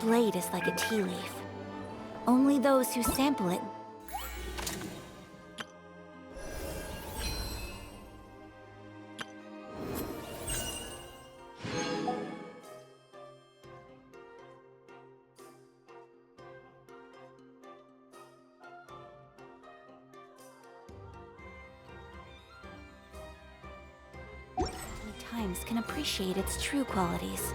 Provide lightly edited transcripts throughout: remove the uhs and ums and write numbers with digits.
blade is like a tea leaf. Only those who sample it. Times can appreciate its true qualities.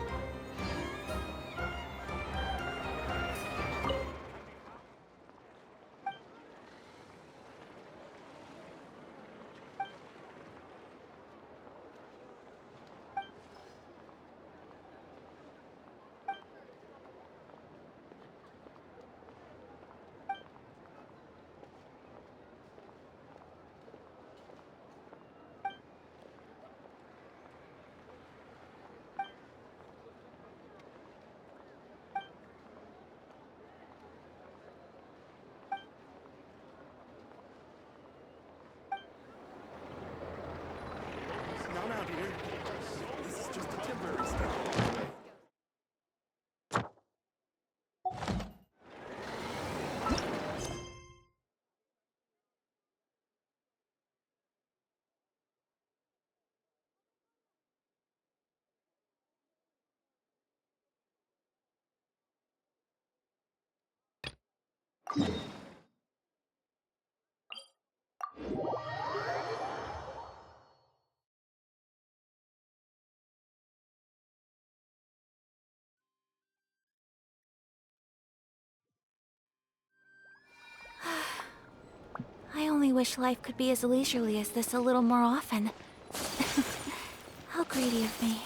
Not out here. This is just a temporary step. I only wish life could be as leisurely as this a little more often. How greedy of me.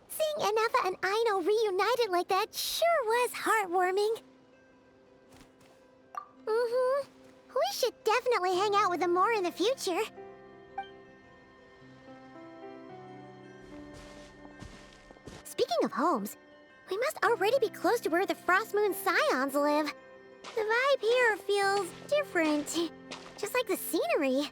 Seeing Anafa and Aino reunited like that sure was heartwarming. We should definitely hang out with them more in the future. Speaking of homes, we must already be close to where the Frost Moon Scions live. The vibe here feels different, just like the scenery.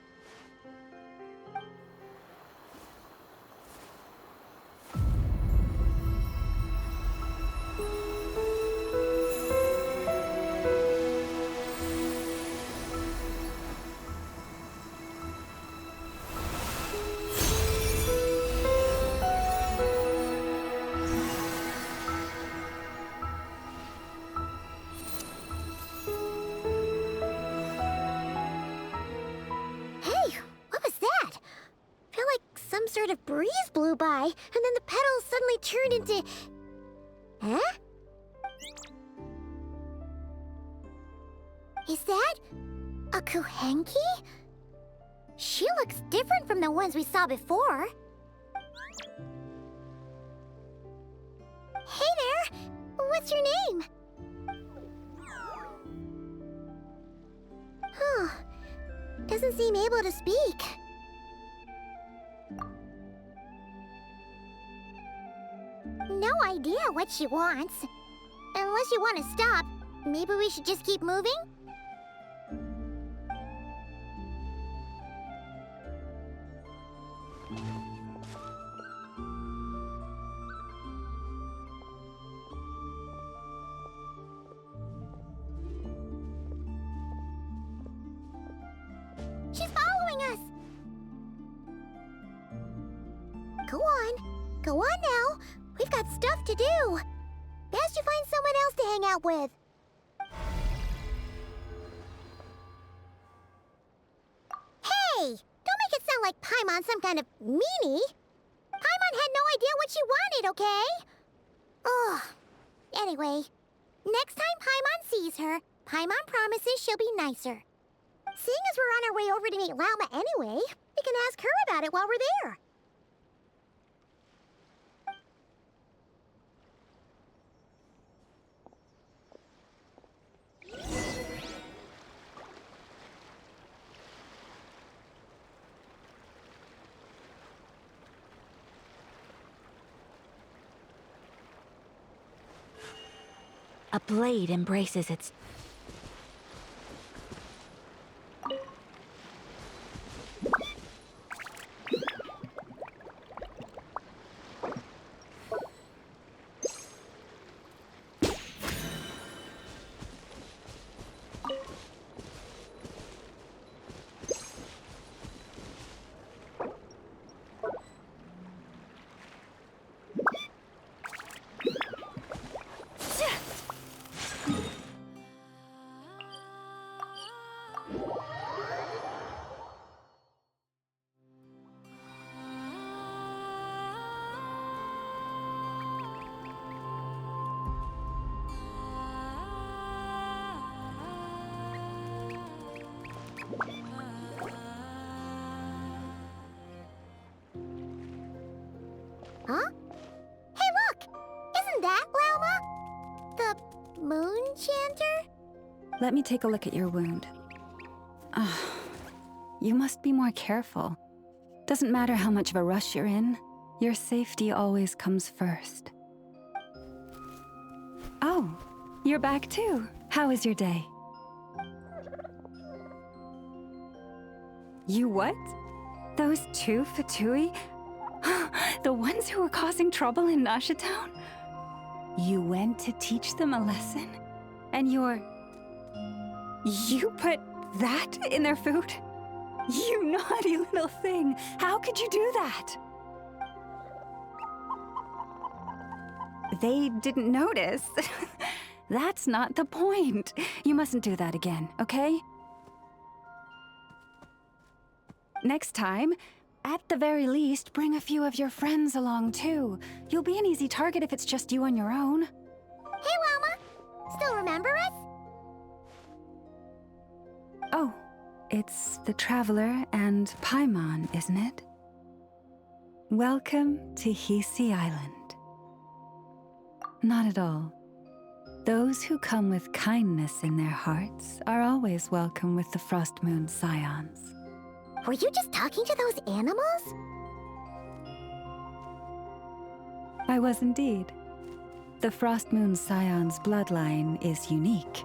Sort of breeze blew by, and then the petals suddenly turned into... Huh? Is that... a Kuhenki? She looks different from the ones we saw before. Hey there! What's your name? Huh. Doesn't seem able to speak. No idea what she wants. Unless you want to stop, maybe we should just keep moving? Go on. Go on now. We've got stuff to do. Best you find someone else to hang out with. Hey! Don't make it sound like Paimon's some kind of meanie. Paimon had no idea what she wanted, okay? Ugh. Anyway, next time Paimon sees her, Paimon promises she'll be nicer. Seeing as we're on our way over to meet Lauma anyway, we can ask her about it while we're there. A blade embraces its... Huh? Hey, look! Isn't that Lauma? The moon chanter? Let me take a look at your wound. You must be more careful. Doesn't matter how much of a rush you're in, your safety always comes first. Oh, you're back too. How was your day? You what? Those two Fatui? The ones who were causing trouble in Nasha Town? You went to teach them a lesson? And you put that in their food? You naughty little thing! How could you do that? They didn't notice. That's not the point. You mustn't do that again, okay? Next time, at the very least, bring a few of your friends along too. You'll be an easy target if it's just you on your own. Hey, Lauma! Still remember us? Oh, it's the Traveler and Paimon, isn't it? Welcome to Hisi Island. Not at all. Those who come with kindness in their hearts are always welcome with the Frost Moon Scions. Were you just talking to those animals? I was indeed. The Frost Moon Scion's bloodline is unique,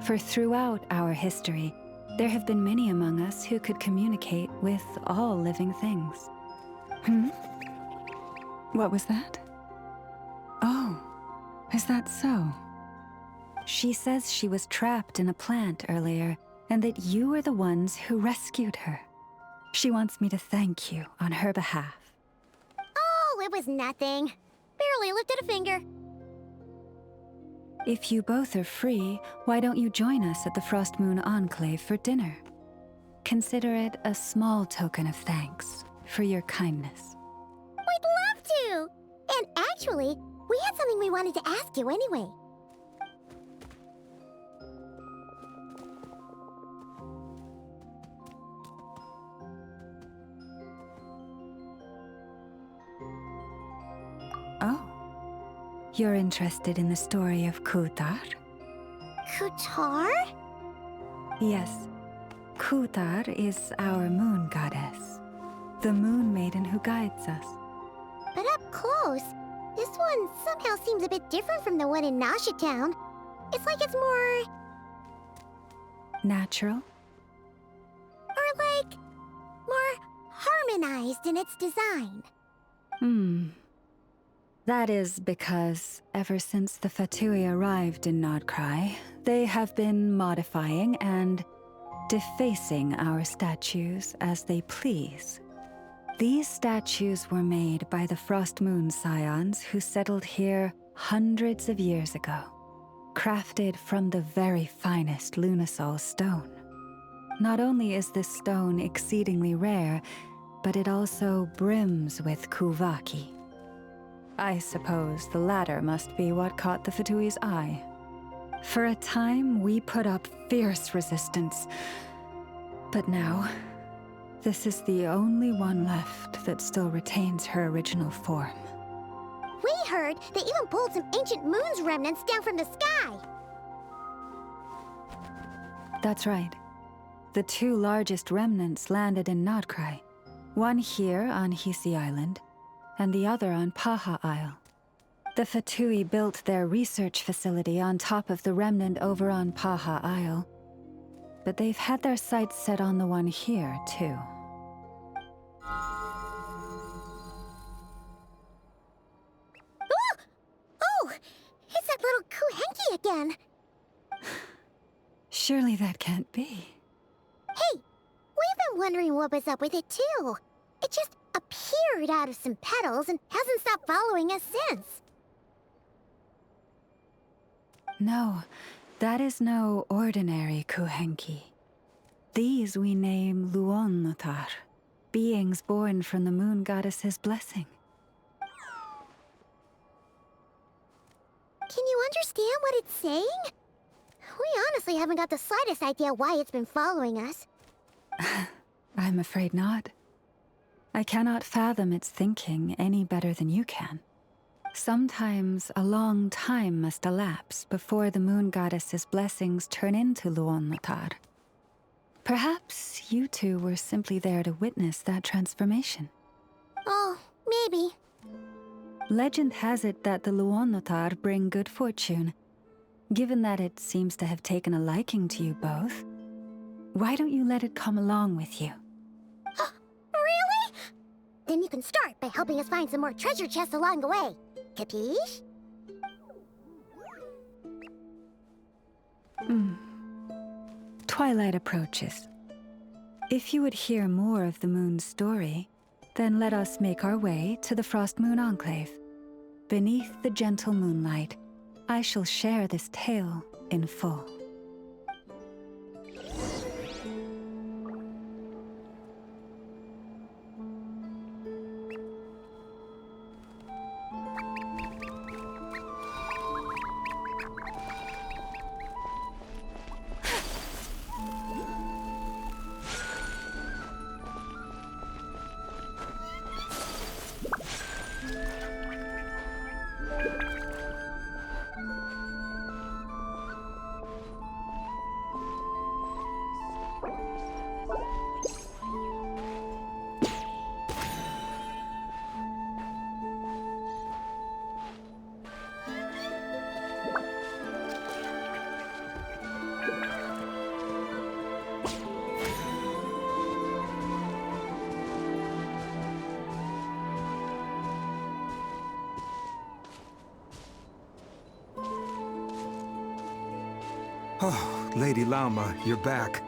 for throughout our history, there have been many among us who could communicate with all living things. What was that? Oh, is that so? She says she was trapped in a plant earlier, and that you were the ones who rescued her. She wants me to thank you on her behalf. Oh, it was nothing. Barely lifted a finger. If you both are free, why don't you join us at the Frost Moon Enclave for dinner? Consider it a small token of thanks for your kindness. We'd love to! And actually, we had something we wanted to ask you anyway. Oh, you're interested in the story of Kutar? Kutar? Yes, Kutar is our moon goddess, the moon maiden who guides us. But up close, this one somehow seems a bit different from the one in Nasha Town. It's like it's more... Natural? or like... more harmonized in its design. That is because, ever since the Fatui arrived in Nodcry, they have been modifying and defacing our statues as they please. These statues were made by the Frost Moon Scions who settled here hundreds of years ago, crafted from the very finest Lunasol stone. Not only is this stone exceedingly rare, but it also brims with Kuvaki. I suppose the latter must be what caught the Fatui's eye. For a time, we put up fierce resistance, but now, this is the only one left that still retains her original form. We heard they even pulled some ancient moon's remnants down from the sky. That's right. The two largest remnants landed in Nodcry, one here on Hisi Island, and the other on Paha Isle. The Fatui built their research facility on top of the remnant over on Paha Isle, but they've had their sights set on the one here, too. Oh, it's that little Kuhenki again. Surely that can't be. Hey, we've been wondering what was up with it too. It just appeared out of some petals and hasn't stopped following us since. No, that is no ordinary Kuhenki. These we name Luonnotar, beings born from the moon goddess's blessing. Can you understand what it's saying? We honestly haven't got the slightest idea why it's been following us. I'm afraid not. I cannot fathom its thinking any better than you can. Sometimes a long time must elapse before the moon goddess's blessings turn into Luonnotar. Perhaps you two were simply there to witness that transformation. Oh, maybe. Legend has it that the Luonnotar bring good fortune. Given that it seems to have taken a liking to you both, why don't you let it come along with you? Really? Then you can start by helping us find some more treasure chests along the way. Capiche? Twilight approaches. If you would hear more of the moon's story, then let us make our way to the Frost Moon Enclave. Beneath the gentle moonlight, I shall share this tale in full. Oh, Lady Lauma, you're back.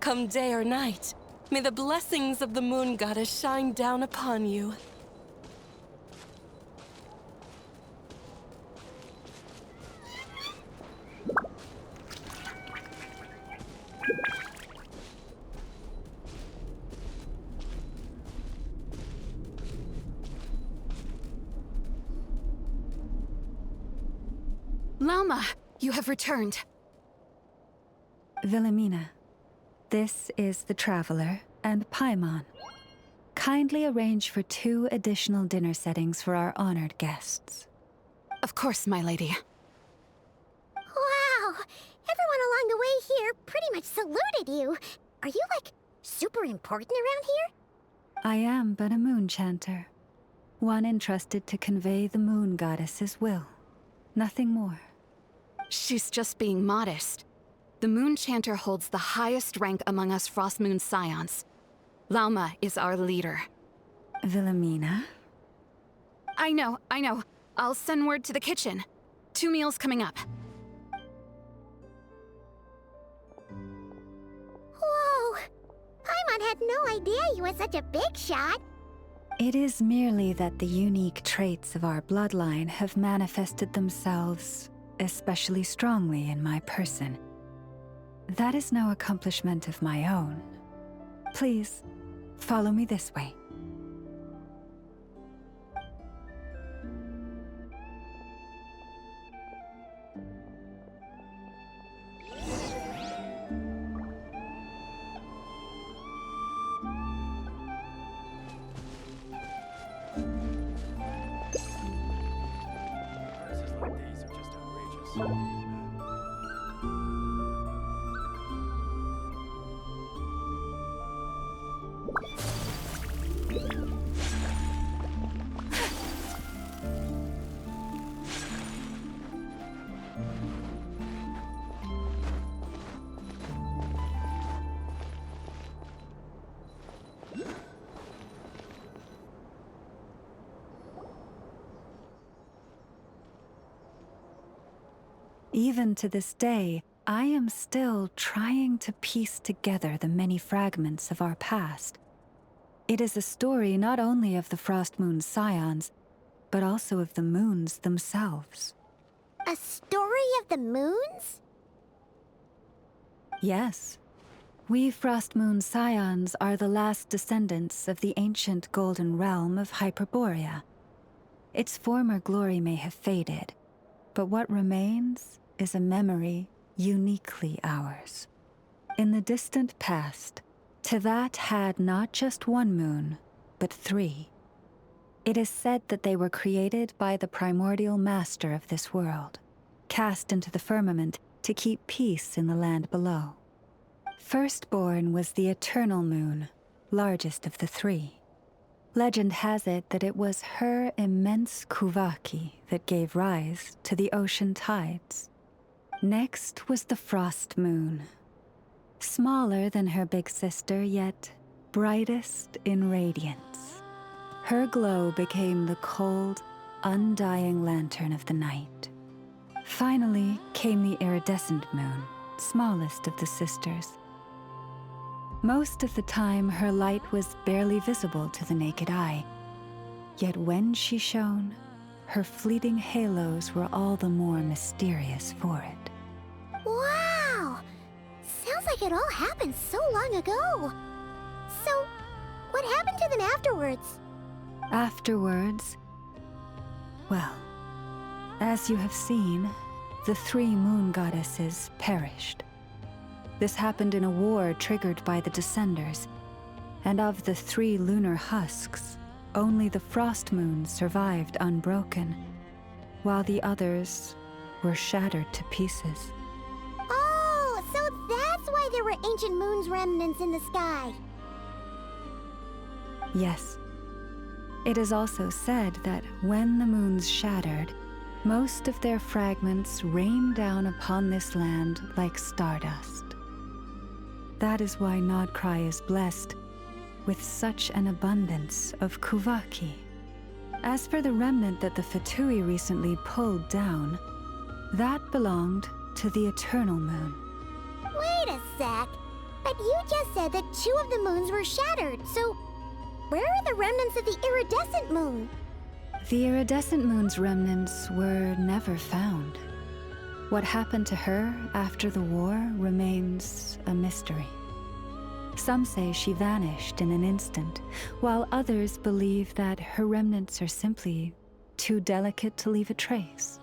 Come day or night, may the blessings of the moon goddess shine down upon you. Lauma, you have returned. Wilhelmina, this is the Traveler and Paimon. Kindly arrange for 2 additional dinner settings for our honored guests. Of course, my lady. Wow! Everyone along the way here pretty much saluted you. Are you, like, super important around here? I am but a moon chanter, one entrusted to convey the moon goddess's will. Nothing more. She's just being modest. The Moon Chanter holds the highest rank among us Frost Moon Scions. Lauma is our leader. Wilhelmina? I know. I'll send word to the kitchen. 2 meals coming up. Paimon had no idea you were such a big shot. It is merely that the unique traits of our bloodline have manifested themselves especially strongly in my person. That is no accomplishment of my own. Please, follow me this way. Prices like these are just outrageous. Even to this day, I am still trying to piece together the many fragments of our past. It is a story not only of the Frost Moon Scions, but also of the moons themselves. A story of the moons? Yes. We Frost Moon Scions are the last descendants of the ancient golden realm of Hyperborea. Its former glory may have faded, but what remains is a memory uniquely ours. In the distant past, Tevat had not just one moon, but 3. It is said that they were created by the primordial master of this world, cast into the firmament to keep peace in the land below. Firstborn was the eternal moon, largest of the 3. Legend has it that it was her immense kuvaki that gave rise to the ocean tides. Next was the frost moon. Smaller than her big sister, yet brightest in radiance. Her glow became the cold, undying lantern of the night. Finally came the iridescent moon, smallest of the sisters. Most of the time, her light was barely visible to the naked eye. Yet when she shone, her fleeting halos were all the more mysterious for it. Wow! Sounds like it all happened so long ago. So, what happened to them afterwards? Afterwards, well, as you have seen, the 3 moon goddesses perished. This happened in a war triggered by the Descenders, and of the 3 lunar husks, only the frost moon survived unbroken, while the others were shattered to pieces. Oh, so that's why there were ancient moon's remnants in the sky. Yes. It is also said that when the moons shattered, most of their fragments rained down upon this land like stardust. That is why Nodcry is blessed with such an abundance of kuvaki. As for the remnant that the Fatui recently pulled down, that belonged to the eternal moon. Wait a sec. But you just said that 2 of the moons were shattered, so where are the remnants of the iridescent moon? The iridescent moon's remnants were never found. What happened to her after the war remains a mystery. Some say she vanished in an instant, while others believe that her remnants are simply too delicate to leave a trace.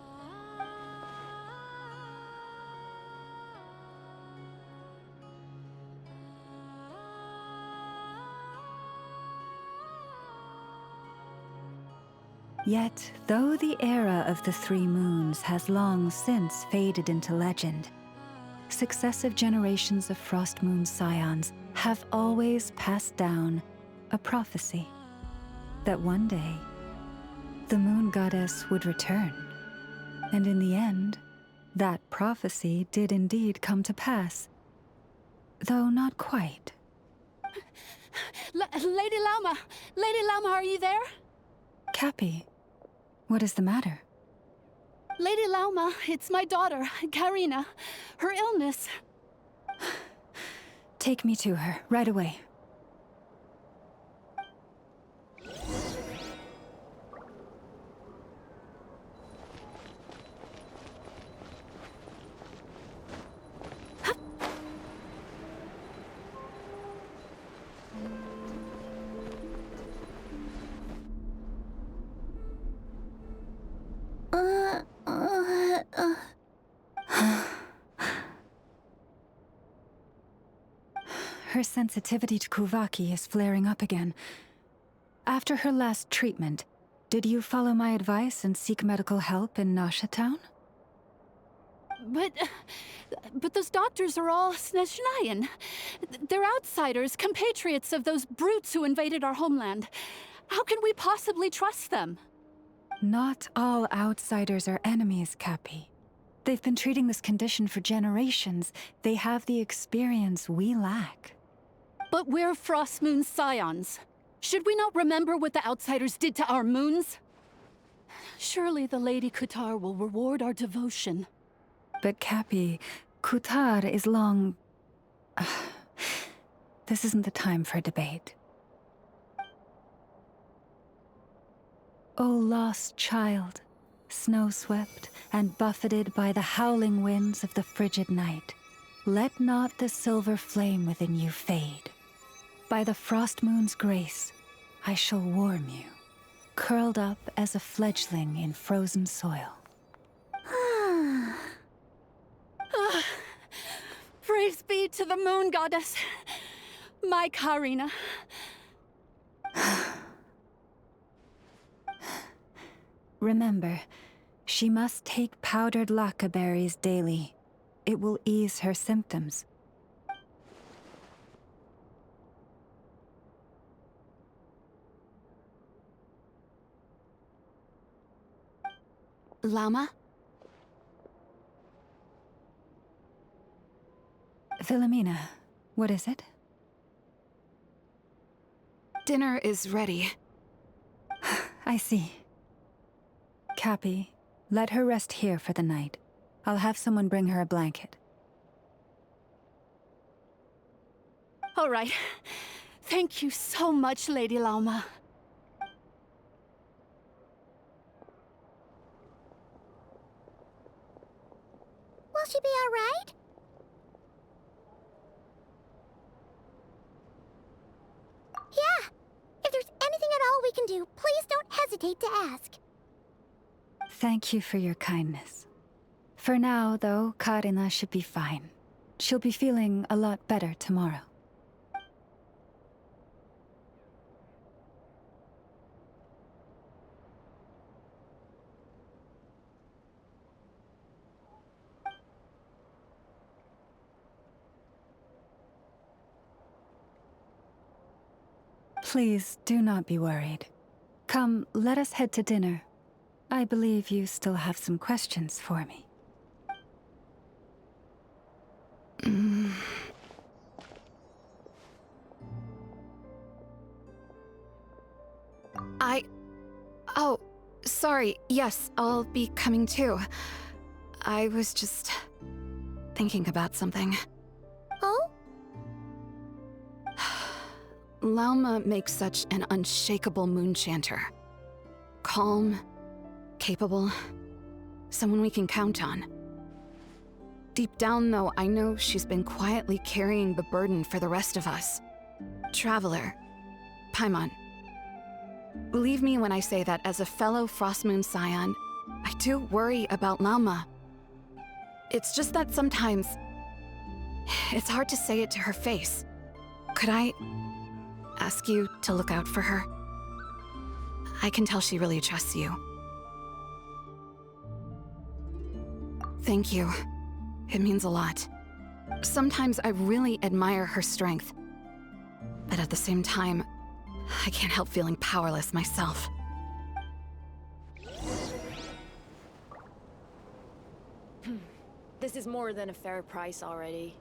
Yet, though the era of the 3 moons has long since faded into legend, successive generations of Frost Moon Scions have always passed down a prophecy that one day the moon goddess would return. And in the end, that prophecy did indeed come to pass, though not quite. Lady Lauma! Lady Lauma, are you there? Cappy, what is the matter? Lady Lauma, it's my daughter, Karina. Her illness. Take me to her, right away. her sensitivity to Kuvaki is flaring up again. After her last treatment, did you follow my advice and seek medical help in Nasha Town? But those doctors are all Snezhnayan. They're outsiders, compatriots of those brutes who invaded our homeland. How can we possibly trust them? Not all outsiders are enemies, Cappy. They've been treating this condition for generations. They have the experience we lack. But we're Frostmoon scions. Should we not remember what the outsiders did to our moons? Surely the Lady Kutar will reward our devotion. But Cappy, Kutar is long... This isn't the time for debate. O lost child, snow-swept and buffeted by the howling winds of the frigid night, let not the silver flame within you fade. By the frost moon's grace, I shall warm you, curled up as a fledgling in frozen soil. Praise be to the moon goddess, my Karina. Remember, she must take powdered laka berries daily. It will ease her symptoms. Llama? Philomena, what is it? Dinner is ready. I see. Cappy, let her rest here for the night. I'll have someone bring her a blanket. All right. Thank you so much, Lady Lauma. Will she be all right? Yeah. If there's anything at all we can do, please don't hesitate to ask. Thank you for your kindness. For now, though, Karina should be fine. She'll be feeling a lot better tomorrow. Please, do not be worried. Come, let us head to dinner. I believe you still have some questions for me. Oh, sorry. Yes, I'll be coming too. I was just thinking about something. Oh? Lauma makes such an unshakable moon chanter. Calm, capable, someone we can count on. Deep down, though, I know she's been quietly carrying the burden for the rest of us. Traveler, Paimon. Believe me when I say that as a fellow Frostmoon scion, I do worry about Lauma. It's just that sometimes it's hard to say it to her face. Could I ask you to look out for her? I can tell she really trusts you. Thank you. It means a lot. Sometimes I really admire her strength. But at the same time, I can't help feeling powerless myself. This is more than a fair price already.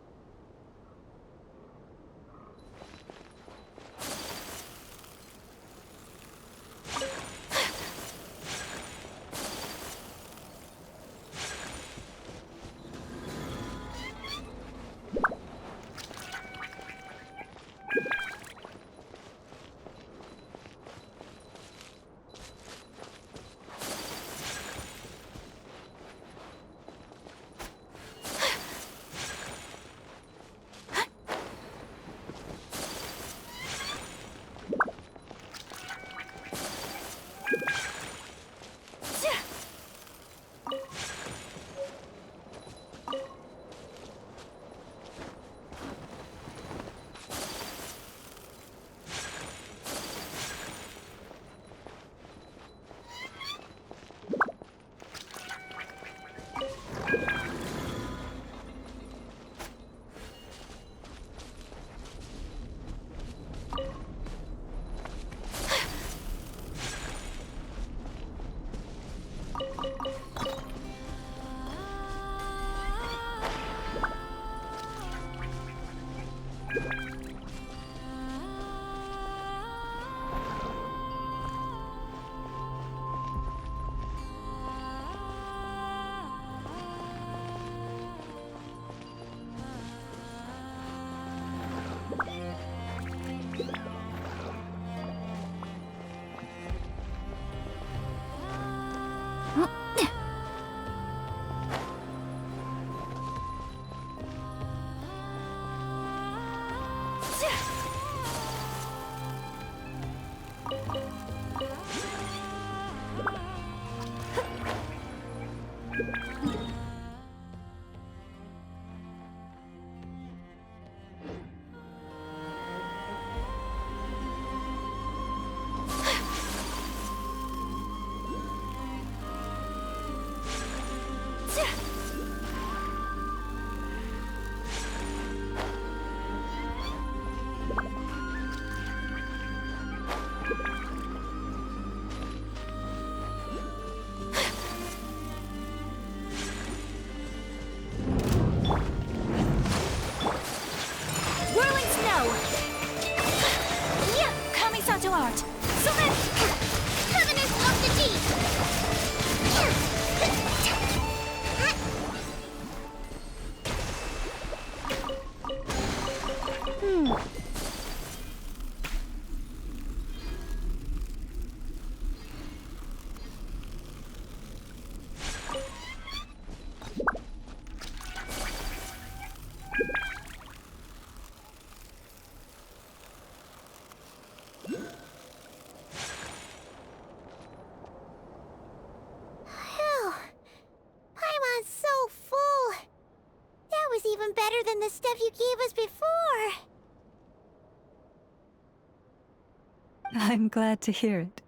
Whirling snow! Yeah, Kamisato art! Sumen! Covenant of the Deep! Phew. Paimon's so full. That was even better than the stuff you gave us before. I'm glad to hear it.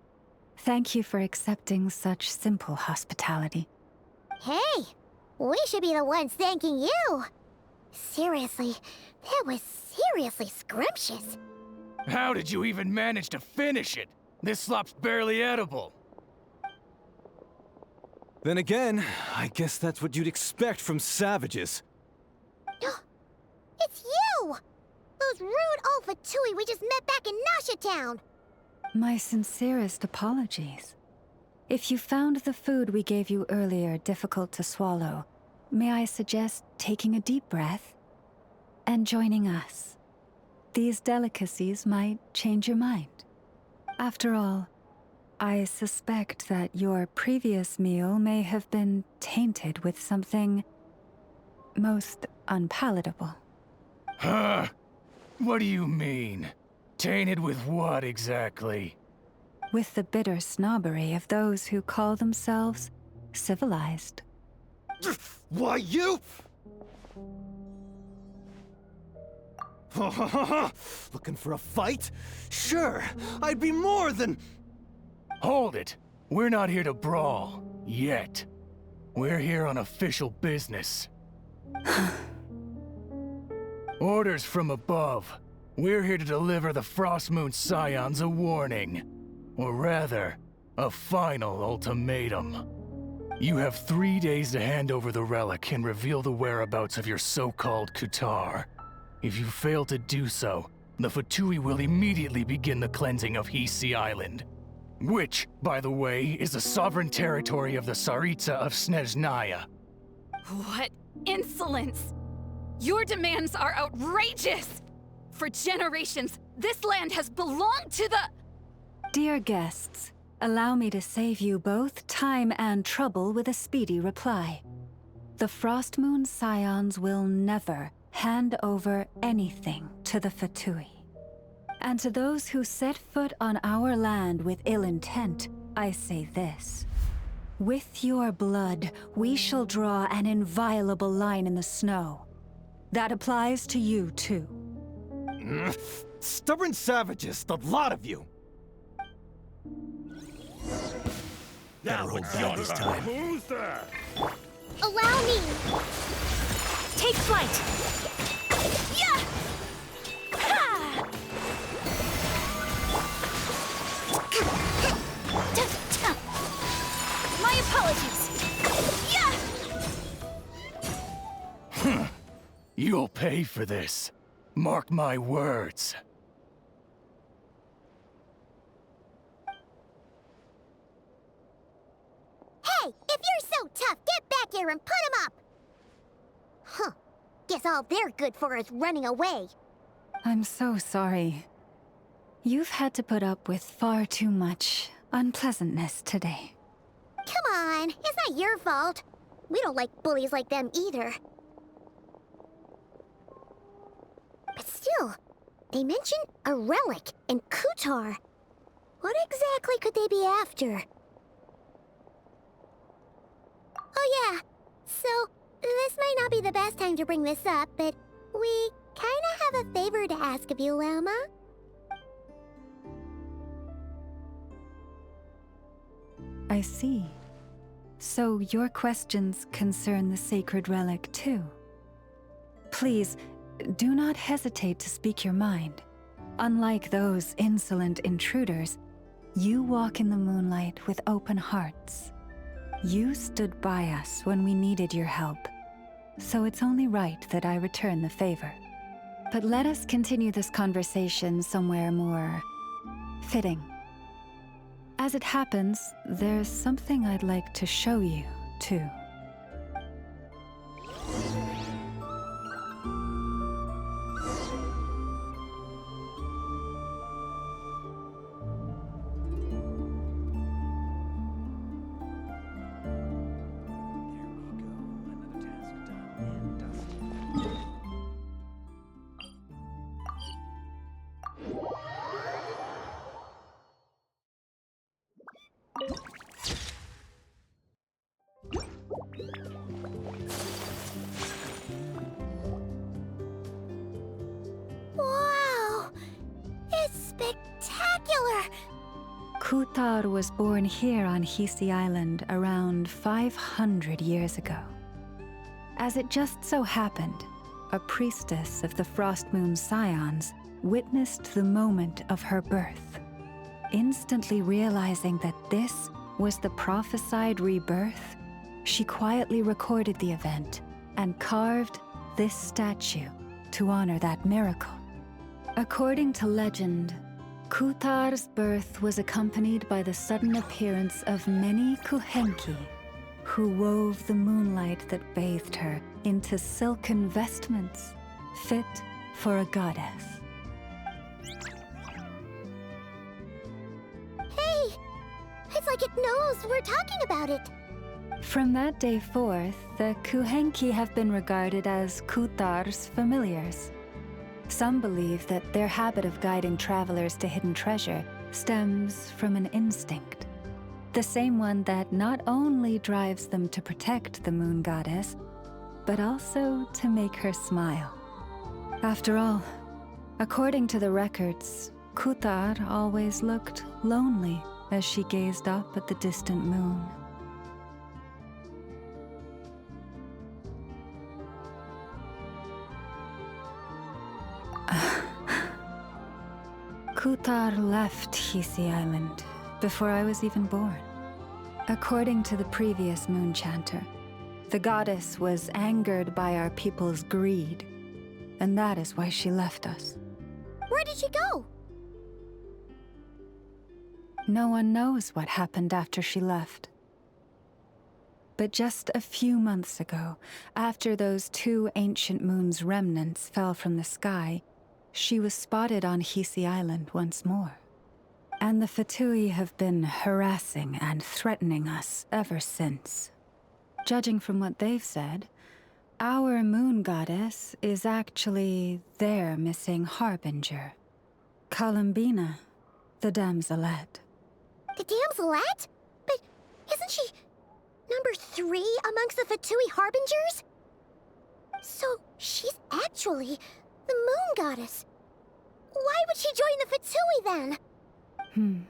Thank you for accepting such simple hospitality. Hey, we should be the ones thanking you. Seriously, that was seriously scrumptious. How did you even manage to finish it? This slop's barely edible. Then again, I guess that's what you'd expect from savages. It's you! Those rude old Fatui we just met back in Nasha Town. My sincerest apologies. If you found the food we gave you earlier difficult to swallow, may I suggest taking a deep breath and joining us? These delicacies might change your mind. After all, I suspect that your previous meal may have been tainted with something most unpalatable. Huh? What do you mean? Tainted with what exactly? With the bitter snobbery of those who call themselves civilized. Why, you? Looking for a fight? Sure, I'd be more than... Hold it. We're not here to brawl. Yet. We're here on official business. Orders from above. We're here to deliver the Frostmoon Scions a warning. Or rather, a final ultimatum. You have 3 days to hand over the relic and reveal the whereabouts of your so-called Kutar. If you fail to do so, the Fatui will immediately begin the cleansing of Hisi Island. Which, by the way, is the sovereign territory of the Tsaritsa of Snezhnaya. What insolence! Your demands are outrageous! For generations, this land has belonged to the... Dear guests, allow me to save you both time and trouble with a speedy reply. The Frostmoon Scions will never hand over anything to the Fatui. And to those who set foot on our land with ill intent, I say this. With your blood, we shall draw an inviolable line in the snow. That applies to you, too. Stubborn savages, the lot of you! Now hold back this time. Who's there? Allow me! Take flight! Yeah! Ha! My apologies! Yeah! You'll pay for this. Mark my words. Hey, if you're so tough, get back here and put him up! Huh. Guess all they're good for is running away. I'm so sorry. You've had to put up with far too much unpleasantness today. Come on, it's not your fault. We don't like bullies like them either. But still, They mentioned a relic and Kutar. What exactly could they be after? Oh yeah, so this might not be the best time to bring this up, but we kinda have a favor to ask of you, Lama. I see. So your questions concern the sacred relic too. Please, do not hesitate to speak your mind. Unlike those insolent intruders, you walk in the moonlight with open hearts. You stood by us when we needed your help, so it's only right that I return the favor. But let us continue this conversation somewhere more fitting. As it happens, there's something I'd like to show you, too. Wow! It's spectacular! Kutar was born here on Hisi Island around 500 years ago. As it just so happened, a priestess of the Frost Moon Scions witnessed the moment of her birth. Instantly realizing that this was the prophesied rebirth, she quietly recorded the event and carved this statue to honor that miracle. According to legend, Kutar's birth was accompanied by the sudden appearance of many Kuhenki, who wove the moonlight that bathed her into silken vestments fit for a goddess. Hey! It's like it knows we're talking about it. From that day forth, the Kuhenki have been regarded as Kutar's familiars. Some believe that their habit of guiding travelers to hidden treasure stems from an instinct. The same one that not only drives them to protect the moon goddess, but also to make her smile. After all, according to the records, Kutar always looked lonely as she gazed up at the distant moon. Kutar left Hisi Island before I was even born. According to the previous moon chanter, the goddess was angered by our people's greed, and that is why she left us. Where did she go? No one knows what happened after she left. But just a few months ago, after those 2 ancient moon's remnants fell from the sky, she was spotted on Hisi Island once more. And the Fatui have been harassing and threatening us ever since. Judging from what they've said, our moon goddess is actually their missing harbinger, Columbina, the damselette. The damselette? But isn't she number 3 amongst the Fatui harbingers? So she's actually the moon goddess. Why would she join the Fatui then?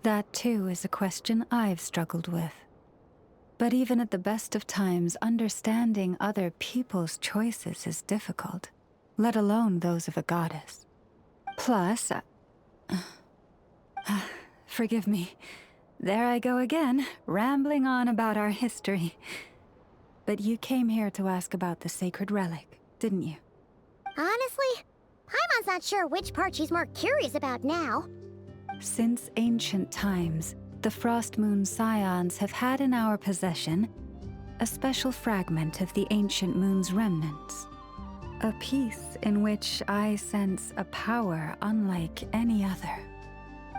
That too is a question I've struggled with. But even at the best of times, understanding other people's choices is difficult, let alone those of a goddess. Plus, forgive me, there I go again, rambling on about our history. But you came here to ask about the sacred relic, didn't you? Honestly, Paimon's not sure which part she's more curious about now. Since ancient times, the Frost Moon Scions have had in our possession a special fragment of the ancient moon's remnants. A piece in which I sense a power unlike any other.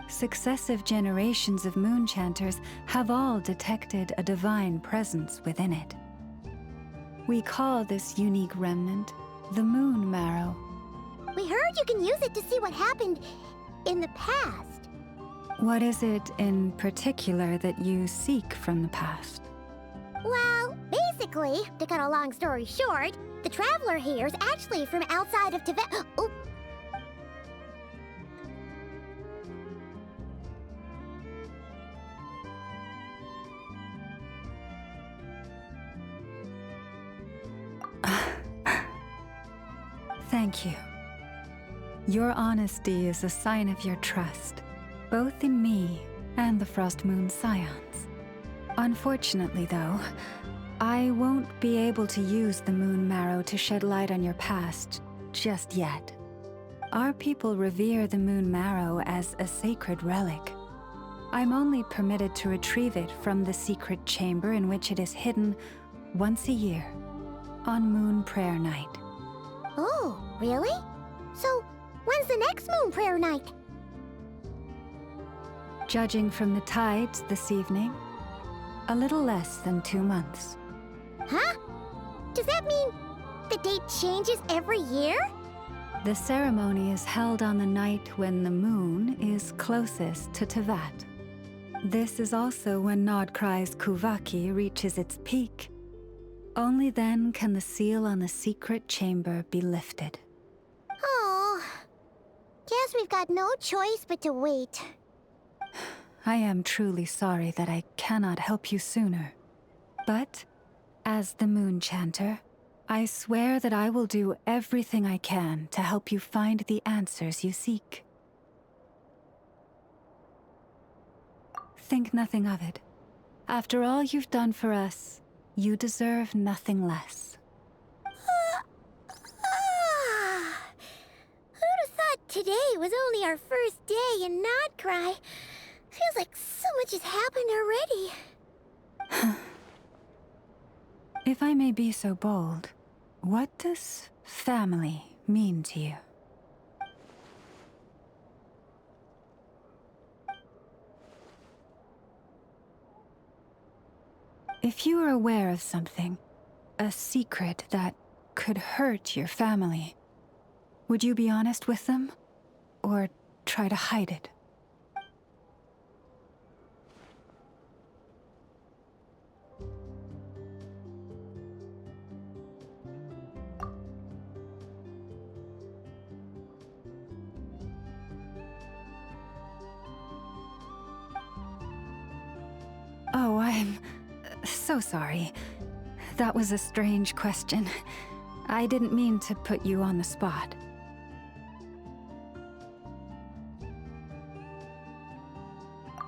Successive generations of moon chanters have all detected a divine presence within it. We call this unique remnant the Moon Marrow. We heard you can use it to see what happened in the past. What is it in particular that you seek from the past? Well, basically, to cut a long story short, the traveler here is actually from outside of Tibet. Oh. Thank you. Your honesty is a sign of your trust, both in me and the Frost Moon Scions. Unfortunately, though, I won't be able to use the Moon Marrow to shed light on your past just yet. Our people revere the Moon Marrow as a sacred relic. I'm only permitted to retrieve it from the secret chamber in which it is hidden once a year, on Moon Prayer Night. Oh, really? So, when's the next Moon Prayer Night? Judging from the tides this evening, a little less than 2 months. Huh? Does that mean the date changes every year? The ceremony is held on the night when the moon is closest to Tevat. This is also when Nodkrai's Kuvaki reaches its peak. Only then can the seal on the secret chamber be lifted. Oh, guess we've got no choice but to wait. I am truly sorry that I cannot help you sooner. But, as the Moon Chanter, I swear that I will do everything I can to help you find the answers you seek. Think nothing of it. After all you've done for us, you deserve nothing less. Who'd have thought today was only our first day in Nodcry? Feels like so much has happened already. If I may be so bold, what does family mean to you? If you are aware of something, a secret that could hurt your family, would you be honest with them? Or try to hide it? Oh, I'm so sorry. That was a strange question. I didn't mean to put you on the spot.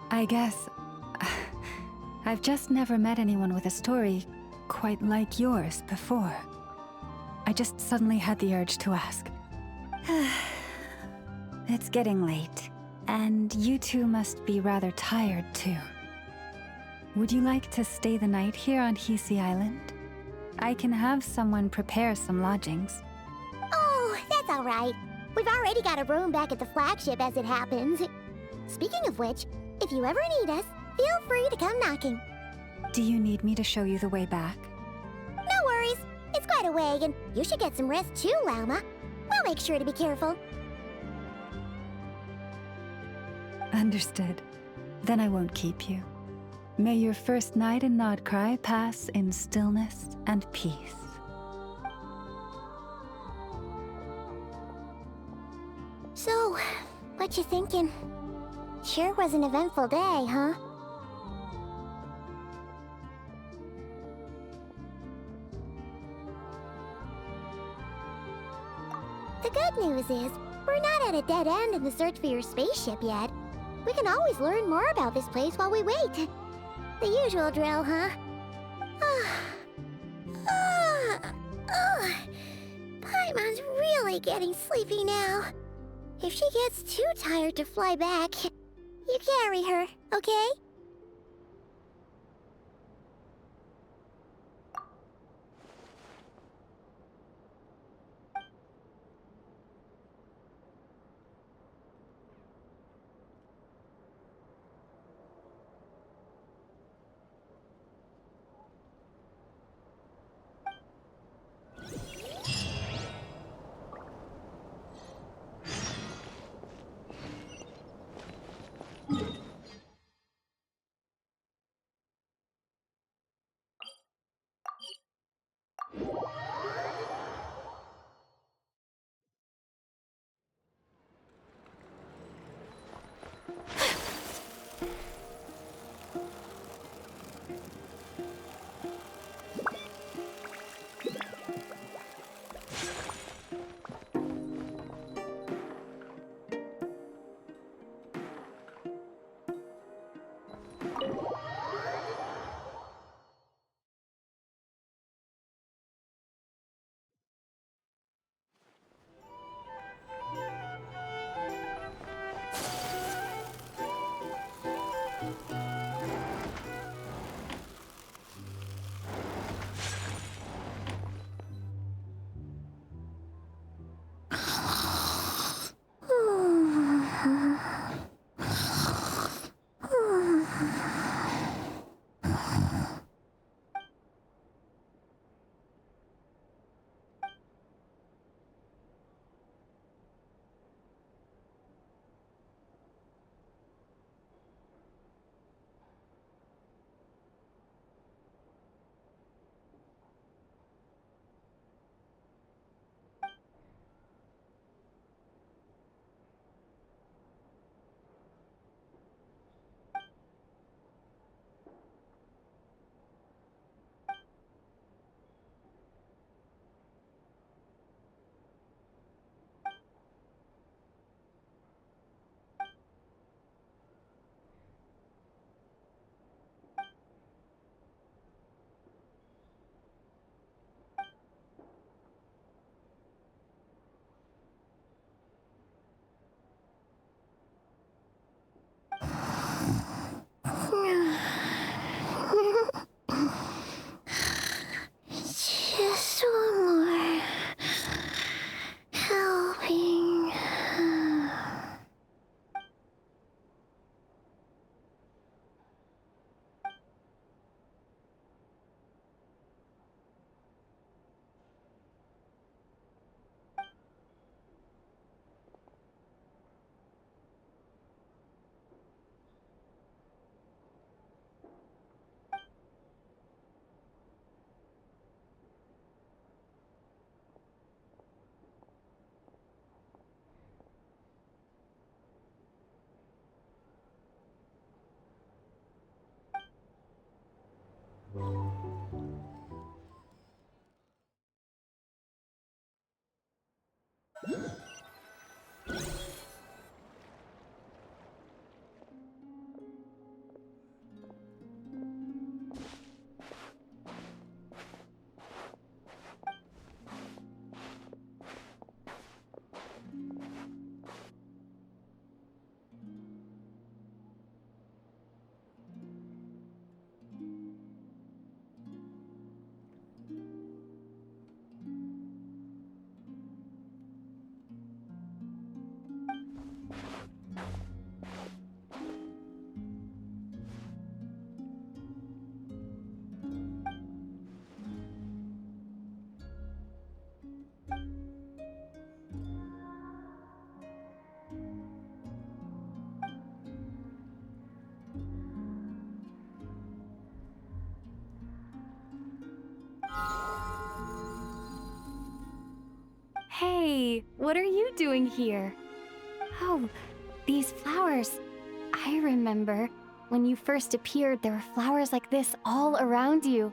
I guess I've just never met anyone with a story quite like yours before. I just suddenly had the urge to ask. It's getting late, and you two must be rather tired too. Would you like to stay the night here on Hisi Island? I can have someone prepare some lodgings. Oh, that's all right. We've already got a room back at the flagship as it happens. Speaking of which, if you ever need us, feel free to come knocking. Do you need me to show you the way back? No worries. It's quite a way, and you should get some rest too, Lauma. We'll make sure to be careful. Understood. Then I won't keep you. May your first night in Nodcry pass in stillness and peace. So, what you thinking? Sure was an eventful day, huh? The good news is, we're not at a dead end in the search for your spaceship yet. We can always learn more about this place while we wait. The usual drill, huh? Paimon's really getting sleepy now. If she gets too tired to fly back, you carry her, okay? Hey, what are you doing here? Oh, these flowers. I remember. When you first appeared, there were flowers like this all around you.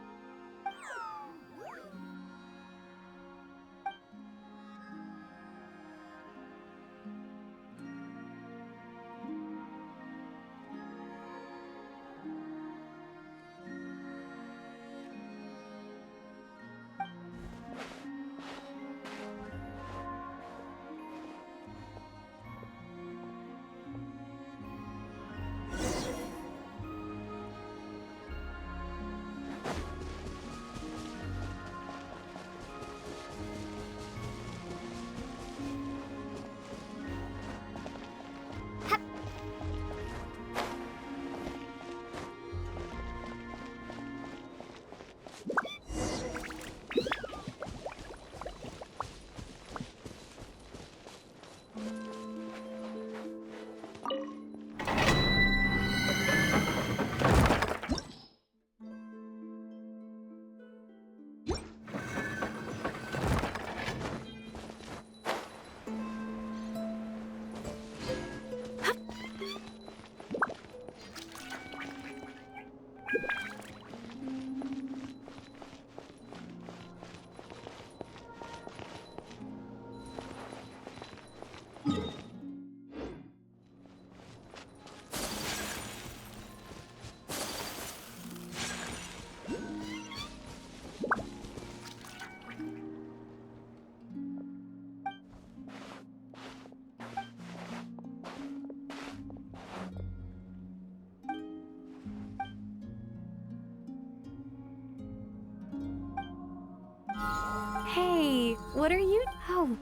Hey, what are you? Oh.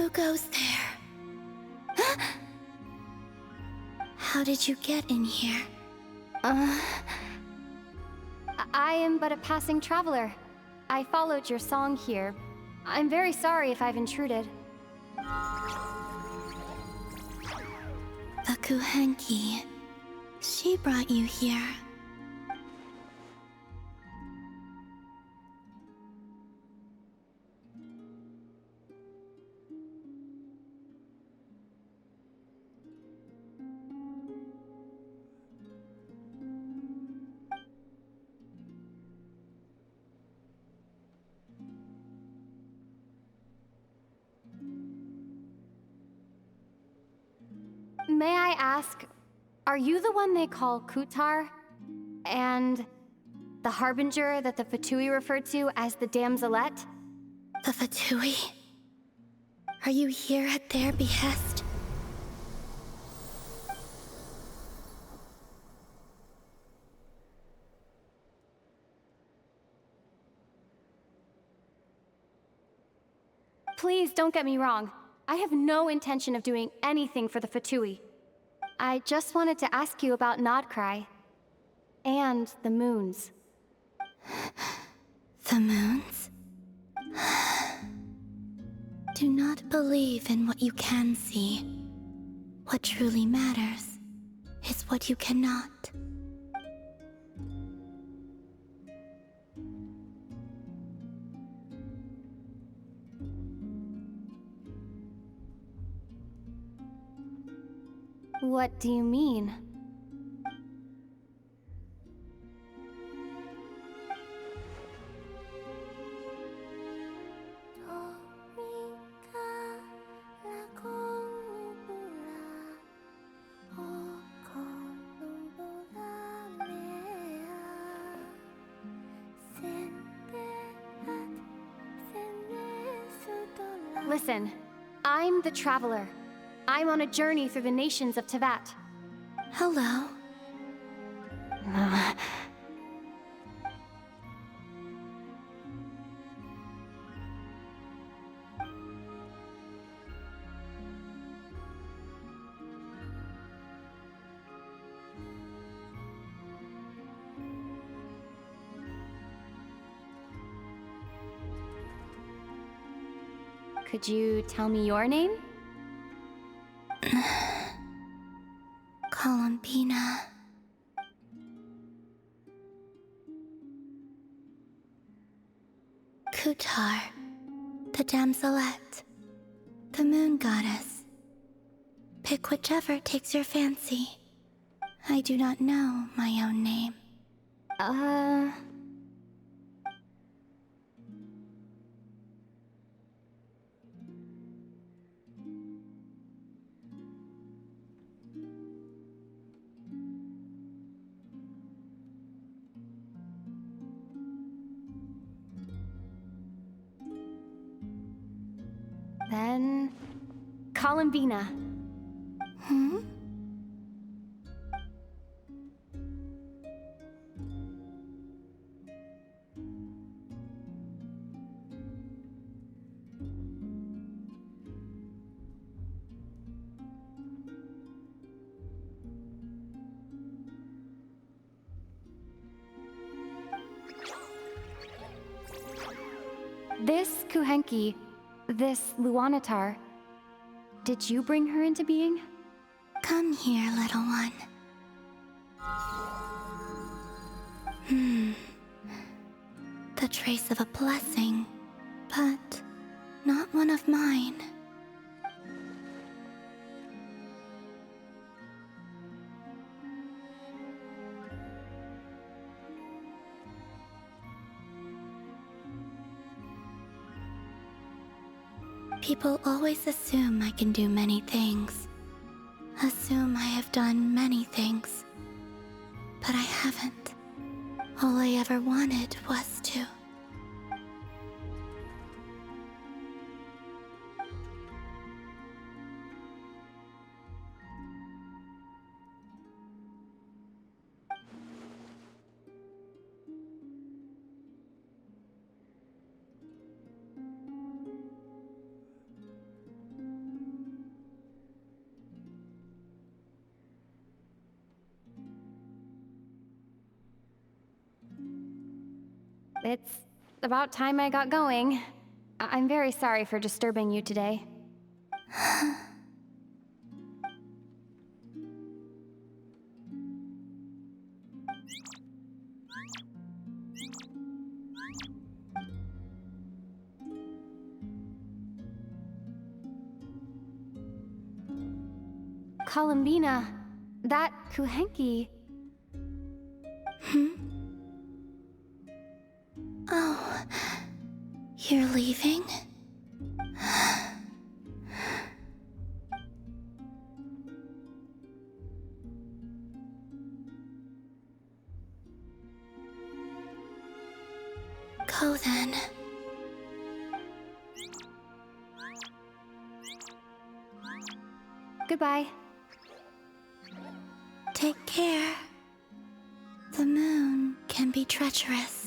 Who goes there? How did you get in here? I am but a passing traveler. I followed your song here. I'm very sorry if I've intruded. The Kuhenki. She brought you here. May I ask, are you the one they call Kutar? And the harbinger that the Fatui referred to as the Damselette? The Fatui? Are you here at their behest? Please don't get me wrong. I have no intention of doing anything for the Fatui. I just wanted to ask you about Nodcry. And the moons. The moons? Do not believe in what you can see. What truly matters is what you cannot. What do you mean? Listen, I'm the Traveler. I'm on a journey through the nations of Tevat. Hello. Could you tell me your name? Columbina. Kutar, the Damselette, the Moon Goddess. Pick whichever takes your fancy. I do not know my own name. Then... Columbina. Hmm? This Kuhenki, this Luanatar, did you bring her into being? Come here, little one. The trace of a blessing, but not one of mine. People always assume I can do many things. Assume I have done many things. But I haven't. All I ever wanted was to. It's about time I got going. I'm very sorry for disturbing you today. Columbina, that Kuhenki. Oh, you're leaving? Go then. Goodbye. Take care. The moon can be treacherous.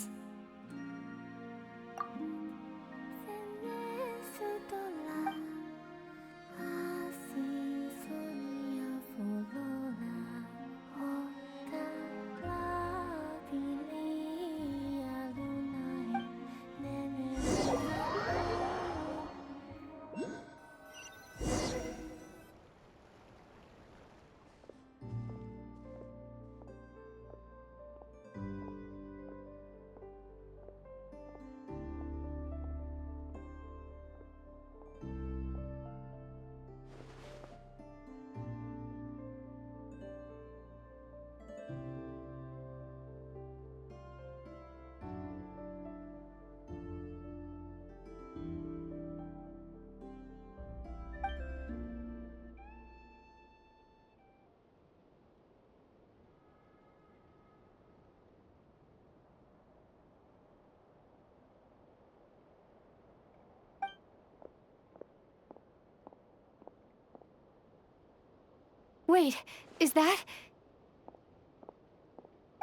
Wait, is that...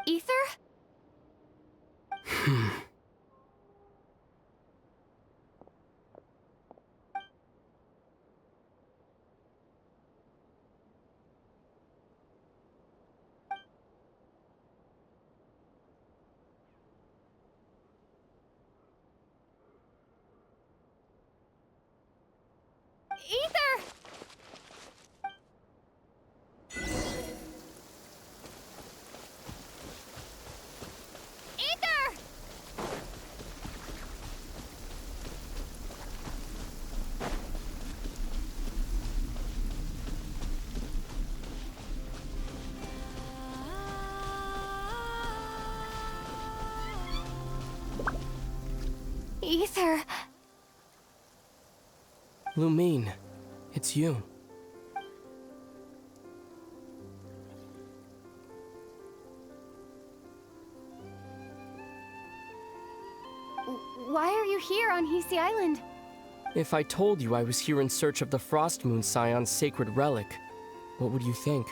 Ether? Ether! Ether! Ether! Lumine, it's you. Why are you here on Hisi Island? If I told you I was here in search of the Frost Moon Scion's sacred relic, what would you think?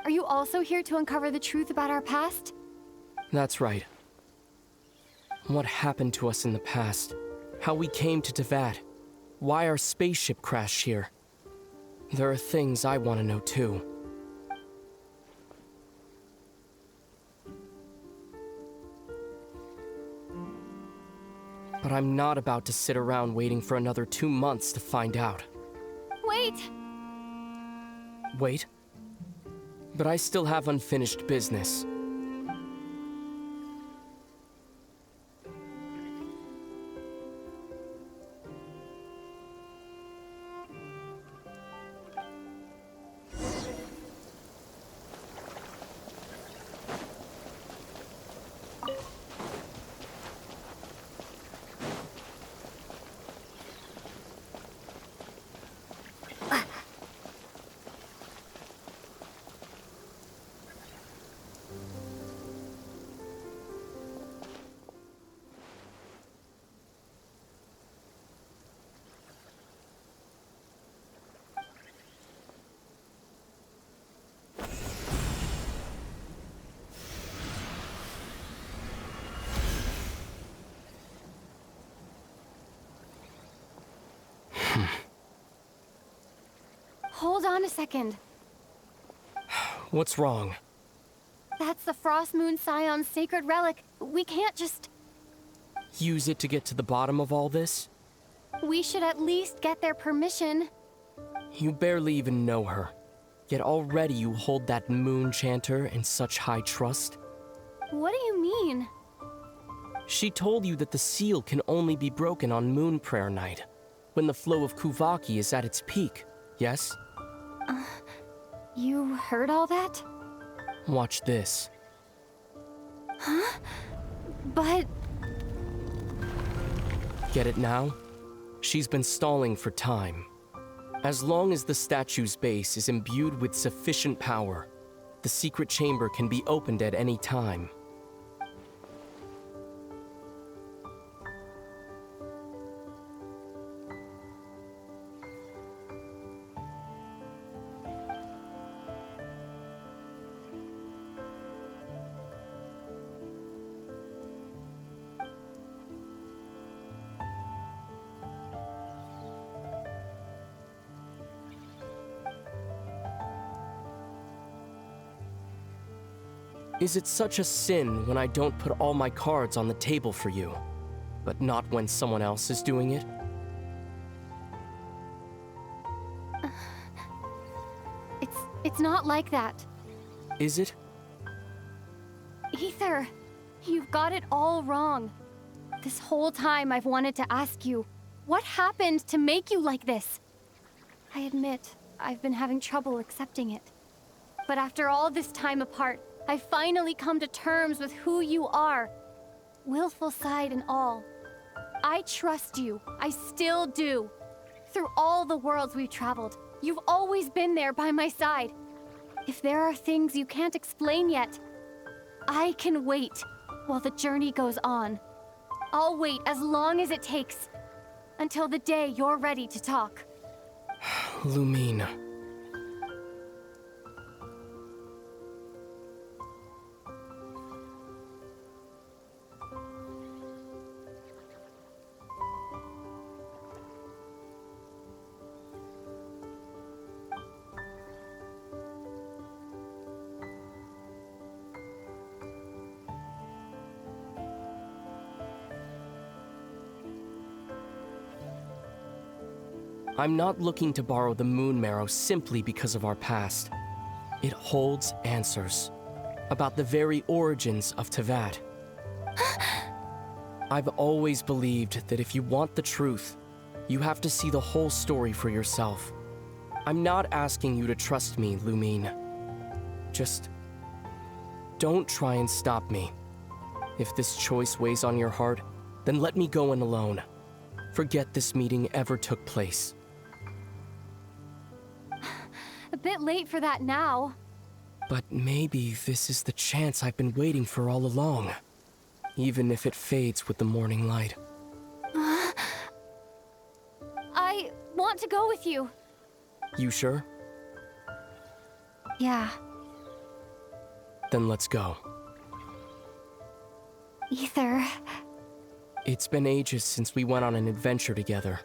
Are you also here to uncover the truth about our past? That's right. What happened to us in the past? How we came to Teyvat? Why our spaceship crashed here? There are things I want to know too. But I'm not about to sit around waiting for another 2 months to find out. Wait! Wait? But I still have unfinished business. Hold on a second. What's wrong? That's the Frost Moon Scion's sacred relic. We can't just... Use it to get to the bottom of all this? We should at least get their permission. You barely even know her. Yet already you hold that moon chanter in such high trust? What do you mean? She told you that the seal can only be broken on Moon Prayer Night, when the flow of Kuvaki is at its peak, yes? You heard all that? Watch this. Huh? But... Get it now? She's been stalling for time. As long as the statue's base is imbued with sufficient power, the secret chamber can be opened at any time. Is it such a sin when I don't put all my cards on the table for you, but not when someone else is doing it? It's not like that. Is it? Ether, you've got it all wrong. This whole time I've wanted to ask you, what happened to make you like this? I admit, I've been having trouble accepting it. But after all this time apart, I've finally come to terms with who you are. Willful side and all. I trust you. I still do. Through all the worlds we've traveled, you've always been there by my side. If there are things you can't explain yet, I can wait while the journey goes on. I'll wait as long as it takes, until the day you're ready to talk. Lumine. I'm not looking to borrow the Moon Marrow simply because of our past. It holds answers about the very origins of Teyvat. I've always believed that if you want the truth, you have to see the whole story for yourself. I'm not asking you to trust me, Lumine. Just don't try and stop me. If this choice weighs on your heart, then let me go in alone. Forget this meeting ever took place. A bit late for that now. But maybe this is the chance I've been waiting for all along. Even if it fades with the morning light. I want to go with you. You sure? Yeah. Then let's go. Ether. It's been ages since we went on an adventure together.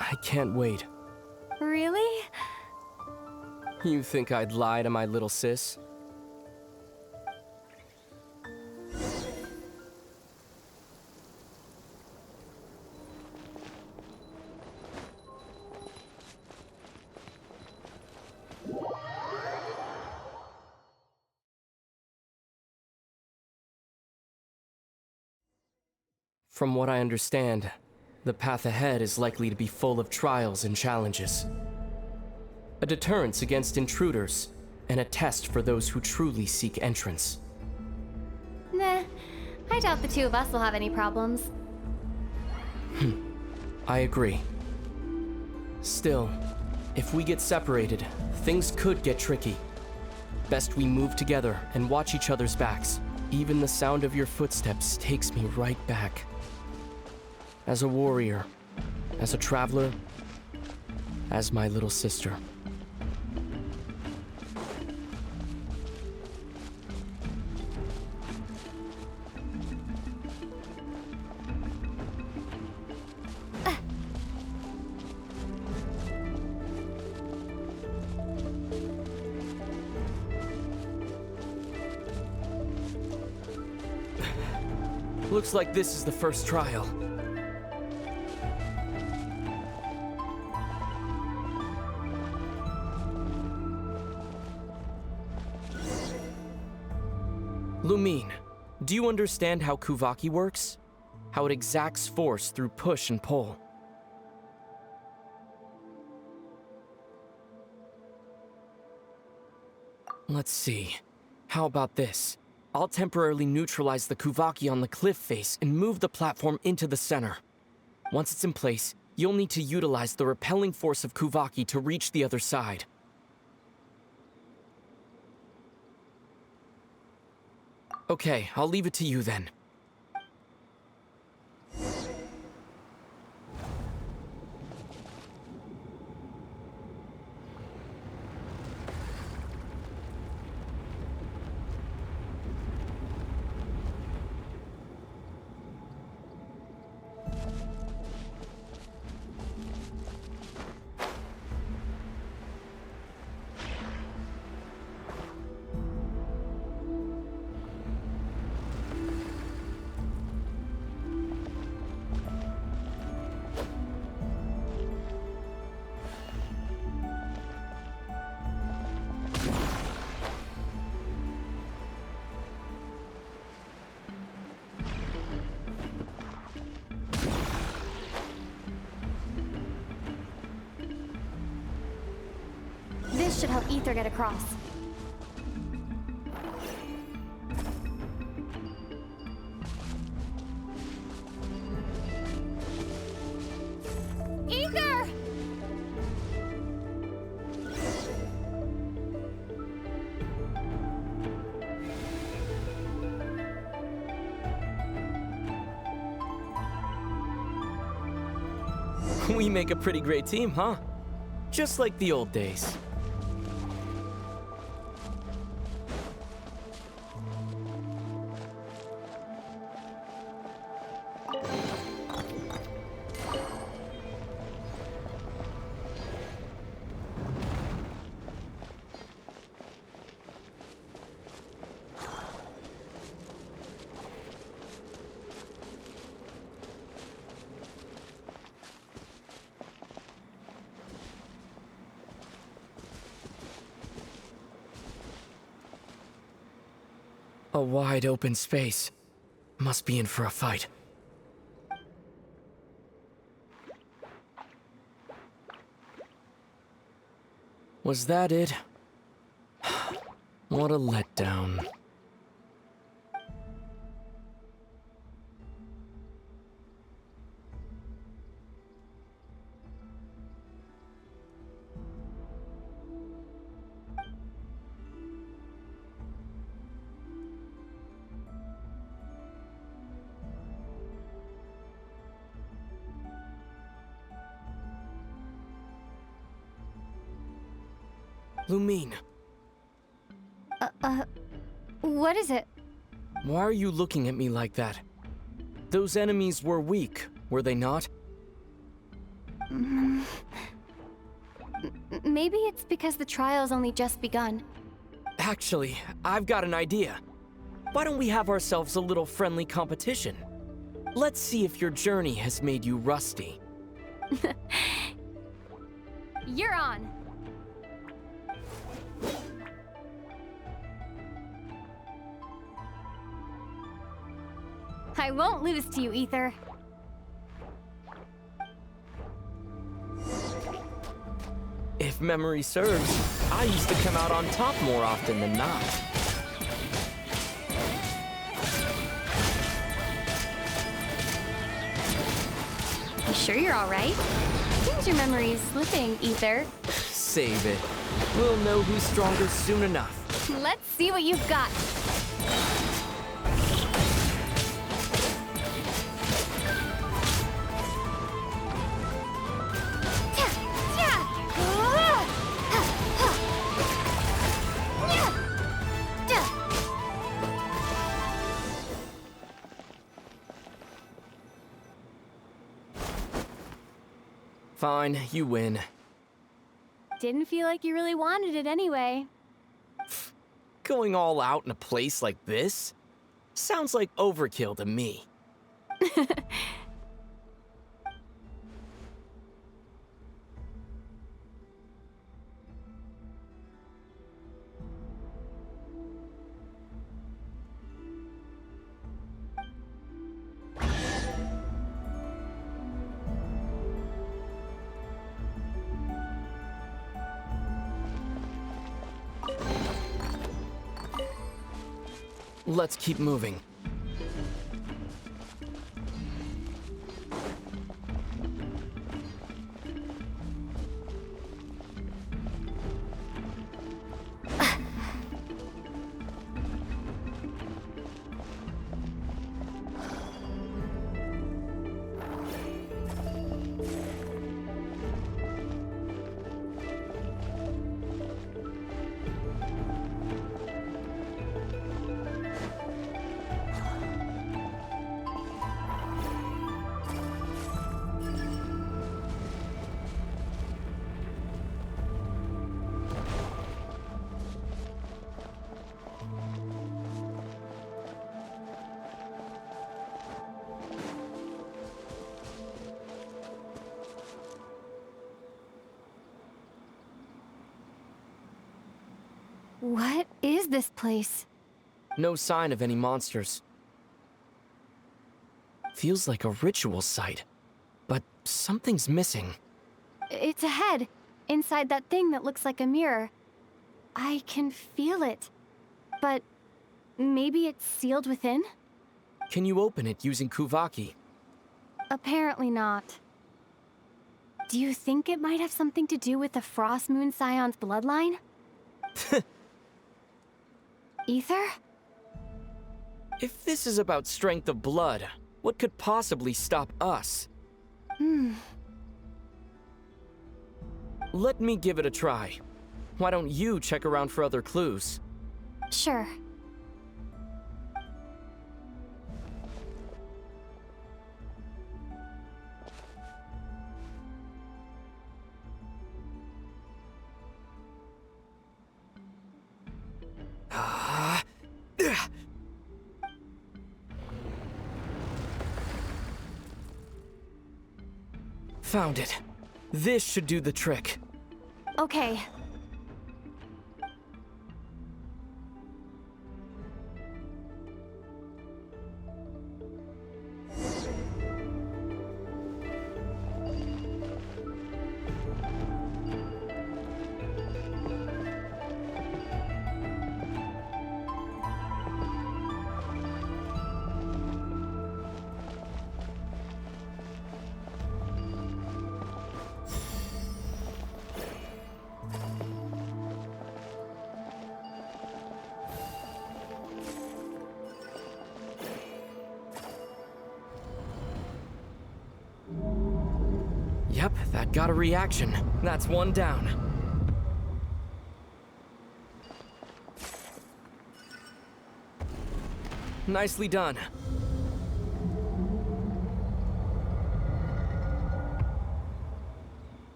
I can't wait. Really? You think I'd lie to my little sis? From what I understand, the path ahead is likely to be full of trials and challenges. A deterrence against intruders, and a test for those who truly seek entrance. Nah, I doubt the two of us will have any problems. I agree. Still, if we get separated, things could get tricky. Best we move together and watch each other's backs. Even the sound of your footsteps takes me right back. As a warrior, as a traveler, as my little sister. Looks like this is the first trial. Lumine, do you understand how Kuvaki works? How it exacts force through push and pull? Let's see. How about this? I'll temporarily neutralize the Kuvaki on the cliff face and move the platform into the center. Once it's in place, you'll need to utilize the repelling force of Kuvaki to reach the other side. Okay, I'll leave it to you then. This should help Ether get across. Ether! We make a pretty great team, huh? Just like the old days. A wide open space. Must be in for a fight. Was that it? What a letdown. Lumine, What is it? why are you looking at me like that? Those enemies were weak, were they not? Maybe it's because the trial's only just begun. Actually, I've got an idea. Why don't we have ourselves a little friendly competition? Let's see if your journey has made you rusty. You're on! I won't lose to you, Ether. If memory serves, I used to come out on top more often than not. You sure you're alright? Seems your memory is slipping, Ether. Save it. We'll know who's stronger soon enough. Let's see what you've got. Fine, you win. Didn't feel like you really wanted it anyway. Going all out in a place like this? Sounds like overkill to me. Let's keep moving. What is this place? No sign of any monsters. Feels like a ritual site, but something's missing. It's a head, inside that thing that looks like a mirror. I can feel it. But maybe it's sealed within? Can you open it using Kuvaki? Apparently not. Do you think it might have something to do with the Frost Moon Scion's bloodline? Ether? If this is about strength of blood, what could possibly stop us? Let me give it a try. Why don't you check around for other clues? Sure. Found it. This should do the trick. Okay. Yep, that got a reaction. That's one down. Nicely done.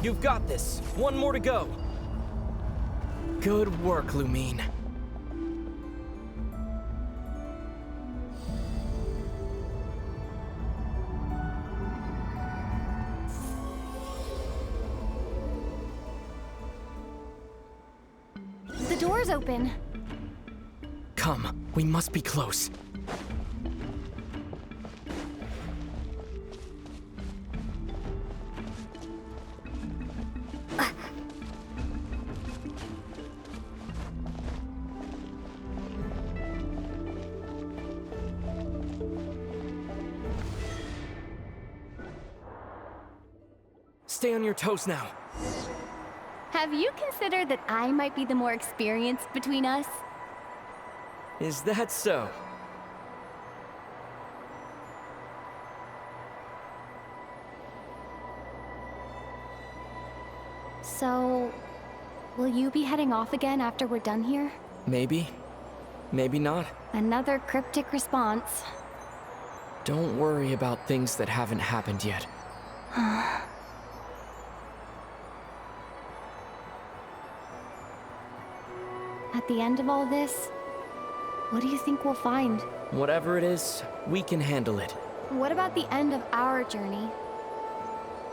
You've got this. One more to go. Good work, Lumine. The door's open. Come, we must be close. Stay on your toes now. Have you considered that I might be the more experienced between us? Is that so? So, will you be heading off again after we're done here? Maybe. Maybe not. Another cryptic response. Don't worry about things that haven't happened yet. At the end of all this, what do you think we'll find? Whatever it is, we can handle it. What about the end of our journey?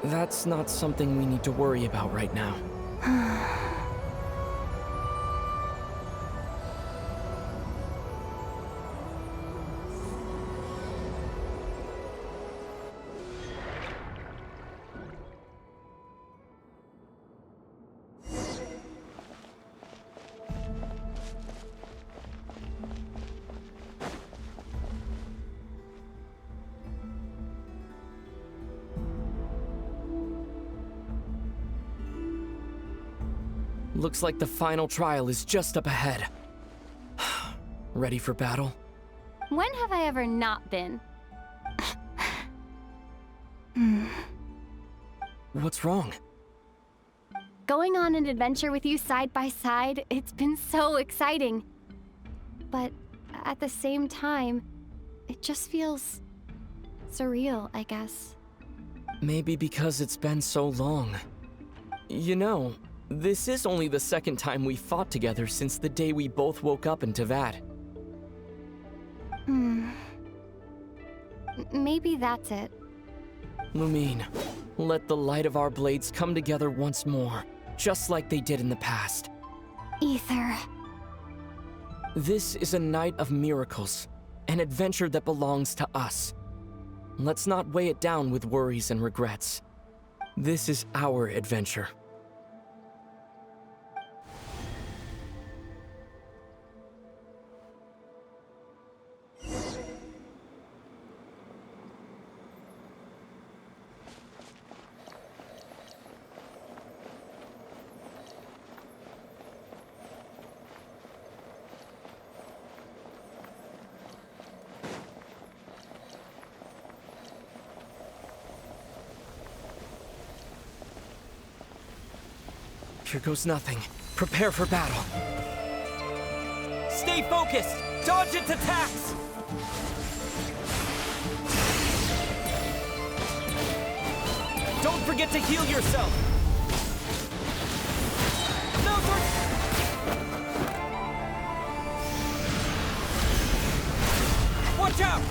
That's not something we need to worry about right now. Looks like the final trial is just up ahead. Ready for battle? When have I ever not been? What's wrong? Going on an adventure with you side by side, it's been so exciting. But at the same time, it just feels surreal, I guess. Maybe because it's been so long. You know, this is only the second time we fought together since the day we both woke up in Teyvat. Maybe that's it. Lumine, let the light of our blades come together once more, just like they did in the past. Ether. This is a night of miracles, an adventure that belongs to us. Let's not weigh it down with worries and regrets. This is our adventure. Here goes nothing. Prepare for battle. Stay focused! Dodge its attacks! Don't forget to heal yourself! No, watch out!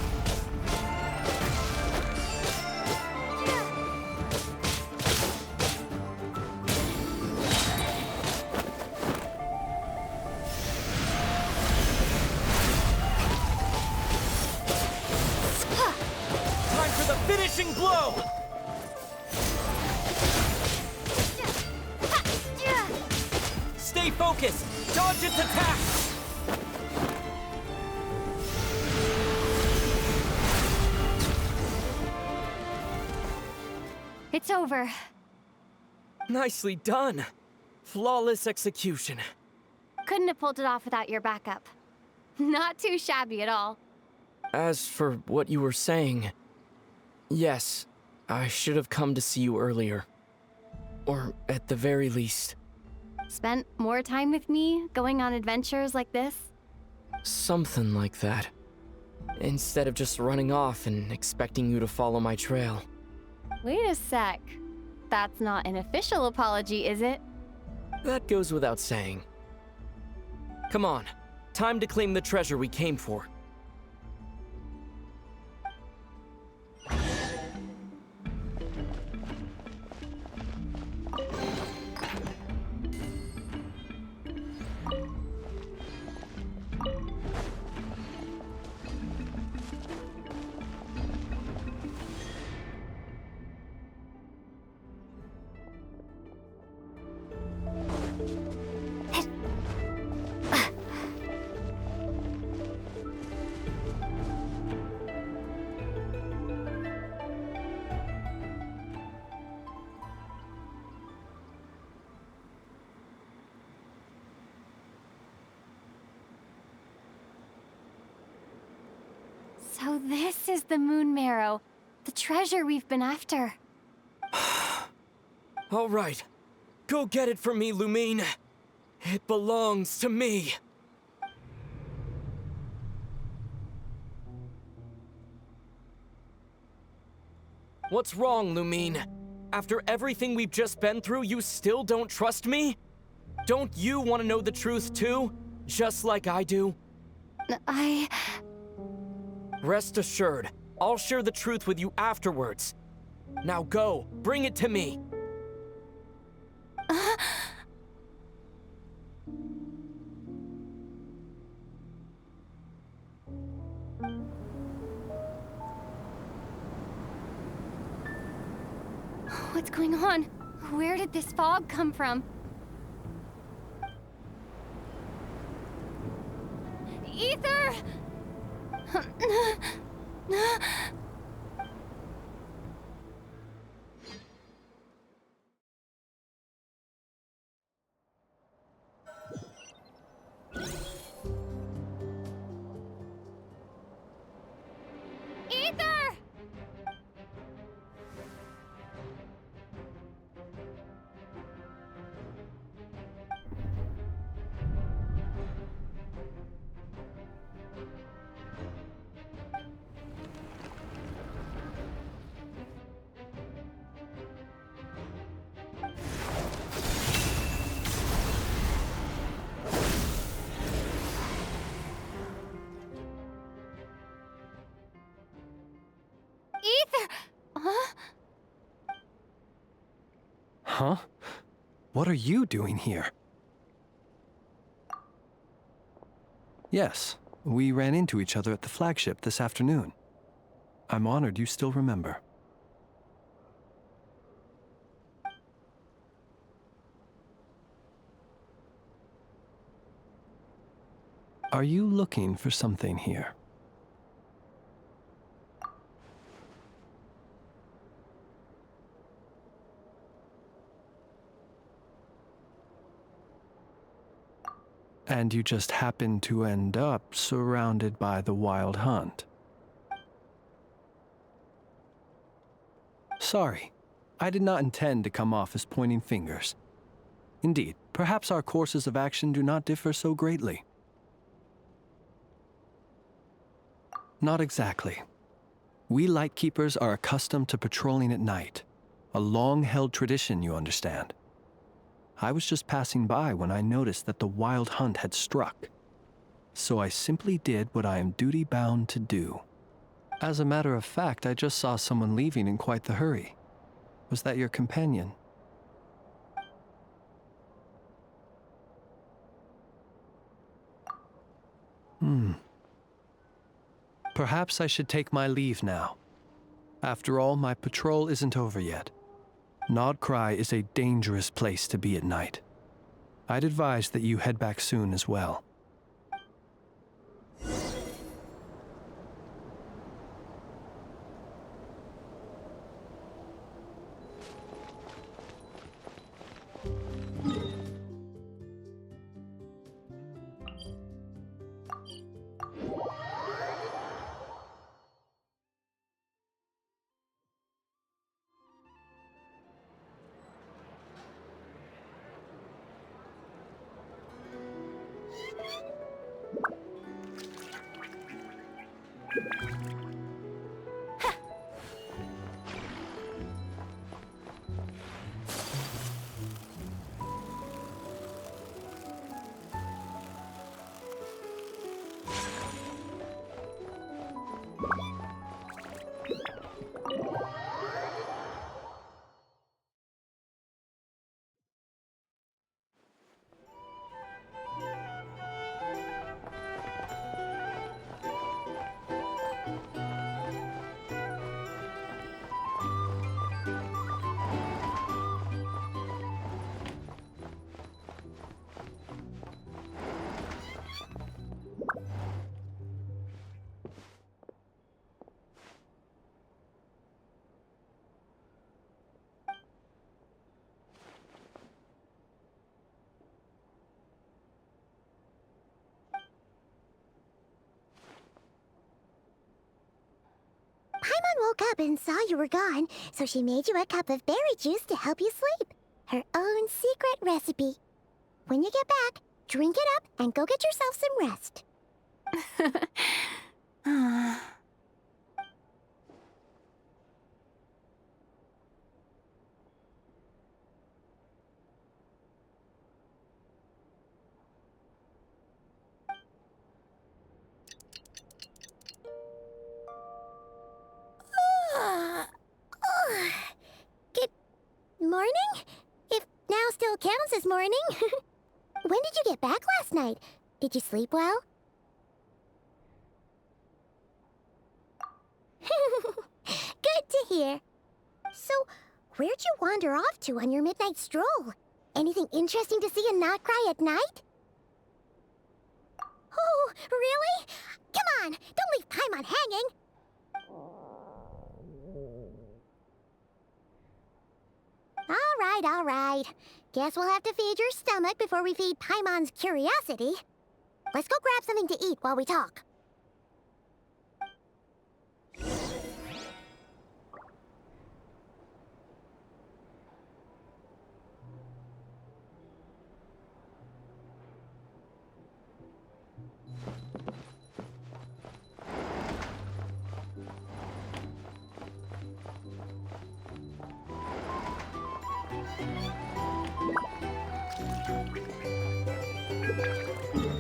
Finishing blow! Stay focused! Dodge its attack! It's over. Nicely done. Flawless execution. Couldn't have pulled it off without your backup. Not too shabby at all. As for what you were saying, yes, I should have come to see you earlier. Or at the very least. Spent more time with me, going on adventures like this? Something like that. Instead of just running off and expecting you to follow my trail. Wait a sec. That's not an official apology, is it? That goes without saying. Come on, time to claim the treasure we came for. So this is the Moon Marrow, the treasure we've been after. All right, Go get it for me, Lumine. It belongs to me. What's wrong, Lumine? After everything we've just been through, you still don't trust me? Don't you want to know the truth too? Just like I do? Rest assured, I'll share the truth with you afterwards. Now go, bring it to me. What's going on? Where did this fog come from? Ether! Ether! Ether! Huh? Huh? What are you doing here? Yes, we ran into each other at the flagship this afternoon. I'm honored you still remember. Are you looking for something here? And you just happened to end up surrounded by the Wild Hunt. Sorry, I did not intend to come off as pointing fingers. Indeed, perhaps our courses of action do not differ so greatly. Not exactly. We Lightkeepers are accustomed to patrolling at night. A long-held tradition, you understand. I was just passing by when I noticed that the Wild Hunt had struck. So I simply did what I am duty-bound to do. As a matter of fact, I just saw someone leaving in quite the hurry. Was that your companion? Perhaps I should take my leave now. After all, my patrol isn't over yet. Nodcry is a dangerous place to be at night. I'd advise that you head back soon as well. Paimon woke up and saw you were gone, so she made you a cup of berry juice to help you sleep. her own secret recipe. When you get back, drink it up and go get yourself some rest. Good morning? If now still counts as morning. When did you get back last night? Did you sleep well? Good to hear. So, where'd you wander off to on your midnight stroll? Anything interesting to see and not cry at night? Oh, really? Come on, don't leave Paimon hanging. All right. Guess we'll have to feed your stomach before we feed Paimon's curiosity. Let's go grab something to eat while we talk.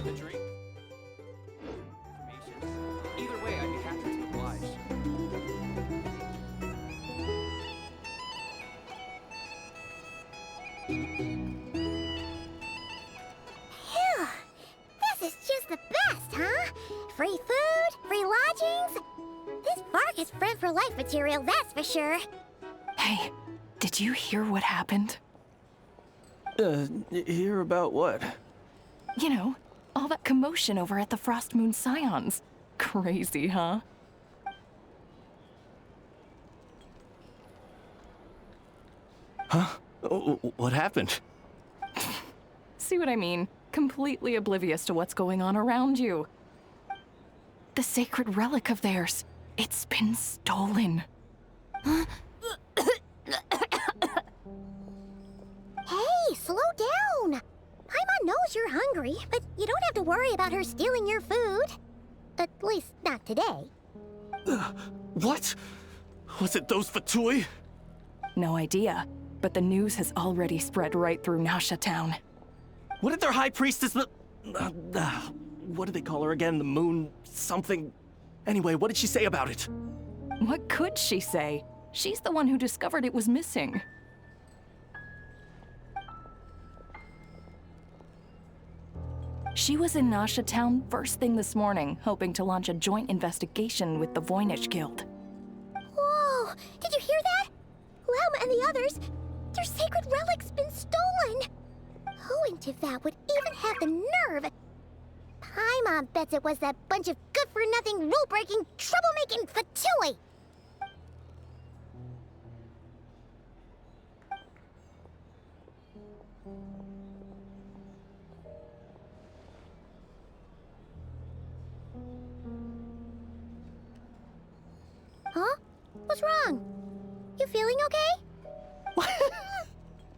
The drink? Information? Either way, I'd be happy to oblige. Phew! This is just the best, huh? Free food, free lodgings. This park is friend for life material, that's for sure. Hey, did you hear what happened? Hear about what? You know, all that commotion over at the Frost Moon Scions. Crazy, huh? Huh? What happened? See what I mean? Completely oblivious to what's going on around you. The sacred relic of theirs. It's been stolen. Hey, slow down! Paimon knows you're hungry, but you don't have to worry about her stealing your food. At least, not today. What? Was it those Fatui? No idea, but the news has already spread right through Nasha Town. What did their high priestess... what did they call her again? The moon... something... Anyway, what did she say about it? What could she say? She's the one who discovered it was missing. She was in Nasha Town first thing this morning, hoping to launch a joint investigation with the Voynich Guild. Whoa! Did you hear that? Lauma and the others, their sacred relic's been stolen! Who in Tivat would even have the nerve? Paimon bets it was that bunch of good-for-nothing, rule-breaking, troublemaking Fatui! Huh? What's wrong? You feeling okay?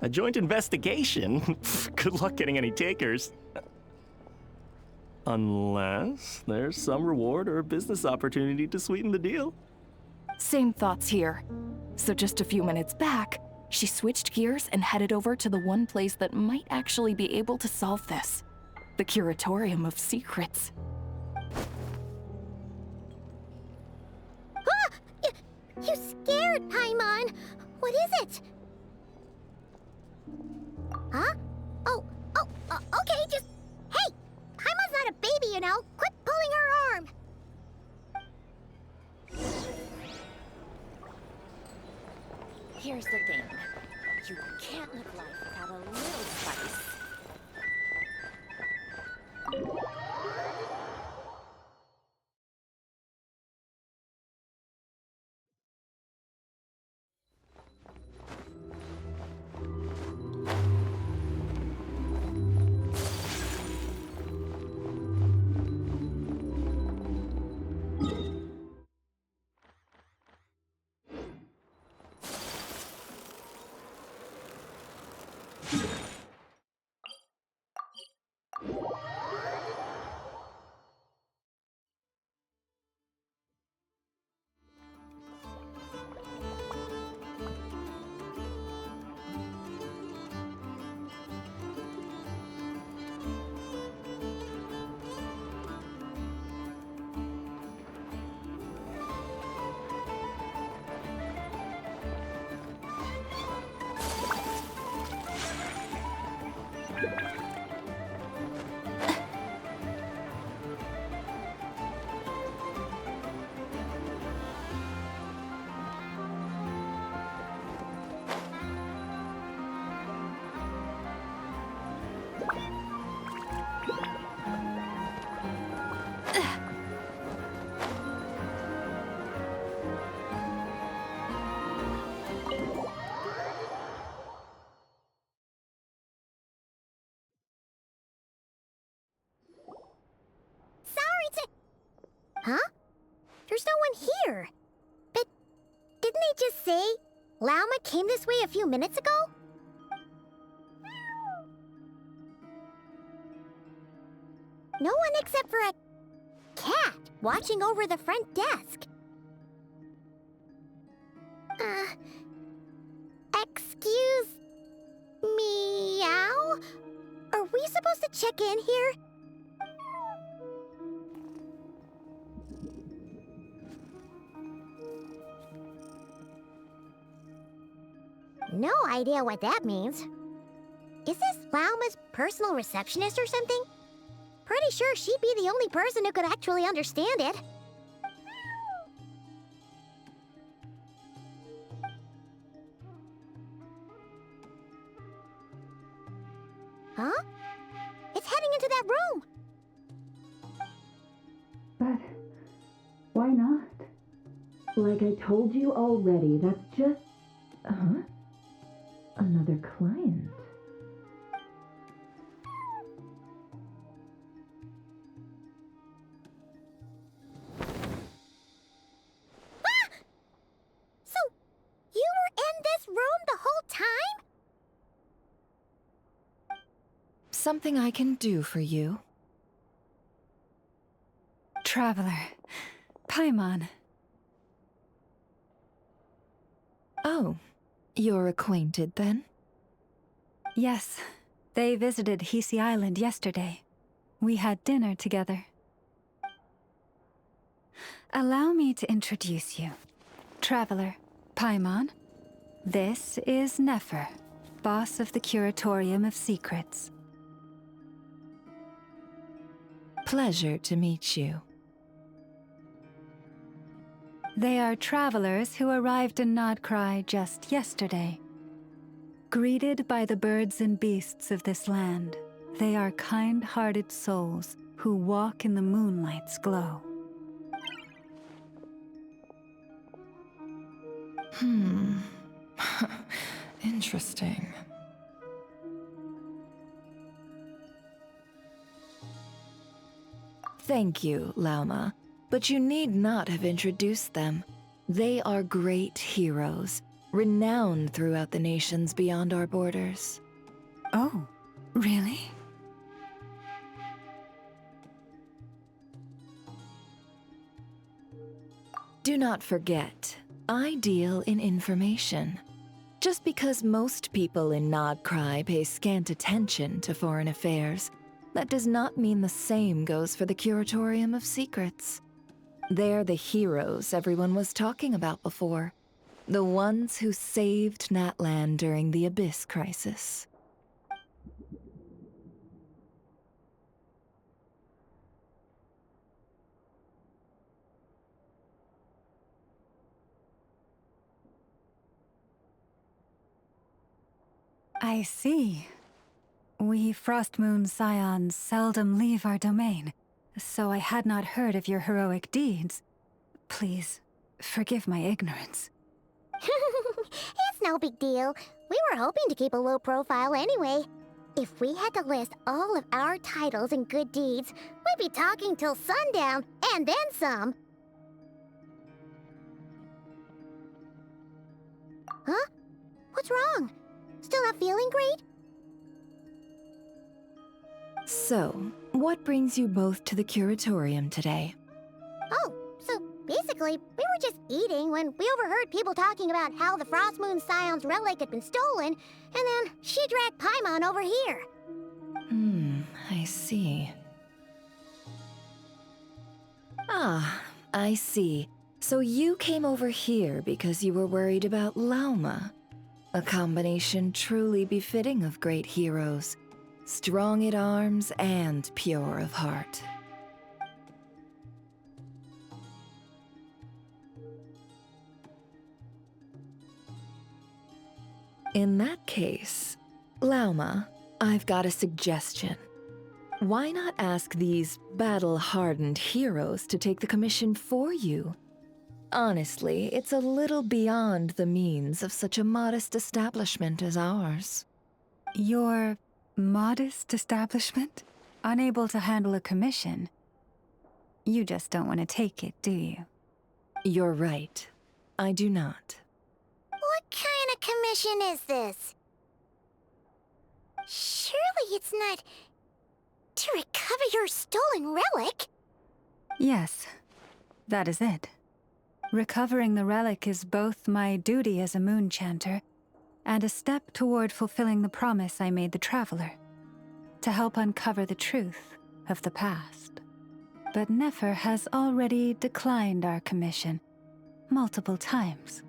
A joint investigation? Good luck getting any takers. Unless there's some reward or business opportunity to sweeten the deal. Same thoughts here. So just a few minutes back, she switched gears and headed over to the one place that might actually be able to solve this. The Curatorium of Secrets. Ah! You scared, Paimon! What is it? Huh? Okay, just... Hey! Paimon's not a baby, you know! Quit pulling her arm! Here's the thing. You can't live life without a little spice. Huh? There's no one here. But didn't they just say Lauma came this way a few minutes ago? No one except for a cat watching over the front desk. Excuse meow? Are we supposed to check in here? No idea what that means. Is this Lauma's personal receptionist or something? Pretty sure she'd be the only person who could actually understand it. Huh? It's heading into that room! But why not? Like I told you already, that's just... Another client. Ah! So, you were in this room the whole time? Something I can do for you? Traveler. Paimon. Oh, you're acquainted then? Yes. They visited Hisi Island yesterday. We had dinner together. Allow me to introduce you. Traveler, Paimon. This is Nefer, boss of the Curatorium of Secrets. Pleasure to meet you. They are travelers who arrived in Nodcry just yesterday. Greeted by the birds and beasts of this land, they are kind-hearted souls who walk in the moonlight's glow. Interesting. Thank you, Lauma, but you need not have introduced them. They are great heroes, renowned throughout the nations beyond our borders. Oh, really? Do not forget, I deal in information. Just because most people in Nodcry pay scant attention to foreign affairs, that does not mean the same goes for the Curatorium of Secrets. They're the heroes everyone was talking about before. The ones who saved Natlan during the Abyss Crisis. I see. We Frostmoon Scions seldom leave our domain, so I had not heard of your heroic deeds. Please, forgive my ignorance. It's no big deal. We were hoping to keep a low profile anyway. If we had to list all of our titles and good deeds, we'd be talking till sundown, and then some. Huh? What's wrong? Still not feeling great? So, what brings you both to the Curatorium today? Oh, so basically, we were just eating when we overheard people talking about how the Frostmoon Scion's relic had been stolen, and then she dragged Paimon over here. I see. Ah, I see. So you came over here because you were worried about Lauma. A combination truly befitting of great heroes. Strong at arms and pure of heart. In that case, Lauma, I've got a suggestion. Why not ask these battle-hardened heroes to take the commission for you? Honestly, it's a little beyond the means of such a modest establishment as ours. Your modest establishment? Unable to handle a commission? You just don't want to take it, do you? You're right. I do not. What kind of commission is this? Surely it's not to recover your stolen relic? Yes, that is it. Recovering the relic is both my duty as a moon chanter and a step toward fulfilling the promise I made the Traveler, to help uncover the truth of the past. But Nefer has already declined our commission multiple times.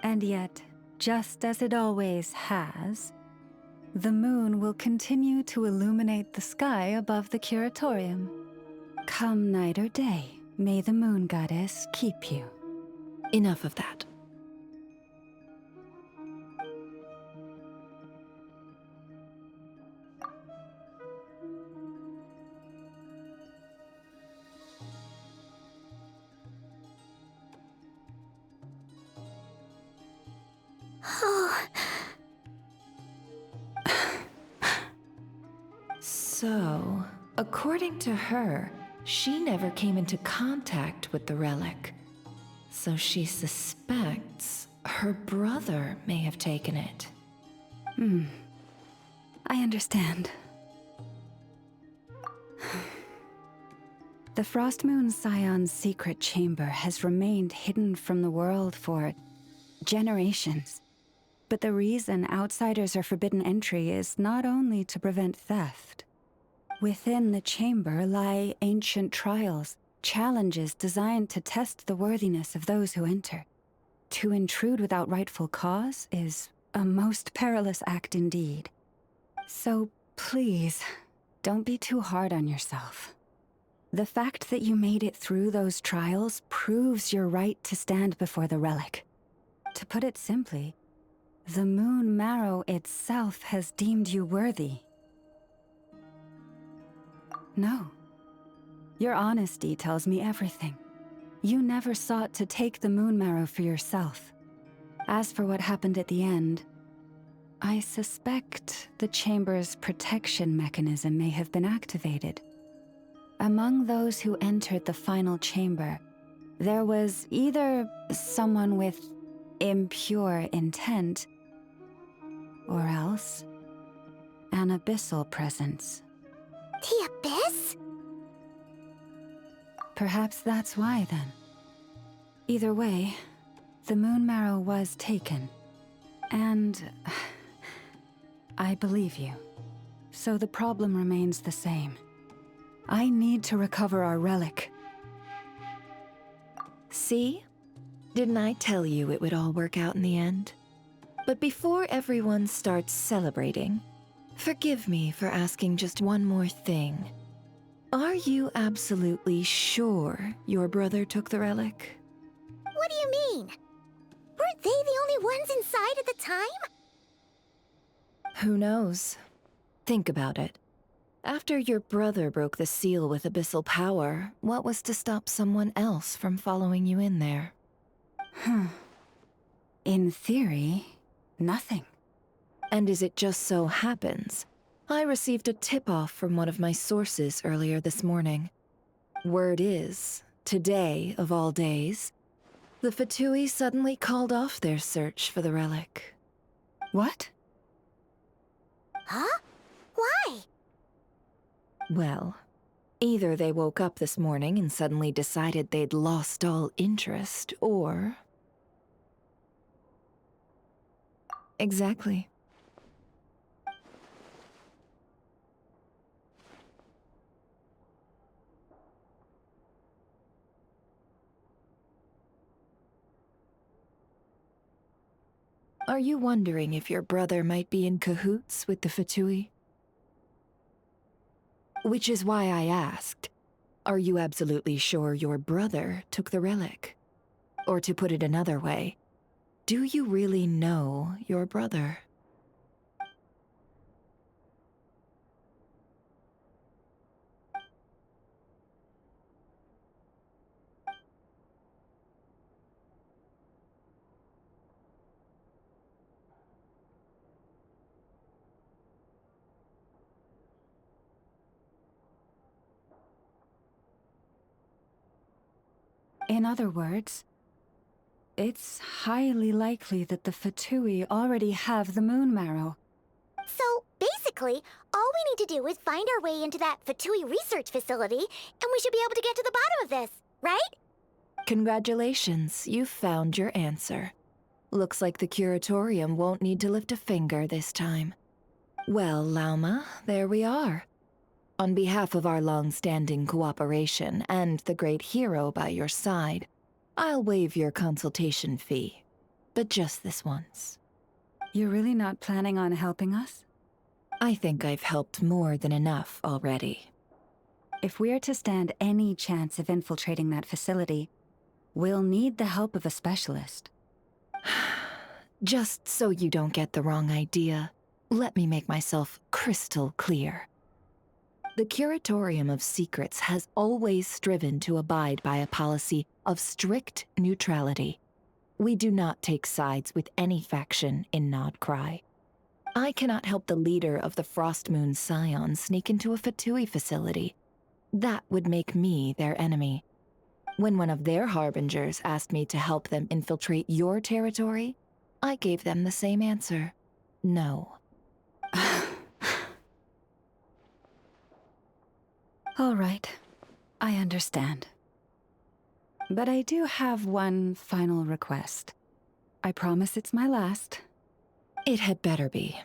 And yet, just as it always has, the moon will continue to illuminate the sky above the curatorium. Come night or day, may the moon goddess keep you. Enough of that. So, according to her, she never came into contact with the relic. So she suspects her brother may have taken it. I understand. The Frostmoon Scion's secret chamber has remained hidden from the world for generations. But the reason outsiders are forbidden entry is not only to prevent theft. Within the chamber lie ancient trials, challenges designed to test the worthiness of those who enter. To intrude without rightful cause is a most perilous act indeed. So please, don't be too hard on yourself. The fact that you made it through those trials proves your right to stand before the relic. To put it simply, the Moon Marrow itself has deemed you worthy. No. Your honesty tells me everything. You never sought to take the Moon Marrow for yourself. As for what happened at the end, I suspect the Chamber's protection mechanism may have been activated. Among those who entered the final chamber, there was either someone with impure intent, or else an abyssal presence. The Abyss? Perhaps that's why, then. Either way, the Moon Marrow was taken. And I believe you. So the problem remains the same. I need to recover our relic. See? Didn't I tell you it would all work out in the end? But before everyone starts celebrating, forgive me for asking just one more thing. Are you absolutely sure your brother took the relic? What do you mean? Weren't they the only ones inside at the time? Who knows? Think about it. After your brother broke the seal with abyssal power, what was to stop someone else from following you in there? In theory, nothing. And as it just so happens, I received a tip-off from one of my sources earlier this morning. Word is, today of all days, the Fatui suddenly called off their search for the relic. What? Huh? Why? Well, either they woke up this morning and suddenly decided they'd lost all interest, or... Exactly. Are you wondering if your brother might be in cahoots with the Fatui? Which is why I asked, are you absolutely sure your brother took the relic? Or to put it another way, do you really know your brother? In other words, it's highly likely that the Fatui already have the moon marrow. So, basically, all we need to do is find our way into that Fatui research facility, and we should be able to get to the bottom of this, right? Congratulations, you've found your answer. Looks like the curatorium won't need to lift a finger this time. Well, Lauma, there we are. On behalf of our long-standing cooperation and the great hero by your side, I'll waive your consultation fee. But just this once. You're really not planning on helping us? I think I've helped more than enough already. If we're to stand any chance of infiltrating that facility, we'll need the help of a specialist. Just so you don't get the wrong idea, let me make myself crystal clear. The Curatorium of Secrets has always striven to abide by a policy of strict neutrality. We do not take sides with any faction in Nodcry. I cannot help the leader of the Frostmoon Scions sneak into a Fatui facility. That would make me their enemy. When one of their harbingers asked me to help them infiltrate your territory, I gave them the same answer. No. All right, I understand. But I do have one final request. I promise it's my last. It had better be.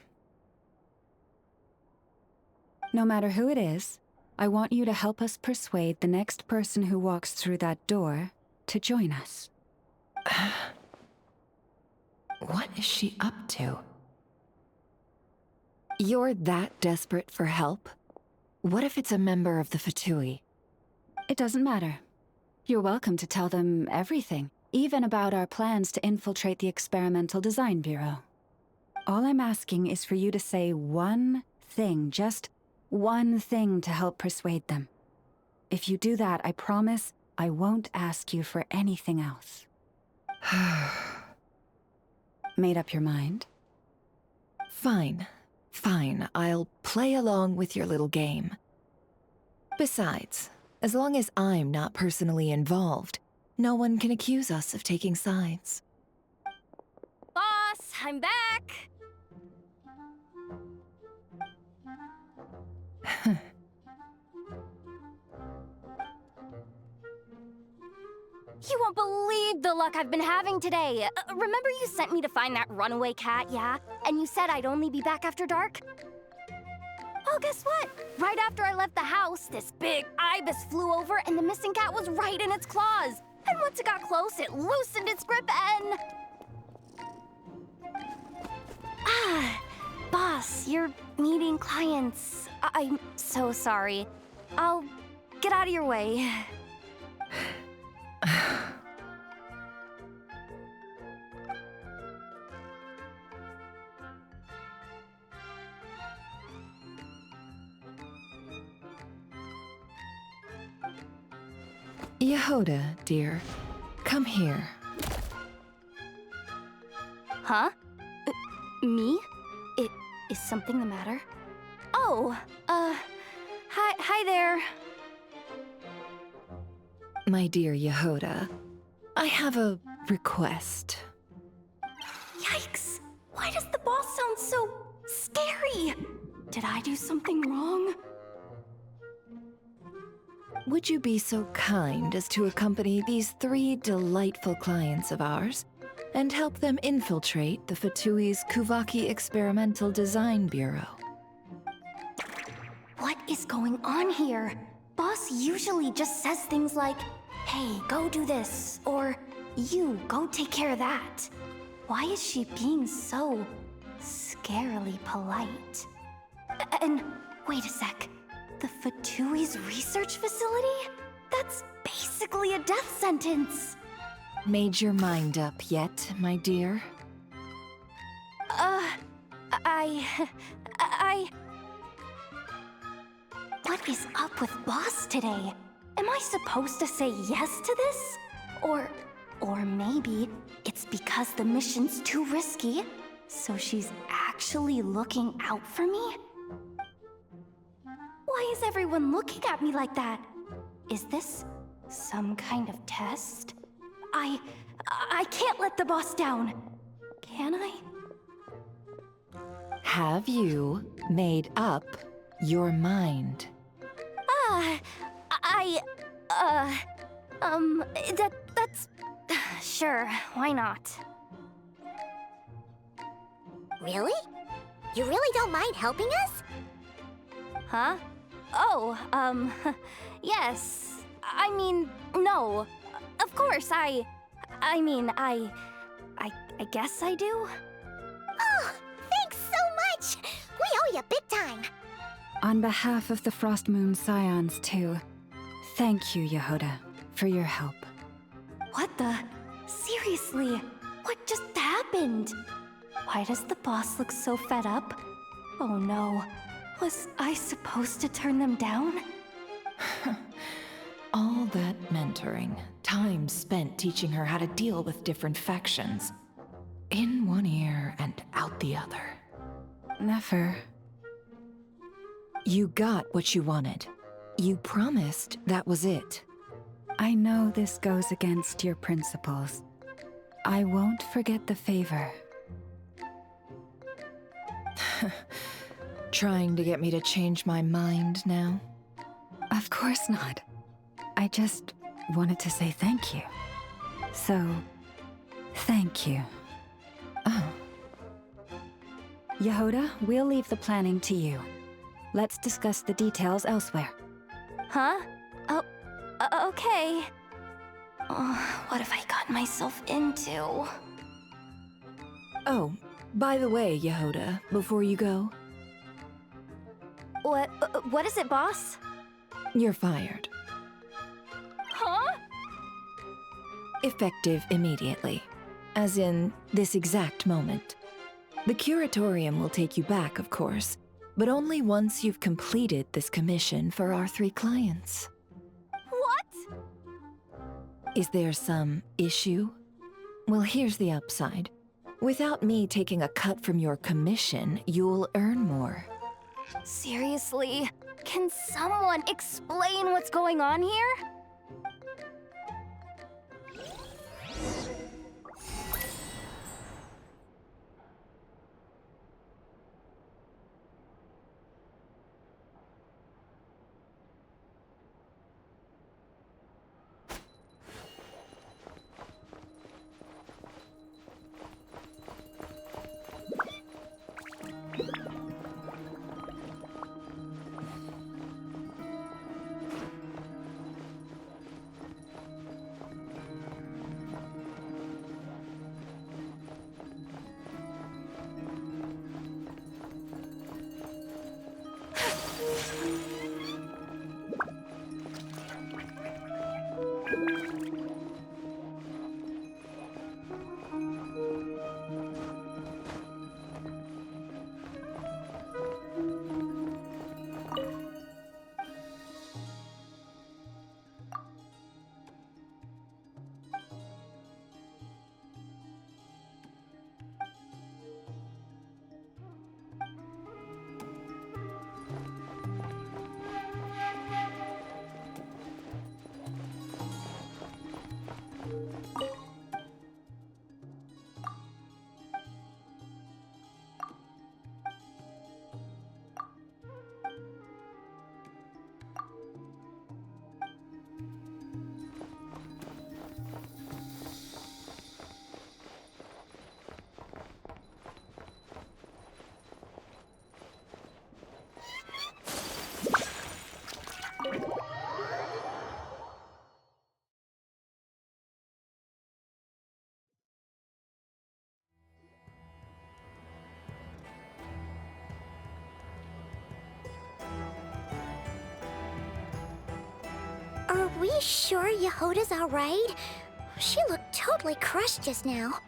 No matter who it is, I want you to help us persuade the next person who walks through that door to join us. What is she up to? You're that desperate for help? What if it's a member of the Fatui? It doesn't matter. You're welcome to tell them everything, even about our plans to infiltrate the Experimental Design Bureau. All I'm asking is for you to say one thing, just one thing to help persuade them. If you do that, I promise I won't ask you for anything else. Made up your mind? Fine. Fine, I'll play along with your little game. Besides, as long as I'm not personally involved, no one can accuse us of taking sides. Boss, I'm back! You won't believe the luck I've been having today. Remember you sent me to find that runaway cat, yeah? And you said I'd only be back after dark? Well, guess what? Right after I left the house, this big ibis flew over and the missing cat was right in its claws. And once it got close, it loosened its grip and... Boss, you're meeting clients. I'm so sorry. I'll get out of your way. Yehoda, dear, come here. Huh? Me? Is something the matter? Oh, hi there. My dear Yehoda, I have a request. Yikes! Why does the boss sound so scary? Did I do something wrong? Would you be so kind as to accompany these 3 delightful clients of ours and help them infiltrate the Fatui's Kuvaki Experimental Design Bureau? What is going on here? Boss usually just says things like, hey, go do this, or you, go take care of that. Why is she being so scarily polite? And wait a sec, the Fatui's research facility? That's basically a death sentence. Made your mind up yet, my dear? What is up with Boss today? Am I supposed to say yes to this? Or maybe it's because the mission's too risky, so she's actually looking out for me? Why is everyone looking at me like that? Is this Some kind of test? I can't let the boss down. Can I? Have you made up your mind? That's... Sure, why not? Really? You really don't mind helping us? Huh? Oh, yes. I mean, no. Of course, I guess I do? Oh, thanks so much! We owe you big time! On behalf of the Frost Moon Scions, too, thank you, Yehoda, for your help. What the? Seriously, what just happened? Why does the boss look so fed up? Oh no, was I supposed to turn them down? All that mentoring, time spent teaching her how to deal with different factions. In one ear and out the other. Never. You got what you wanted. You promised that was it. I know this goes against your principles. I won't forget the favor. Trying to get me to change my mind now? Of course not. I just wanted to say thank you. So, thank you. Oh. Yehoda, we'll leave the planning to you. Let's discuss the details elsewhere. Huh? Oh, okay. Oh, what have I gotten myself into? Oh, by the way, Yehoda, before you go... What is it, boss? You're fired. Huh? Effective immediately. As in, this exact moment. The Curatorium will take you back, of course, but only once you've completed this commission for our 3 clients. What? Is there some issue? Well, here's the upside. Without me taking a cut from your commission, you'll earn more. Seriously? Can someone explain what's going on here? Are we sure Yehoda's alright? She looked totally crushed just now.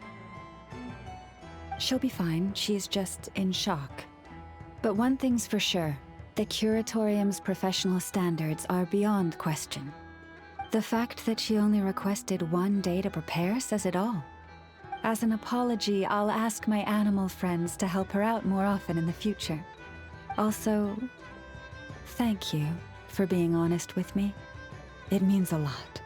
She'll be fine. She's just in shock. But one thing's for sure. The Curatorium's professional standards are beyond question. The fact that she only requested 1 day to prepare says it all. As an apology, I'll ask my animal friends to help her out more often in the future. Also, thank you for being honest with me. It means a lot.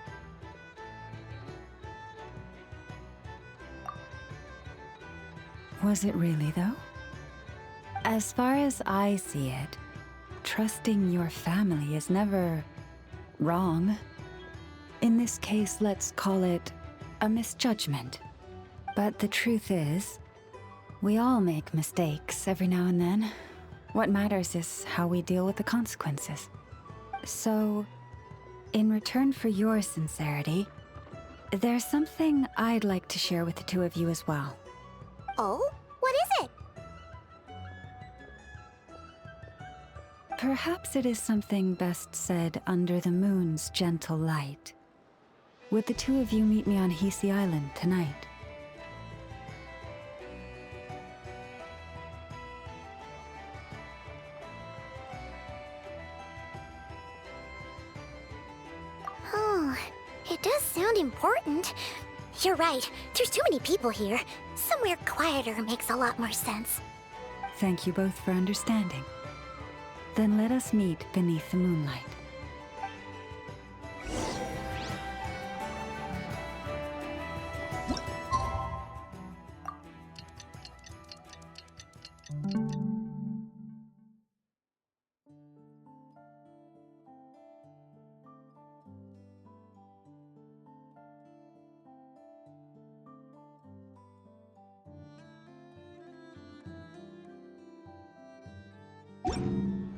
Was it really, though? As far as I see it, trusting your family is never wrong. In this case, let's call it a misjudgment. But the truth is, we all make mistakes every now and then. What matters is how we deal with the consequences. So, in return for your sincerity, there's something I'd like to share with the two of you as well. Oh? What is it? Perhaps it is something best said under the moon's gentle light. Would the two of you meet me on Hisi Island tonight? Oh, it does sound important. You're right. There's too many people here. Somewhere quieter makes a lot more sense. Thank you both for understanding. Then let us meet beneath the moonlight.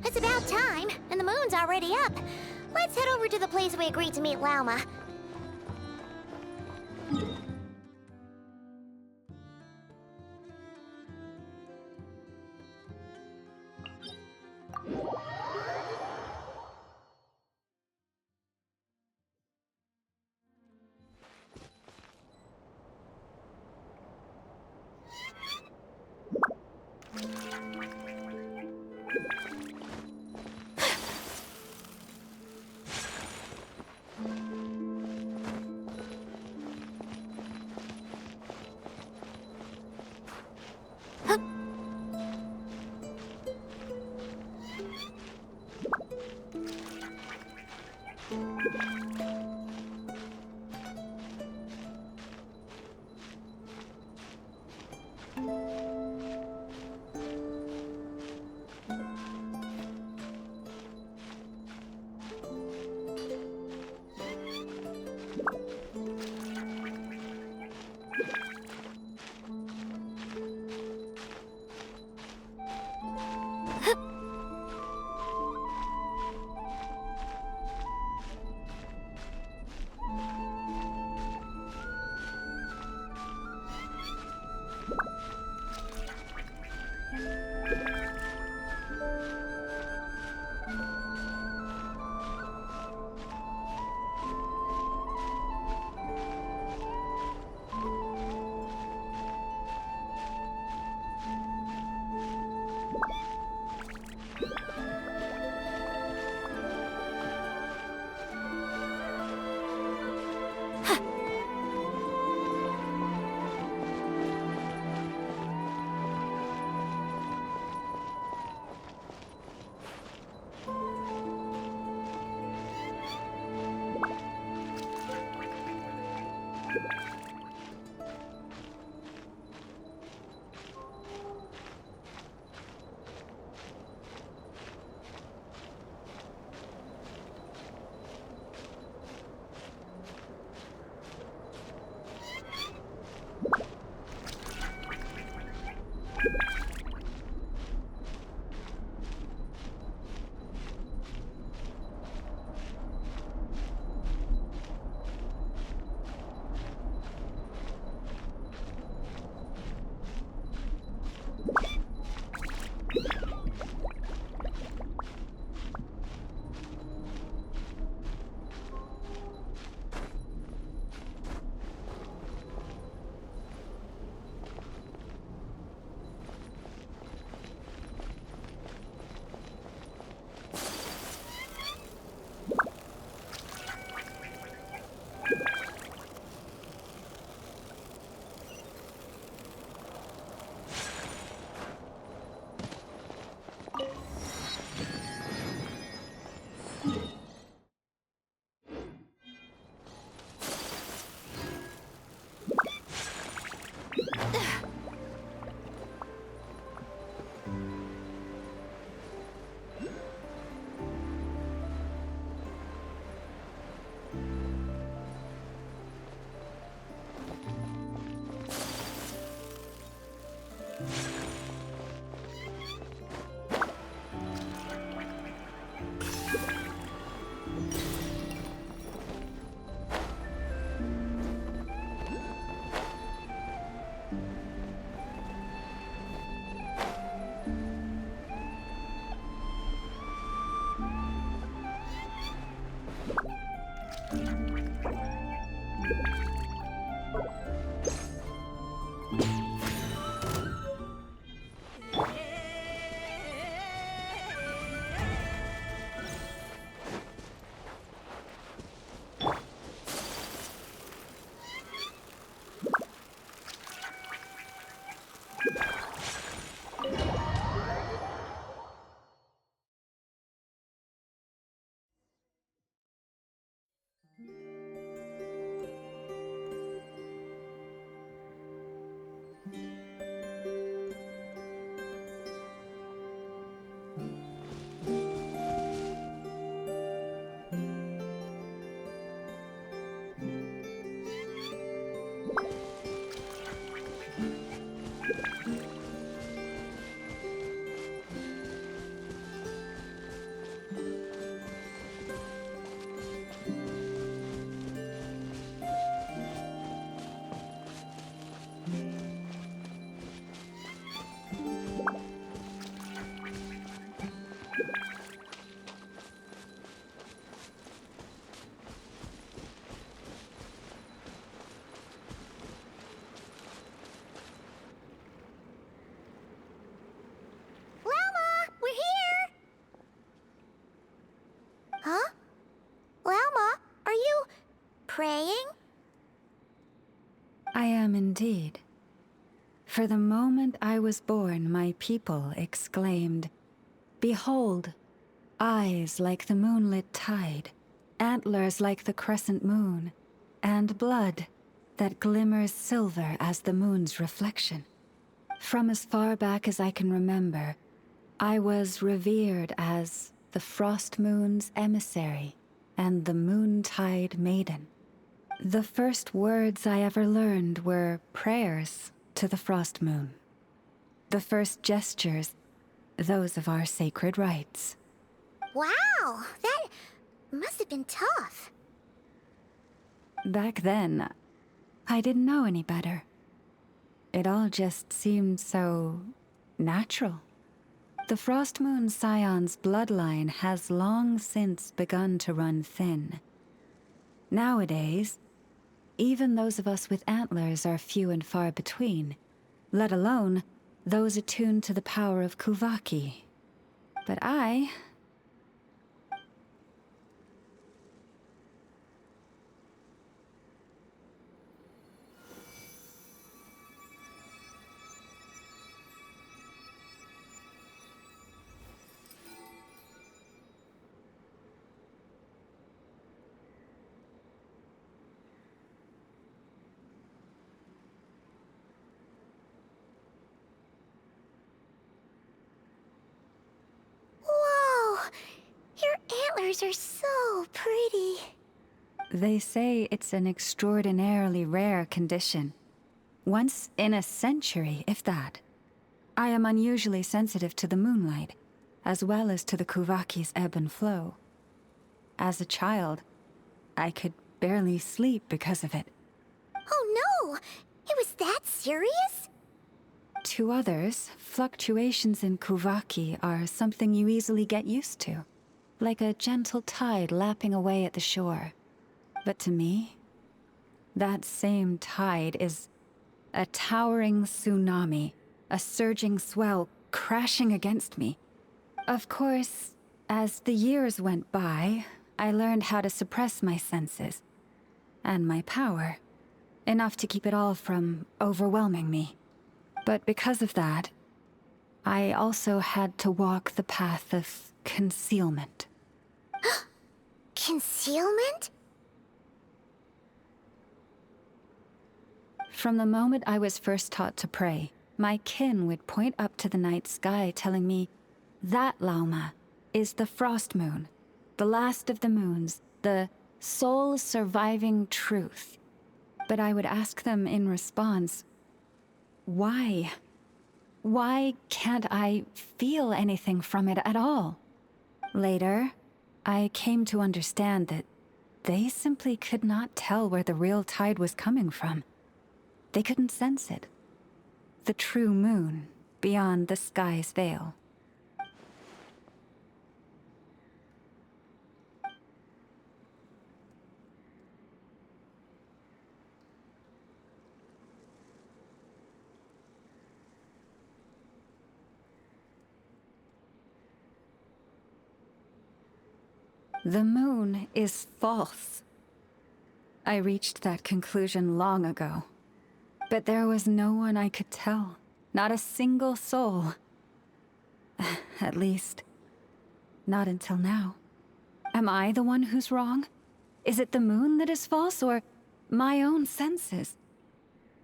It's about time, and the moon's already up. Let's head over to the place we agreed to meet Lauma. Praying? I am indeed. For the moment I was born, my people exclaimed, "Behold, eyes like the moonlit tide, antlers like the crescent moon, and blood that glimmers silver as the moon's reflection." From as far back as I can remember, I was revered as the Frost Moon's emissary and the Moontide Maiden. The first words I ever learned were prayers to the Frost Moon. The first gestures, those of our sacred rites. Wow, that must have been tough. Back then, I didn't know any better. It all just seemed so natural. The Frost Moon Scion's bloodline has long since begun to run thin. Nowadays, even those of us with antlers are few and far between, let alone those attuned to the power of Kuvaki. But I... Antlers are so pretty. They say it's an extraordinarily rare condition. Once in a century, if that. I am unusually sensitive to the moonlight, as well as to the Kuvaki's ebb and flow. As a child, I could barely sleep because of it. Oh no! It was that serious? To others, fluctuations in Kuvaki are something you easily get used to. Like a gentle tide lapping away at the shore. But to me, that same tide is a towering tsunami, a surging swell crashing against me. Of course, as the years went by, I learned how to suppress my senses and my power, enough to keep it all from overwhelming me. But because of that, I also had to walk the path of concealment. Concealment? From the moment I was first taught to pray, my kin would point up to the night sky telling me, "That, Lauma, is the Frost Moon, the last of the moons, the sole surviving truth." But I would ask them in response, "Why? Why can't I feel anything from it at all? Later, I came to understand that they simply could not tell where the real tide was coming from. They couldn't sense it. The true moon, beyond the sky's veil. The moon is false. I reached that conclusion long ago. But there was no one I could tell. Not a single soul. At least, not until now. Am I the one who's wrong? Is it the moon that is false, or my own senses?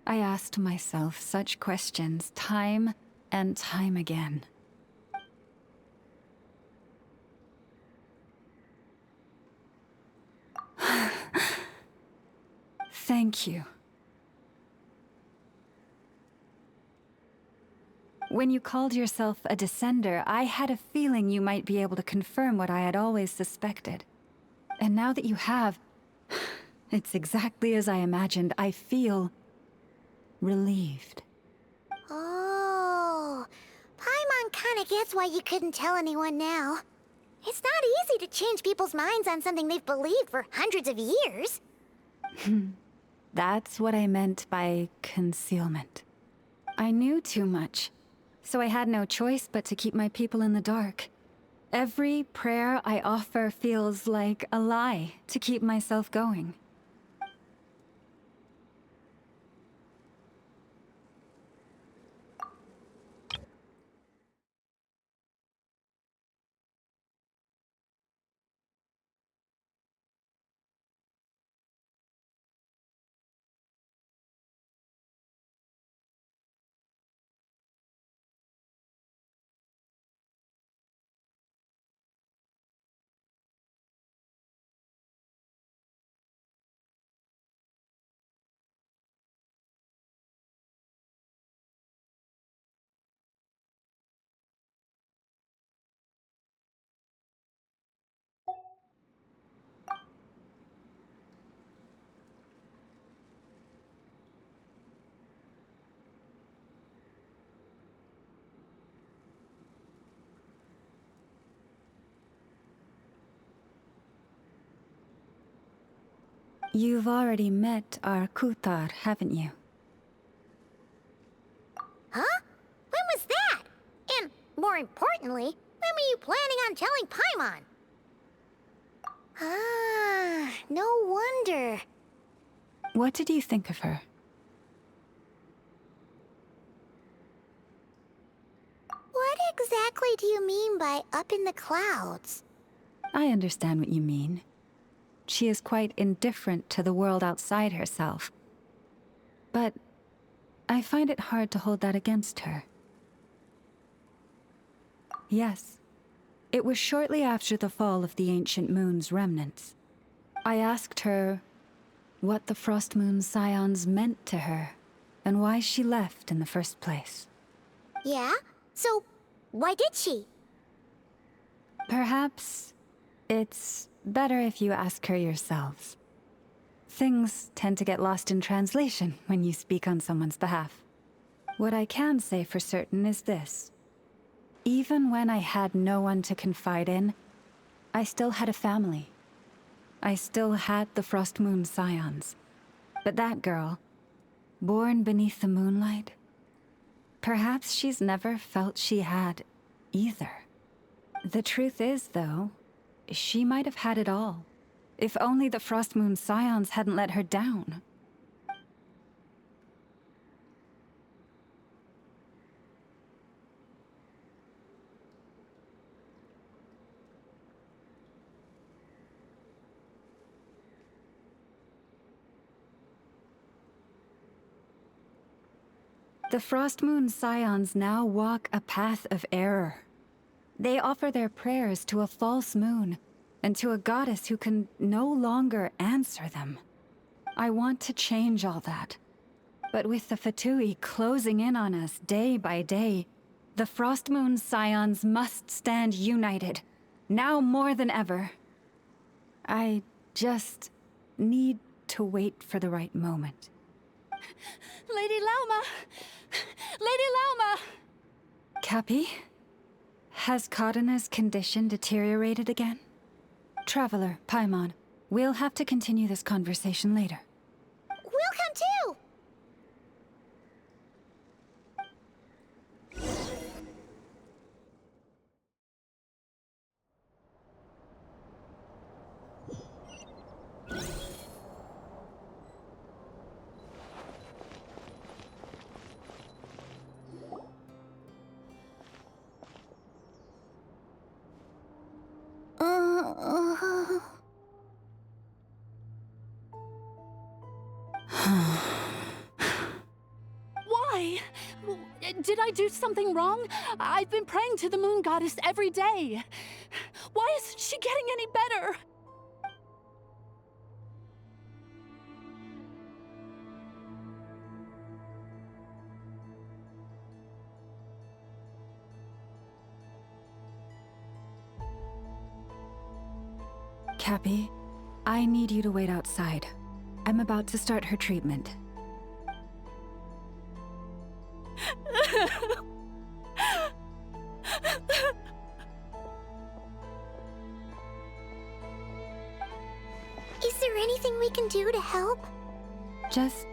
I asked myself such questions time and time again. Thank you. When you called yourself a descender, I had a feeling you might be able to confirm what I had always suspected. And now that you have, it's exactly as I imagined. I feel relieved. Oh, Paimon kinda gets why you couldn't tell anyone now. It's not easy to change people's minds on something they've believed for hundreds of years. That's what I meant by concealment. I knew too much, so I had no choice but to keep my people in the dark. Every prayer I offer feels like a lie to keep myself going. You've already met our Kutar, haven't you? Huh? When was that? And, more importantly, when were you planning on telling Paimon? Ah, no wonder. What did you think of her? What exactly do you mean by up in the clouds? I understand what you mean. She is quite indifferent to the world outside herself. But I find it hard to hold that against her. Yes, it was shortly after the fall of the ancient moon's remnants. I asked her what the Frost Moon Scions meant to her, and why she left in the first place. Yeah? So, why did she? Perhaps it's better if you ask her yourselves. Things tend to get lost in translation when you speak on someone's behalf. What I can say for certain is this. Even when I had no one to confide in, I still had a family. I still had the Frost Moon Scions. But that girl, born beneath the moonlight, perhaps she's never felt she had either. The truth is, though, she might have had it all. If only the Frost Moon Scions hadn't let her down. The Frost Moon Scions now walk a path of error. They offer their prayers to a false moon, and to a goddess who can no longer answer them. I want to change all that, But with the Fatui closing in on us day by day, the Frostmoon Scions must stand united, now more than ever. I just need to wait for the right moment. Lady Lauma! Lady Lauma! Cappy? Has Cardina's condition deteriorated again? Traveler, Paimon, we'll have to continue this conversation later. We'll come too! Why? Did I do something wrong? I've been praying to the moon goddess every day. Why isn't she getting any better? Cappy, I need you to wait outside. I'm about to start her treatment. Is there anything we can do to help? Just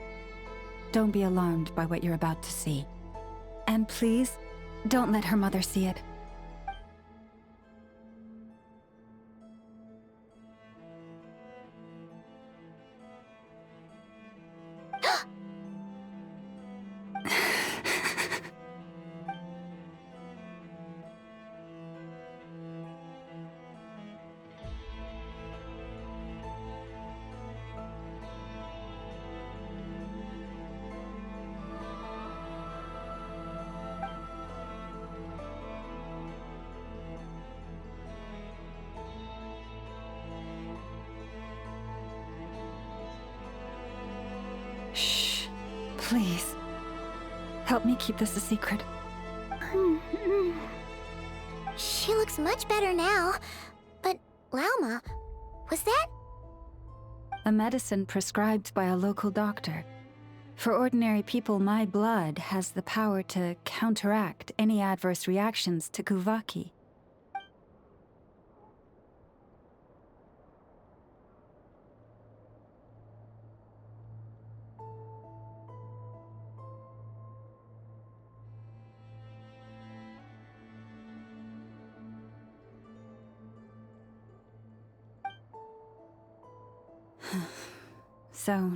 don't be alarmed by what you're about to see. And please, don't let her mother see it. Shh. Please. Help me keep this a secret. She looks much better now. But, Lauma, was that? A medicine prescribed by a local doctor. For ordinary people, my blood has the power to counteract any adverse reactions to Kuvaki. So,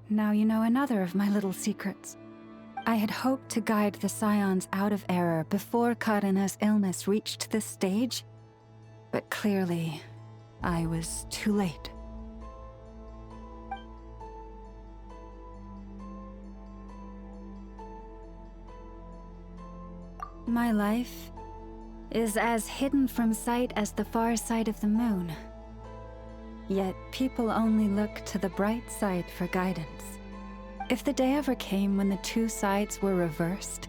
now you know another of my little secrets. I had hoped to guide the Scions out of error before Karina's illness reached this stage, but clearly, I was too late. My life is as hidden from sight as the far side of the moon. Yet people only look to the bright side for guidance. If the day ever came when the two sides were reversed,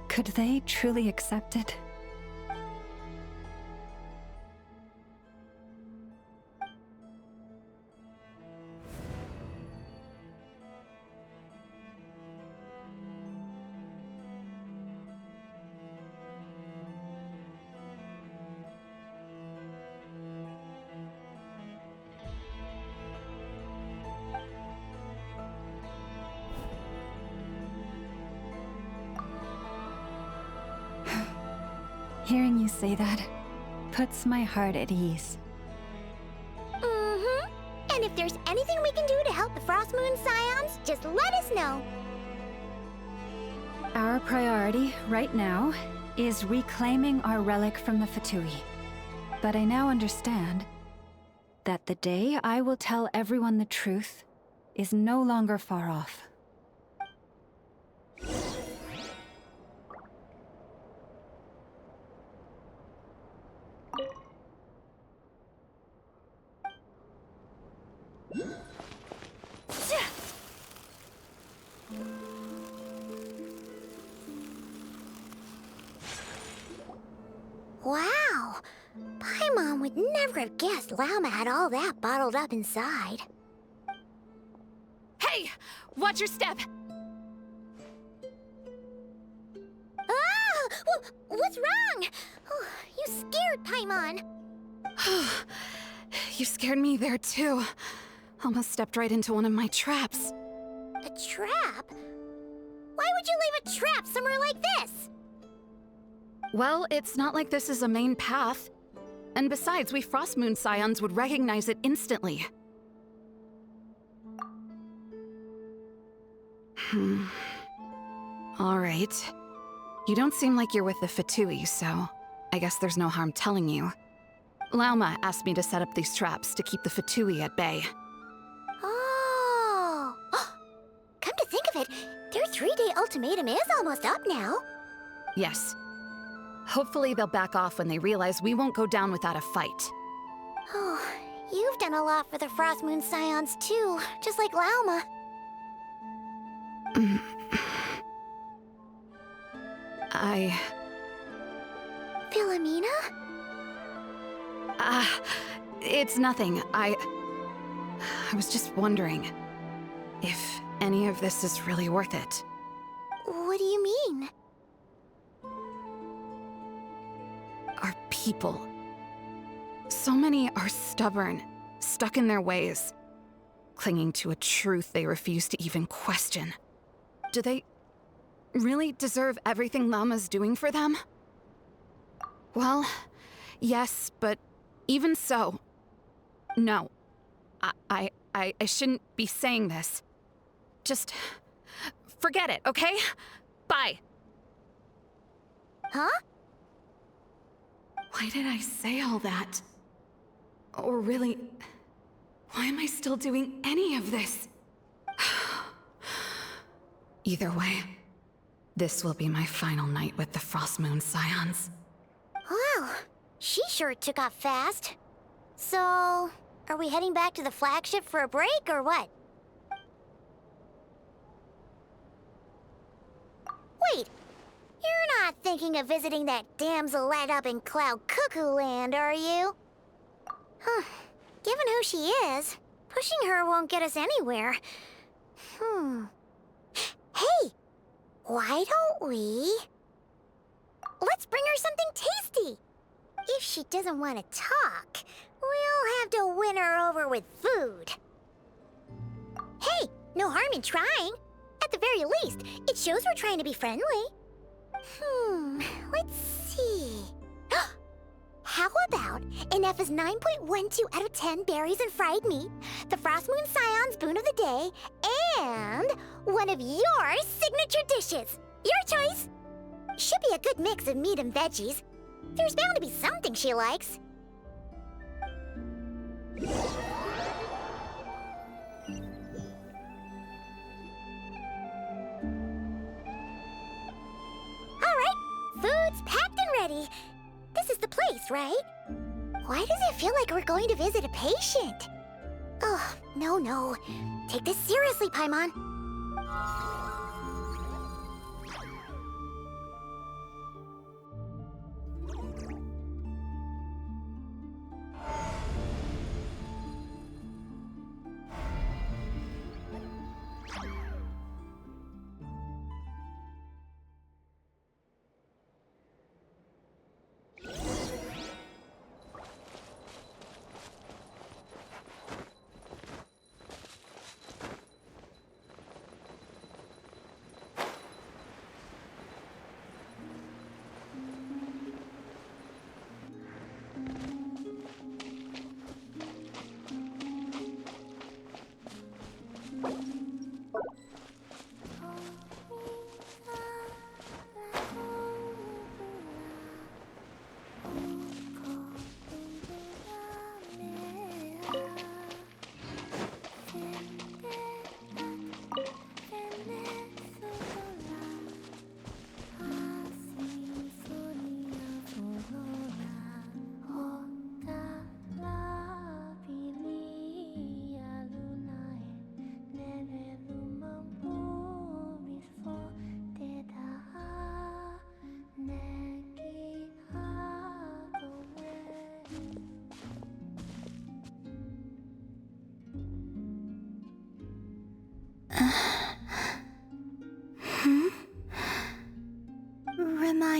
could they truly accept it? Hearing you say that puts my heart at ease. Mm-hmm. And if there's anything we can do to help the Frostmoon Scions, just let us know. Our priority right now is reclaiming our relic from the Fatui. But I now understand that the day I will tell everyone the truth is no longer far off. Wow! Paimon would never have guessed Lauma had all that bottled up inside. Hey! Watch your step! Ah! What's wrong? Oh, you scared Paimon. You scared me there too. Almost stepped right into one of my traps. A trap? Why would you leave a trap somewhere like this? Well, it's not like this is a main path. And besides, we Frost Moon Scions would recognize it instantly. Alright. You don't seem like you're with the Fatui, so I guess there's no harm telling you. Lauma asked me to set up these traps to keep the Fatui at bay. Oh! Come to think of it, their 3-day ultimatum is almost up now. Yes. Hopefully they'll back off when they realize we won't go down without a fight. Oh, you've done a lot for the Frost Moon Scions too, just like Lauma. Philomena? It's nothing. I was just wondering if any of this is really worth it. What do you mean? Our people. So many are stubborn, stuck in their ways, clinging to a truth they refuse to even question. Do they really deserve everything Lauma's doing for them? Well, yes, but even so, no. I shouldn't be saying this. Just forget it, okay? Bye. Huh? Why did I say all that? Or really, why am I still doing any of this? Either way, this will be my final night with the Frost Moon Scions. Wow, she sure took off fast. So, are we heading back to the flagship for a break, or what? Wait, you're not thinking of visiting that damsel light up in Cloud Cuckoo Land, are you? Huh, given who she is, pushing her won't get us anywhere. Hey, why don't we... Let's bring her something tasty! If she doesn't want to talk, we'll have to win her over with food. Hey, no harm in trying. At the very least, it shows we're trying to be friendly. Let's see. How about Ineffa's 9.12 out of 10 berries and fried meat, the Frost Moon Scion's boon of the day, and one of your signature dishes. Your choice. Should be a good mix of meat and veggies. There's bound to be something she likes. Alright, food's packed and ready. This is the place, right? Why does it feel like we're going to visit a patient? Oh, no. Take this seriously, Paimon.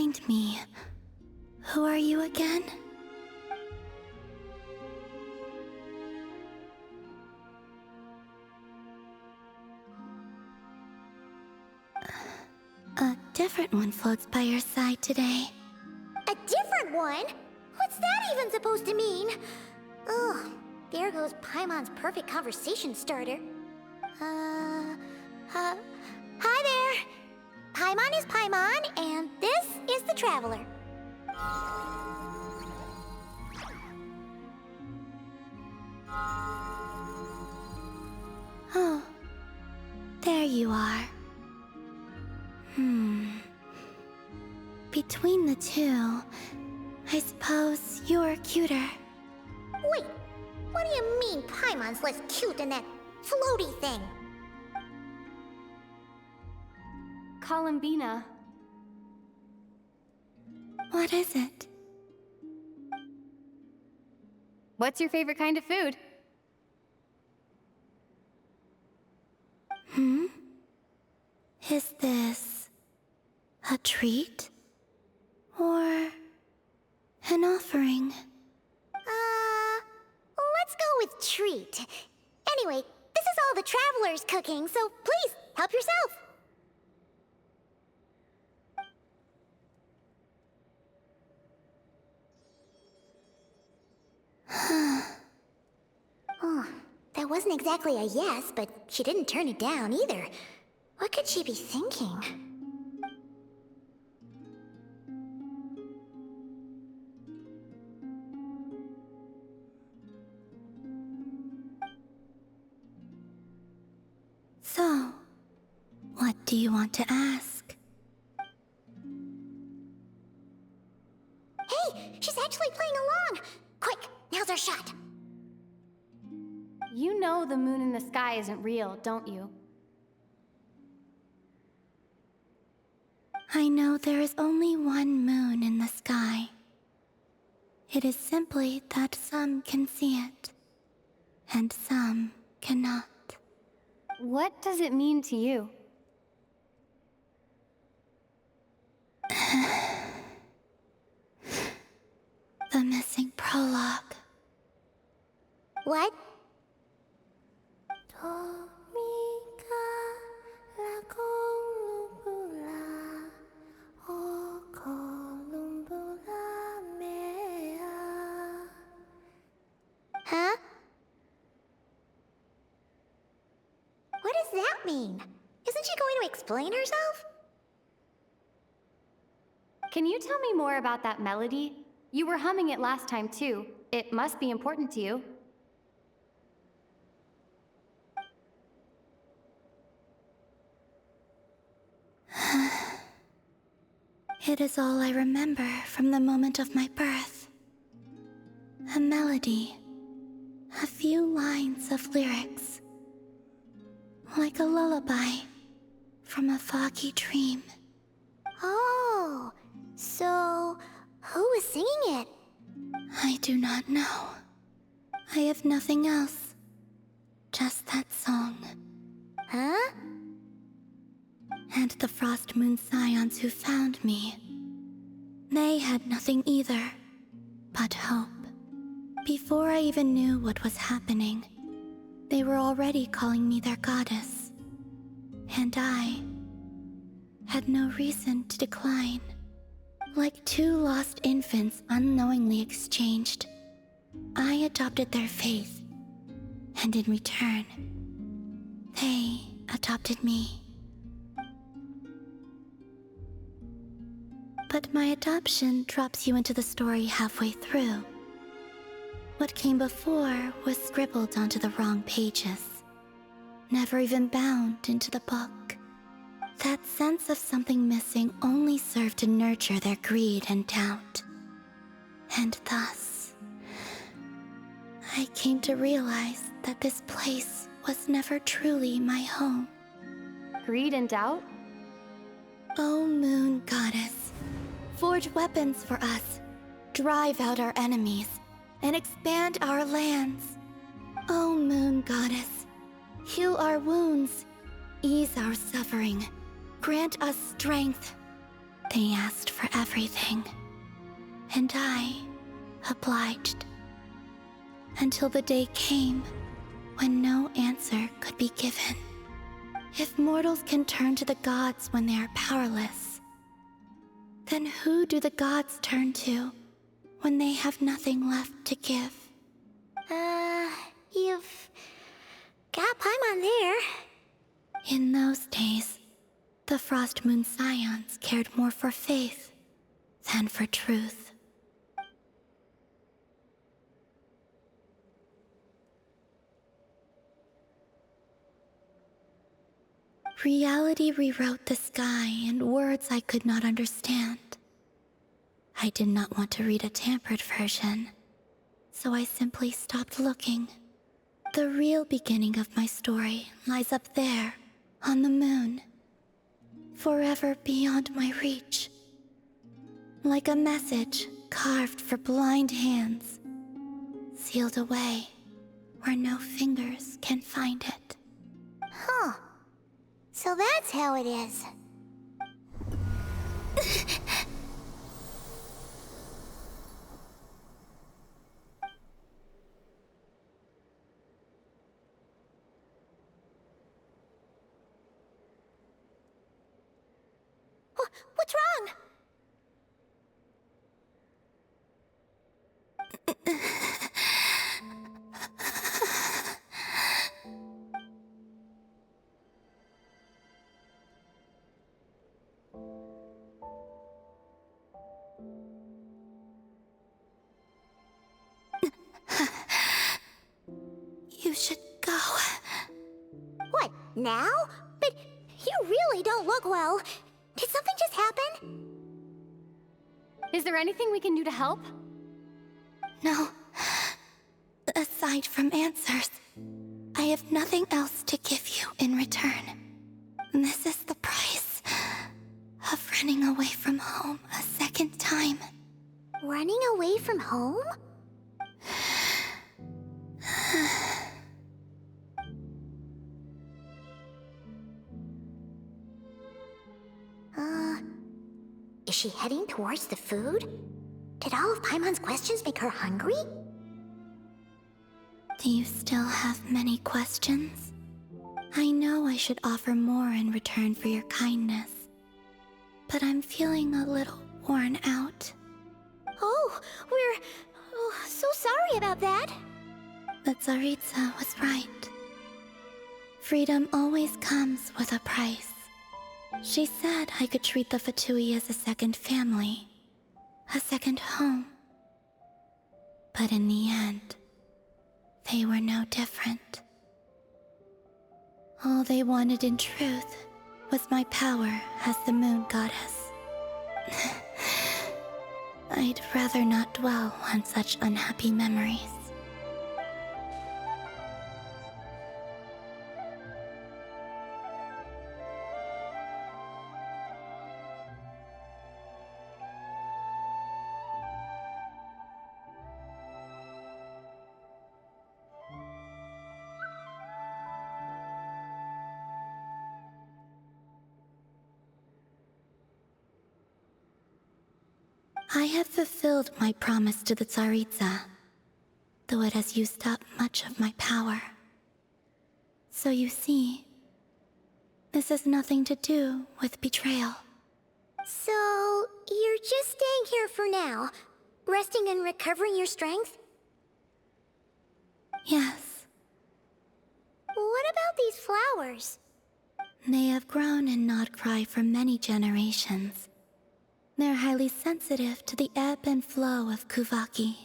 Remind me, who are you again? A different one floats by your side today. A different one? What's that even supposed to mean? Ugh, there goes Paimon's perfect conversation starter. Hi there! Paimon is Paimon, and this is the Traveler. Oh, there you are. Between the two, I suppose you're cuter. Wait, what do you mean Paimon's less cute than that floaty thing? Columbina. What is it? What's your favorite kind of food? Is this a treat? Or an offering? Let's go with treat. Anyway, this is all the Traveler's cooking, so please, help yourself. Oh, that wasn't exactly a yes, but she didn't turn it down either. What could she be thinking? So, what do you want to ask? Hey, she's actually playing along! Quick, now's our shot. You know the moon in the sky isn't real, don't you? I know there is only one moon in the sky. It is simply that some can see it, and some cannot. What does it mean to you? The missing prologue. What? Huh? What does that mean? Isn't she going to explain herself? Can you tell me more about that melody? You were humming it last time too. It must be important to you. It is all I remember from the moment of my birth. A melody. A few lines of lyrics. Like a lullaby from a foggy dream. Oh, so who was singing it? I do not know. I have nothing else. Just that song. Huh? And the Frost Moon Scions who found me. They had nothing either, but hope. Before I even knew what was happening, they were already calling me their goddess. And I had no reason to decline. Like two lost infants unknowingly exchanged, I adopted their faith. And in return, they adopted me. But my adoption drops you into the story halfway through. What came before was scribbled onto the wrong pages, never even bound into the book. That sense of something missing only served to nurture their greed and doubt. And thus, I came to realize that this place was never truly my home. Greed and doubt? O Moon Goddess, forge weapons for us, drive out our enemies, and expand our lands. O Moon Goddess, heal our wounds, ease our suffering, grant us strength. They asked for everything, and I obliged. Until the day came when no answer could be given. If mortals can turn to the gods when they are powerless, then who do the gods turn to when they have nothing left to give? You've got Paimon there. In those days, the Frost Moon Scions cared more for faith than for truth. Reality rewrote the sky in words I could not understand. I did not want to read a tampered version, so I simply stopped looking. The real beginning of my story lies up there, on the moon, forever beyond my reach. Like a message carved for blind hands, sealed away where no fingers can find it. Huh. So that's how it is. What's wrong? You should go. What, now? But you really don't look well. Did something just happen? Is there anything we can do to help? No. Aside from answers, I have nothing else to give you in return. This is the price of running away from home a second time. Running away from home? Is she heading towards the food? Did all of Paimon's questions make her hungry? Do you still have many questions? I know I should offer more in return for your kindness, but I'm feeling a little worn out. Oh, we're so sorry about that. The Tsaritsa was right. Freedom always comes with a price. She said I could treat the Fatui as a second family, a second home. But in the end, they were no different. All they wanted in truth was my power as the moon goddess. I'd rather not dwell on such unhappy memories. I have fulfilled my promise to the Tsaritsa, though it has used up much of my power. So you see, this has nothing to do with betrayal. So, you're just staying here for now, resting and recovering your strength? Yes. What about these flowers? They have grown in Nodcry for many generations. They're highly sensitive to the ebb and flow of Kuvaki.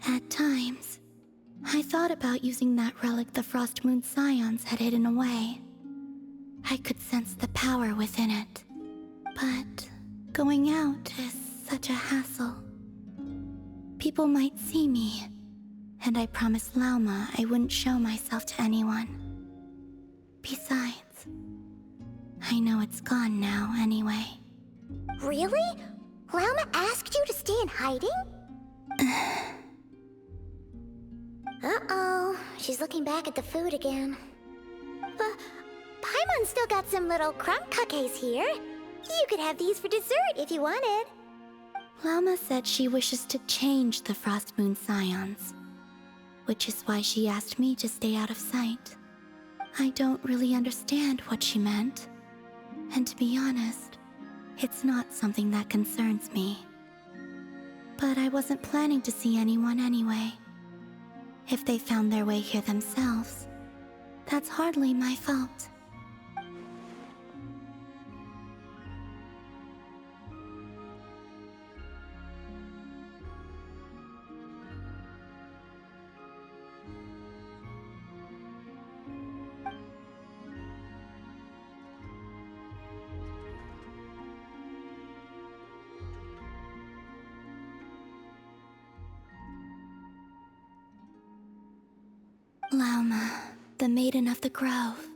At times, I thought about using that relic the Frost Moon Scions had hidden away. I could sense the power within it, but Going out is such a hassle. People might see me, and I promised Lauma I wouldn't show myself to anyone. Besides, I know it's gone now anyway. Really? Lauma asked you to stay in hiding? Uh-oh, she's looking back at the food again. But Paimon still got some little crumb cookies here. You could have these for dessert if you wanted. Lauma said she wishes to change the Frost Moon Scions, which is why she asked me to stay out of sight. I don't really understand what she meant, and to be honest, it's not something that concerns me. But I wasn't planning to see anyone anyway. If they found their way here themselves, that's hardly my fault. Lauma, the Maiden of the Grove.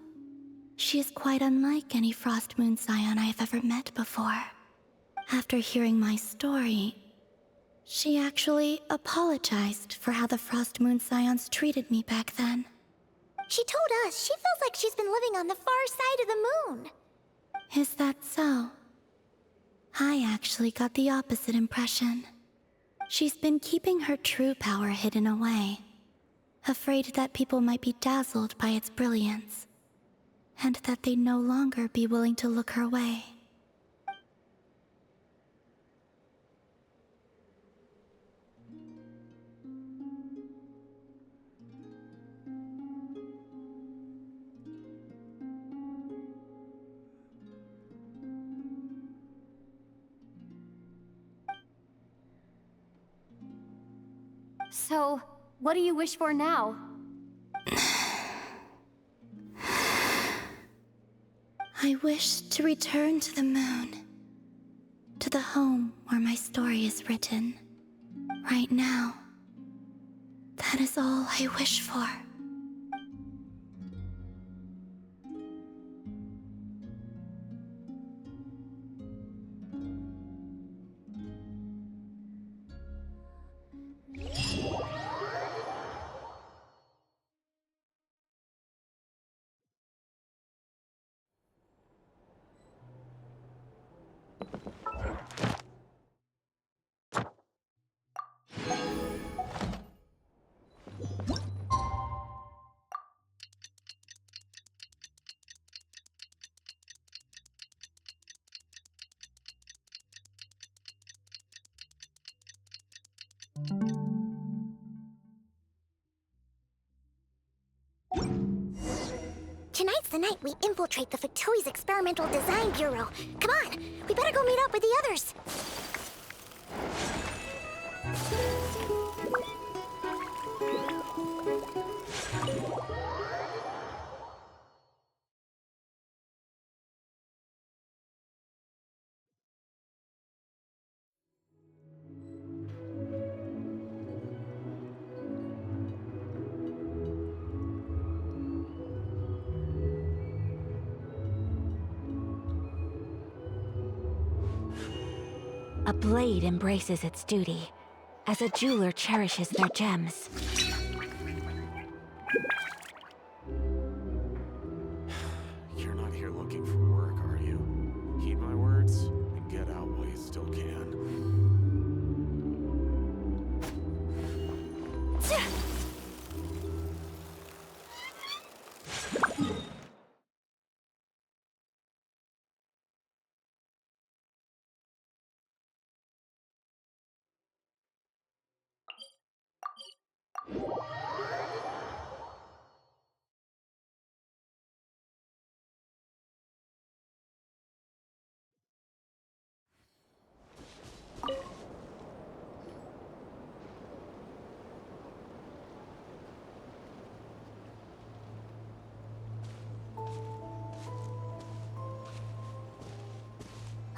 She is quite unlike any Frost Moon Scion I have ever met before. After hearing my story, she actually apologized for how the Frost Moon Scions treated me back then. She told us she feels like she's been living on the far side of the moon. Is that so? I actually got the opposite impression. She's been keeping her true power hidden away, afraid that people might be dazzled by its brilliance, and that they'd no longer be willing to look her way. So, what do you wish for now? I wish to return to the moon, to the home where my story is written. Right now, that is all I wish for. Tonight's the night we infiltrate the Fatoui's Experimental Design Bureau. Come on, we better go meet up with the others. A blade embraces its duty, as a jeweler cherishes their gems. You're not here looking for work, are you? Heed my words and get out while you still can.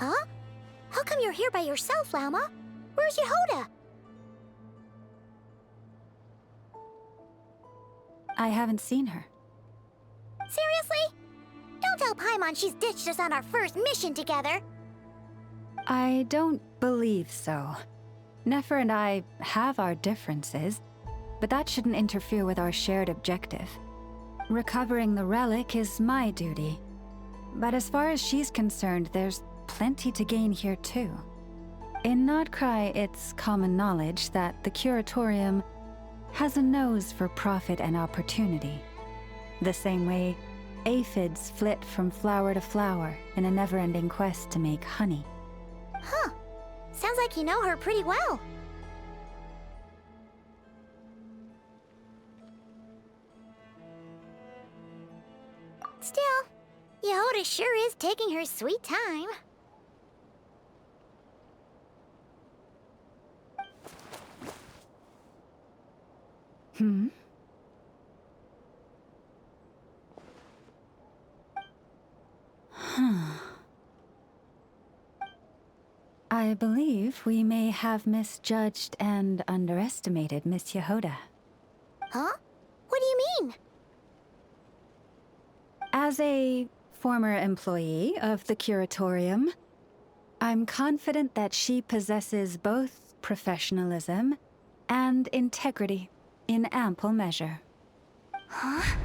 Huh? How come come you're here by yourself, Lauma? Where's Yehoda? I haven't seen her. Seriously? Don't tell Paimon she's ditched us on our first mission together. I don't believe so. Nefer and I have our differences, but that shouldn't interfere with our shared objective. Recovering the relic is my duty. But as far as she's concerned, there's plenty to gain here too. In Nodcry, it's common knowledge that the Curatorium has a nose for profit and opportunity. The same way aphids flit from flower to flower in a never-ending quest to make honey. Huh. Sounds like you know her pretty well. Still, Yehoda sure is taking her sweet time. I believe we may have misjudged and underestimated Miss Yehoda. Huh? What do you mean? As a former employee of the Curatorium, I'm confident that she possesses both professionalism and integrity in ample measure. Huh?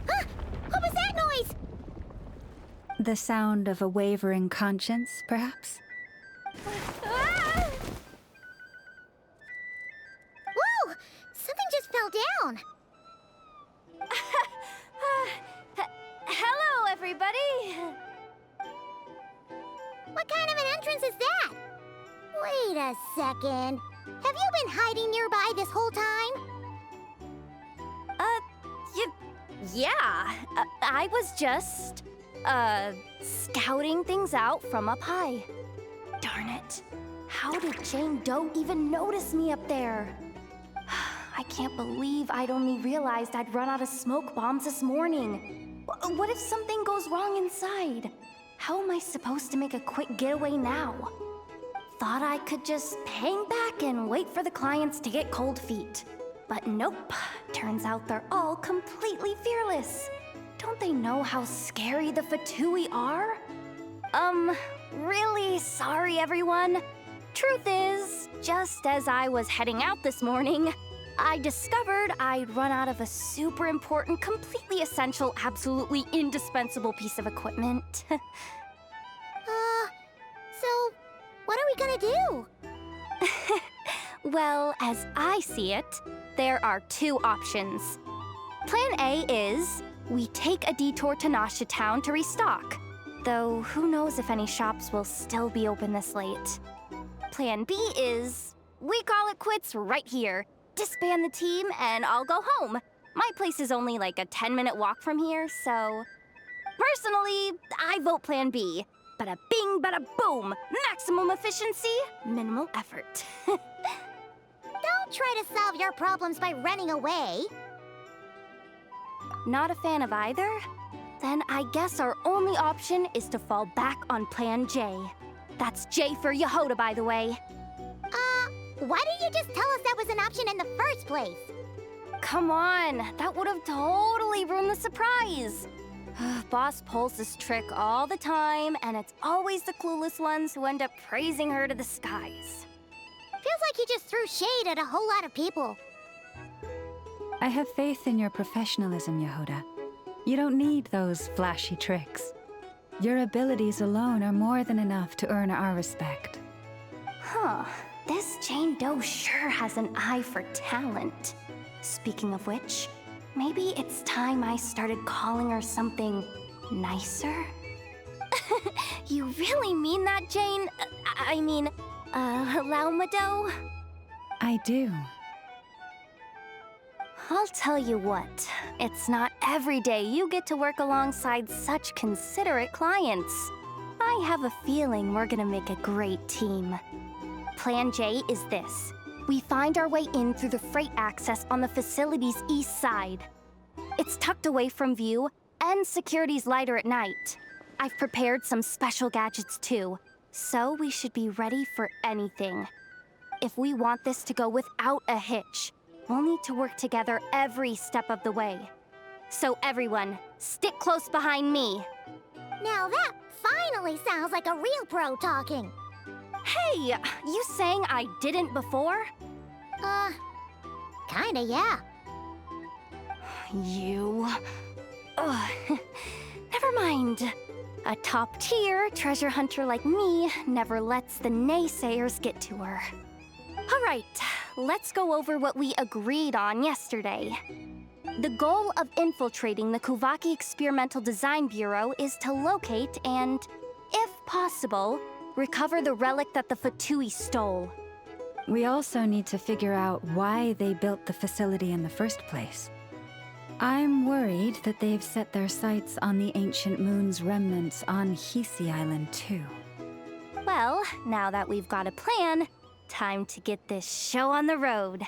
Ah! What was that noise? The sound of a wavering conscience, perhaps? Ah! Whoa! Something just fell down. Hello, everybody! What kind of an entrance is that? Wait a second. Have you been hiding nearby this whole time? Yeah. I was just, scouting things out from up high. Darn it. How did Jane Doe even notice me up there? I can't believe I'd only realized I'd run out of smoke bombs this morning. What if something goes wrong inside? How am I supposed to make a quick getaway now? Thought I could just hang back and wait for the clients to get cold feet. But nope. Turns out they're all completely fearless. Don't they know how scary the Fatui are? Really sorry, everyone. Truth is, just as I was heading out this morning, I discovered I'd run out of a super important, completely essential, absolutely indispensable piece of equipment. So, what are we gonna do? Well, as I see it, there are two options. Plan A is we take a detour to Nasha Town to restock, though who knows if any shops will still be open this late. Plan B is we call it quits right here, disband the team, and I'll go home. My place is only like a 10-minute walk from here, so... Personally, I vote Plan B. Bada bing, bada boom! Maximum efficiency, minimal effort. Don't try to solve your problems by running away. Not a fan of either? Then I guess our only option is to fall back on Plan J. That's J for Yehoda, by the way. Why didn't you just tell us that was an option in the first place? Come on, that would have totally ruined the surprise. Boss pulls this trick all the time, and it's always the clueless ones who end up praising her to the skies. Feels like he just threw shade at a whole lot of people. I have faith in your professionalism, Yehoda. You don't need those flashy tricks. Your abilities alone are more than enough to earn our respect. Huh. This Jane Doe sure has an eye for talent. Speaking of which, maybe it's time I started calling her something nicer? You really mean that, Jane? Lauma Doe? I do. I'll tell you what, it's not every day you get to work alongside such considerate clients. I have a feeling we're gonna make a great team. Plan J is this. We find our way in through the freight access on the facility's east side. It's tucked away from view, and security's lighter at night. I've prepared some special gadgets too, so we should be ready for anything. If we want this to go without a hitch, we'll need to work together every step of the way. So everyone, stick close behind me. Now that finally sounds like a real pro talking. Hey, you saying I didn't before? Kinda, yeah. You... Ugh. Never mind. A top-tier treasure hunter like me never lets the naysayers get to her. All right, let's go over what we agreed on yesterday. The goal of infiltrating the Kuvaki Experimental Design Bureau is to locate and, if possible, recover the relic that the Fatui stole. We also need to figure out why they built the facility in the first place. I'm worried that they've set their sights on the ancient moon's remnants on Hisi Island too. Well, now that we've got a plan, time to get this show on the road.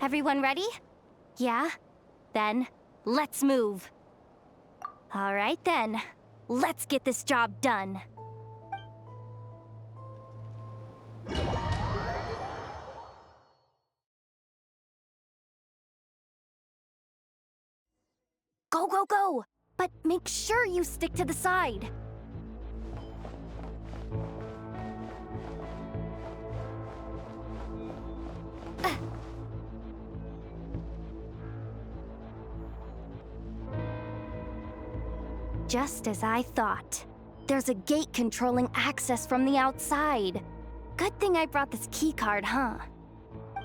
Everyone ready? Yeah? Then, let's move. All right then, let's get this job done. Go, go, go! But make sure you stick to the side. Just as I thought. There's a gate controlling access from the outside. Good thing I brought this keycard, huh?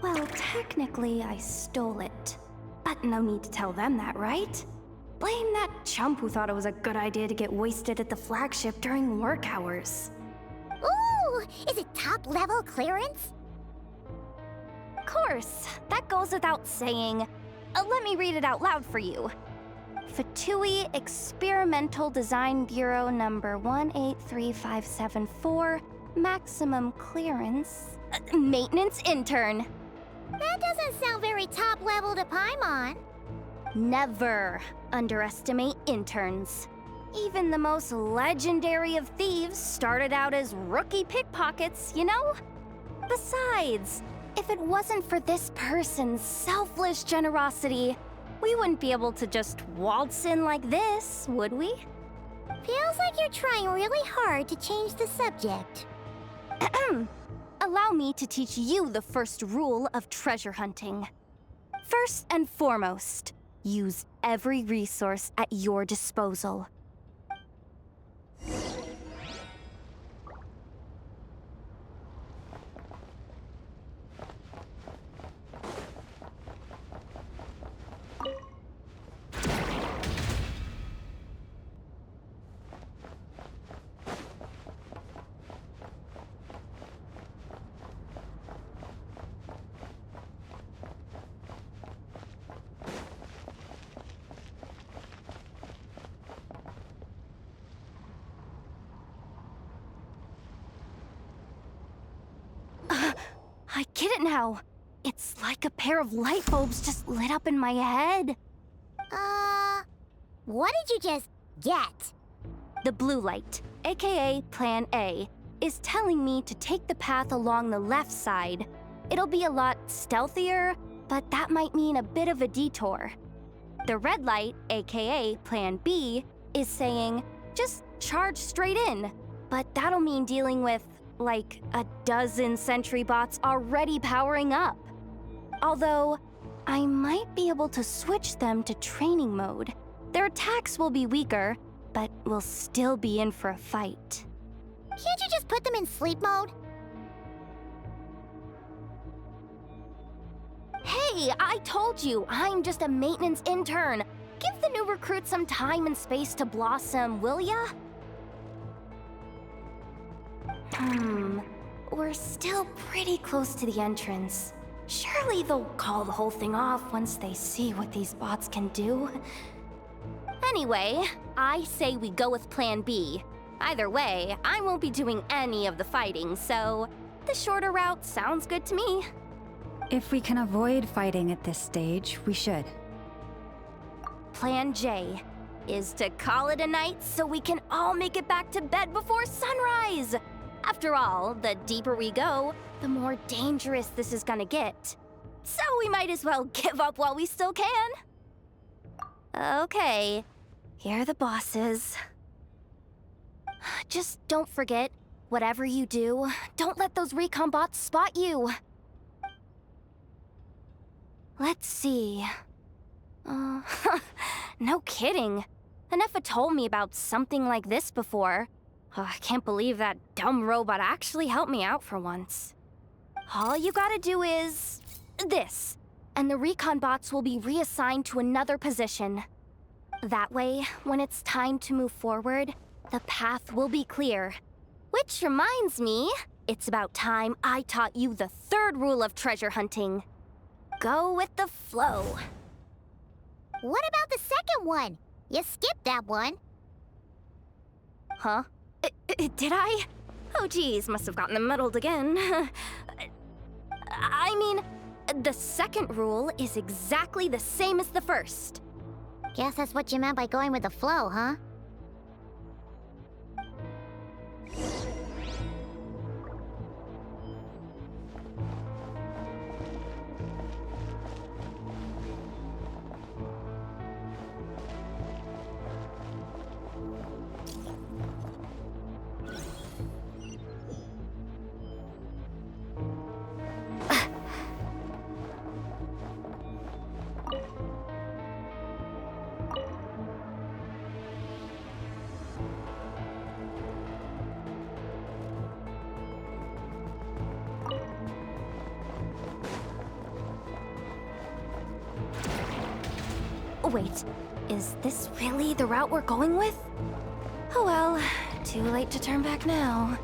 Well, technically, I stole it. But no need to tell them that, right? Blame that chump who thought it was a good idea to get wasted at the flagship during work hours. Ooh! Is it top-level clearance? Of course, that goes without saying. Let me read it out loud for you. Fatui Experimental Design Bureau number 183574, maximum clearance, maintenance intern. That doesn't sound very top-level to Paimon. Never underestimate interns. Even the most legendary of thieves started out as rookie pickpockets, you know? Besides, if it wasn't for this person's selfless generosity, we wouldn't be able to just waltz in like this, would we? Feels like you're trying really hard to change the subject. Allow me to teach you the first rule of treasure hunting. First and foremost, use every resource at your disposal. I get it now. It's like a pair of light bulbs just lit up in my head. What did you just get? The blue light, aka Plan A, is telling me to take the path along the left side. It'll be a lot stealthier, but that might mean a bit of a detour. The red light, aka Plan B, is saying, just charge straight in. But that'll mean dealing with, like, a dozen sentry bots already powering up. Although, I might be able to switch them to training mode. Their attacks will be weaker, but we'll still be in for a fight. Can't you just put them in sleep mode? Hey, I told you, I'm just a maintenance intern. Give the new recruit some time and space to blossom, will ya? We're still pretty close to the entrance. Surely they'll call the whole thing off once they see what these bots can do. Anyway, I say we go with Plan B. Either way, I won't be doing any of the fighting, so the shorter route sounds good to me. If we can avoid fighting at this stage, we should. Plan J is to call it a night so we can all make it back to bed before sunrise. After all, the deeper we go, the more dangerous this is gonna get. So we might as well give up while we still can. Okay, here are the bosses. Just don't forget, whatever you do, don't let those recon bots spot you. Let's see. No kidding. Anefa told me about something like this before. I can't believe that dumb robot actually helped me out for once. All you gotta do is this, and the recon bots will be reassigned to another position. That way, when it's time to move forward, the path will be clear. Which reminds me, it's about time I taught you the third rule of treasure hunting. Go with the flow. What about the second one? You skipped that one. Huh? Did I? Oh geez, must have gotten them muddled again. I mean, the second rule is exactly the same as the first. Guess that's what you meant by going with the flow, huh? Wait, is this really the route we're going with? Oh well, too late to turn back now.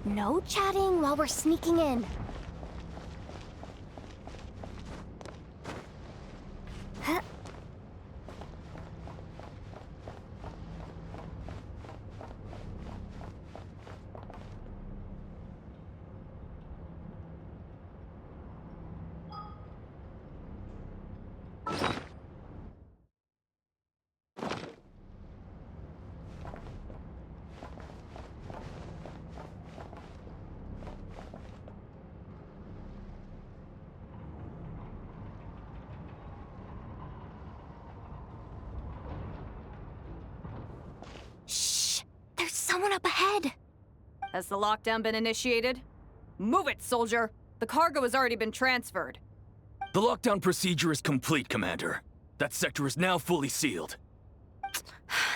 No chatting while we're sneaking in. Huh? Someone up ahead! Has the lockdown been initiated? Move it, soldier! The cargo has already been transferred. The lockdown procedure is complete, Commander. That sector is now fully sealed.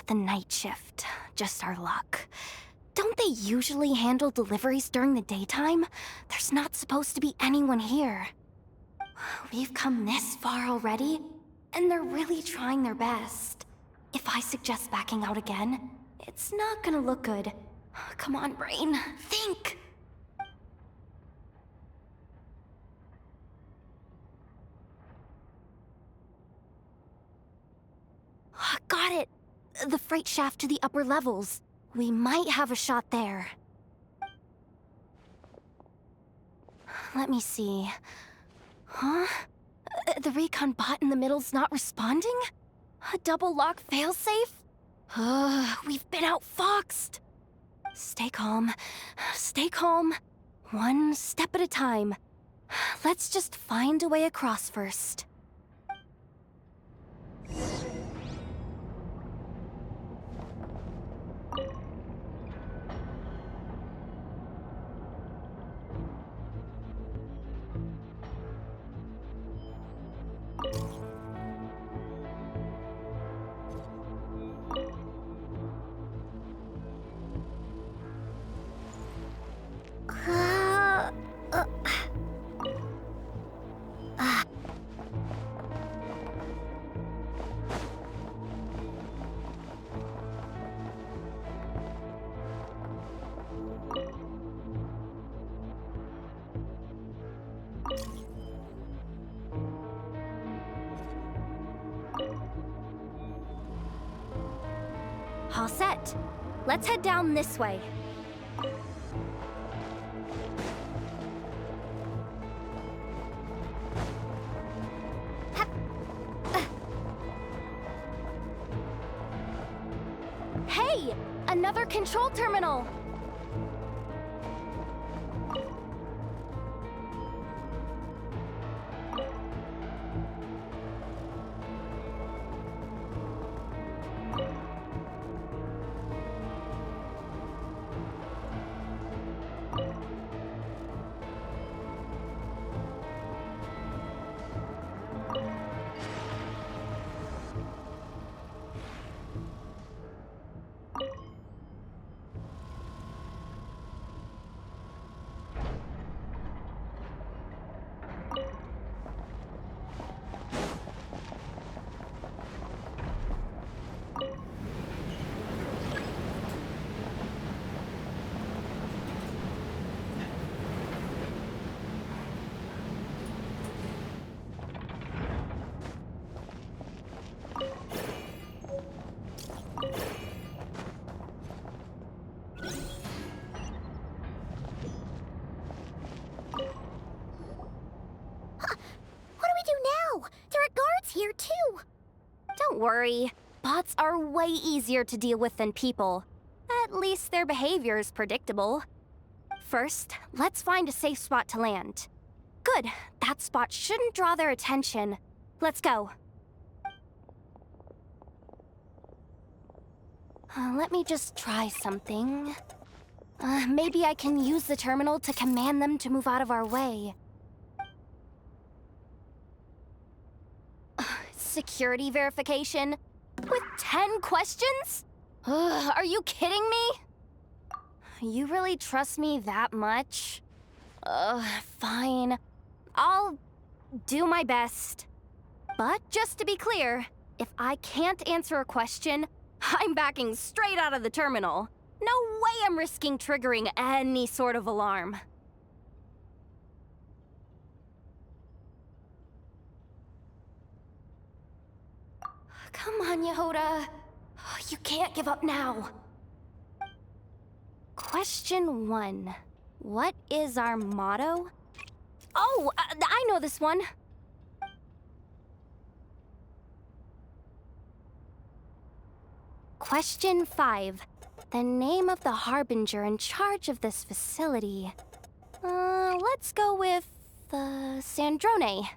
The night shift. Just our luck. Don't they usually handle deliveries during the daytime? There's not supposed to be anyone here. We've come this far already, and they're really trying their best. If I suggest backing out again, it's not gonna look good. Come on, brain. Think! Got it! The freight shaft to the upper levels. We might have a shot there. Let me see. Huh? The recon bot in the middle's not responding? A double lock failsafe? We've been outfoxed. Stay calm. Stay calm. One step at a time. Let's just find a way across first. All set. Let's head down this way. Hey! Another control terminal! Here too. Don't worry. Bots are way easier to deal with than people. At least their behavior is predictable. First, let's find a safe spot to land. Good. That spot shouldn't draw their attention. Let's go. Let me just try something. Maybe I can use the terminal to command them to move out of our way. Security verification? With 10 questions? Are you kidding me? You really trust me that much? Fine. I'll do my best. But just to be clear, if I can't answer a question, I'm backing straight out of the terminal. No way I'm risking triggering any sort of alarm. Come on, Yehoda. You can't give up now. Question 1. What is our motto? Oh, I know this one. Question 5. The name of the harbinger in charge of this facility. Let's go with, Sandrone.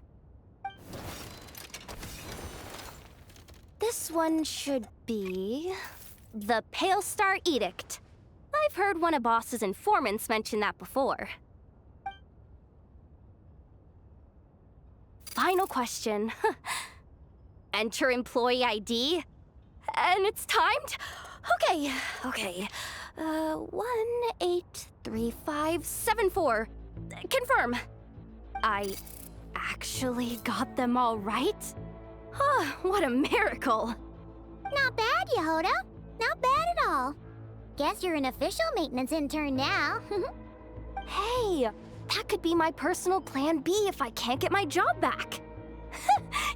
This one should be... the Pale Star Edict. I've heard one of Boss's informants mention that before. Final question. Enter employee ID. And it's timed? Okay. 183574. Confirm. I actually got them all right? What a miracle! Not bad, Yehoda. Not bad at all. Guess you're an official maintenance intern now. Hey, that could be my personal plan B if I can't get my job back.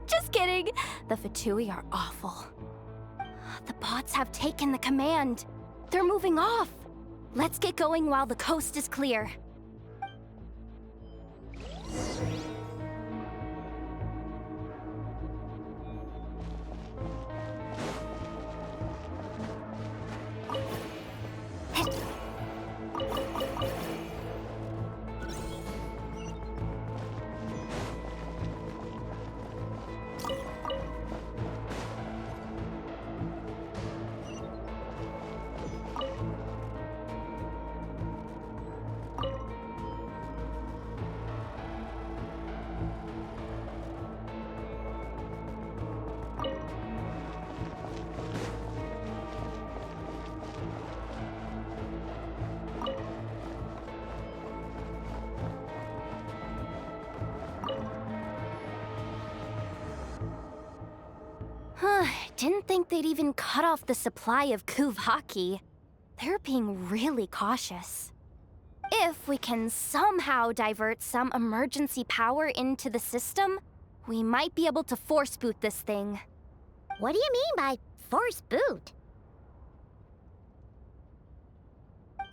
Just kidding. The Fatui are awful. The bots have taken the command. They're moving off. Let's get going while the coast is clear. Didn't think they'd even cut off the supply of Kuvaki. They're being really cautious. If we can somehow divert some emergency power into the system, we might be able to force boot this thing. What do you mean by force boot?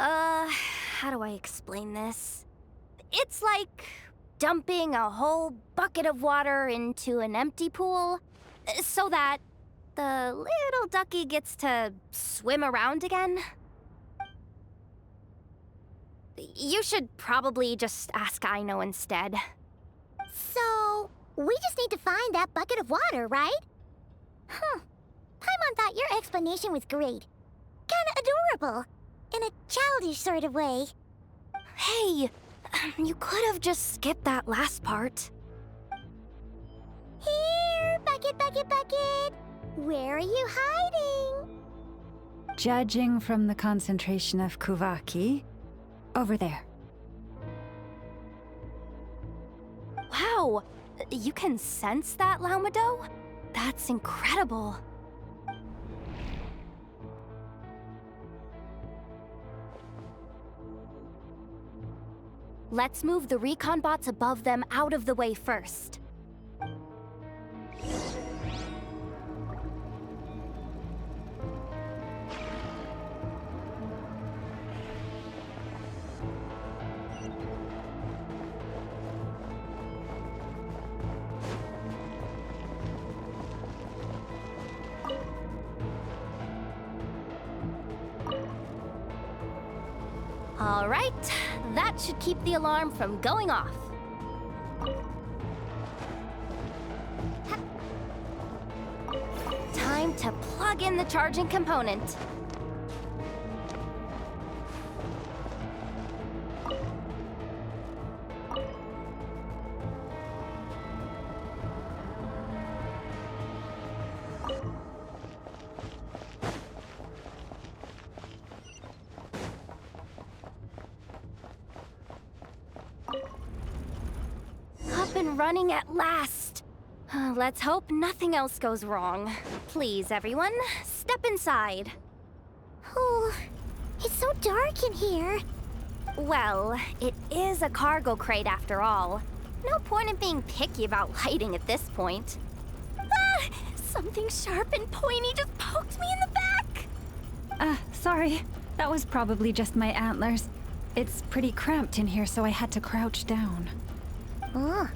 How do I explain this? It's like dumping a whole bucket of water into an empty pool so that the little ducky gets to swim around again. You should probably just ask Aino instead. So, we just need to find that bucket of water, right? Huh. Paimon thought your explanation was great. Kinda adorable. In a childish sort of way. Hey, you could have just skipped that last part. Here, bucket, bucket, bucket. Where are you hiding? Judging from the concentration of Kuvaki, over there. Wow, you can sense that, Laumado? That's incredible. Let's move the recon bots above them out of the way first. All right, that should keep the alarm from going off. Time to plug in the charging component. Up and running at last. Let's hope nothing else goes wrong. Please, everyone, step inside. Oh, it's so dark in here. Well, it is a cargo crate after all. No point in being picky about lighting at this point. Ah! Something sharp and pointy just poked me in the back! Sorry. That was probably just my antlers. It's pretty cramped in here, so I had to crouch down. Oh,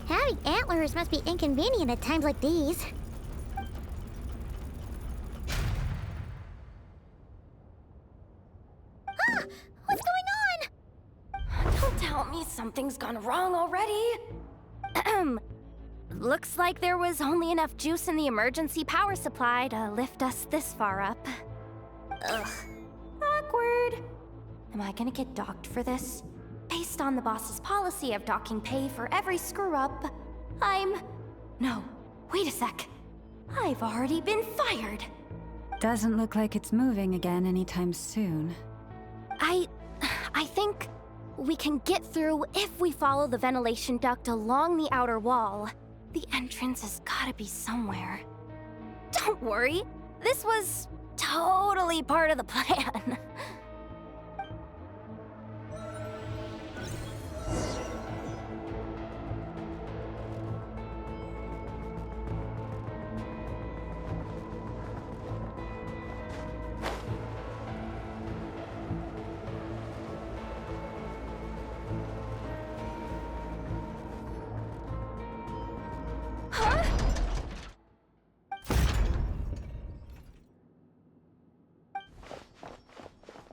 having antlers must be inconvenient at times like these. Ah! What's going on? Don't tell me something's gone wrong already. Looks like there was only enough juice in the emergency power supply to lift us this far up. Ugh. Awkward. Am I gonna get docked for this? Based on the boss's policy of docking pay for every screw-up, No, wait a sec. I've already been fired. Doesn't look like it's moving again anytime soon. I think we can get through if we follow the ventilation duct along the outer wall. The entrance has gotta be somewhere. Don't worry, this was totally part of the plan.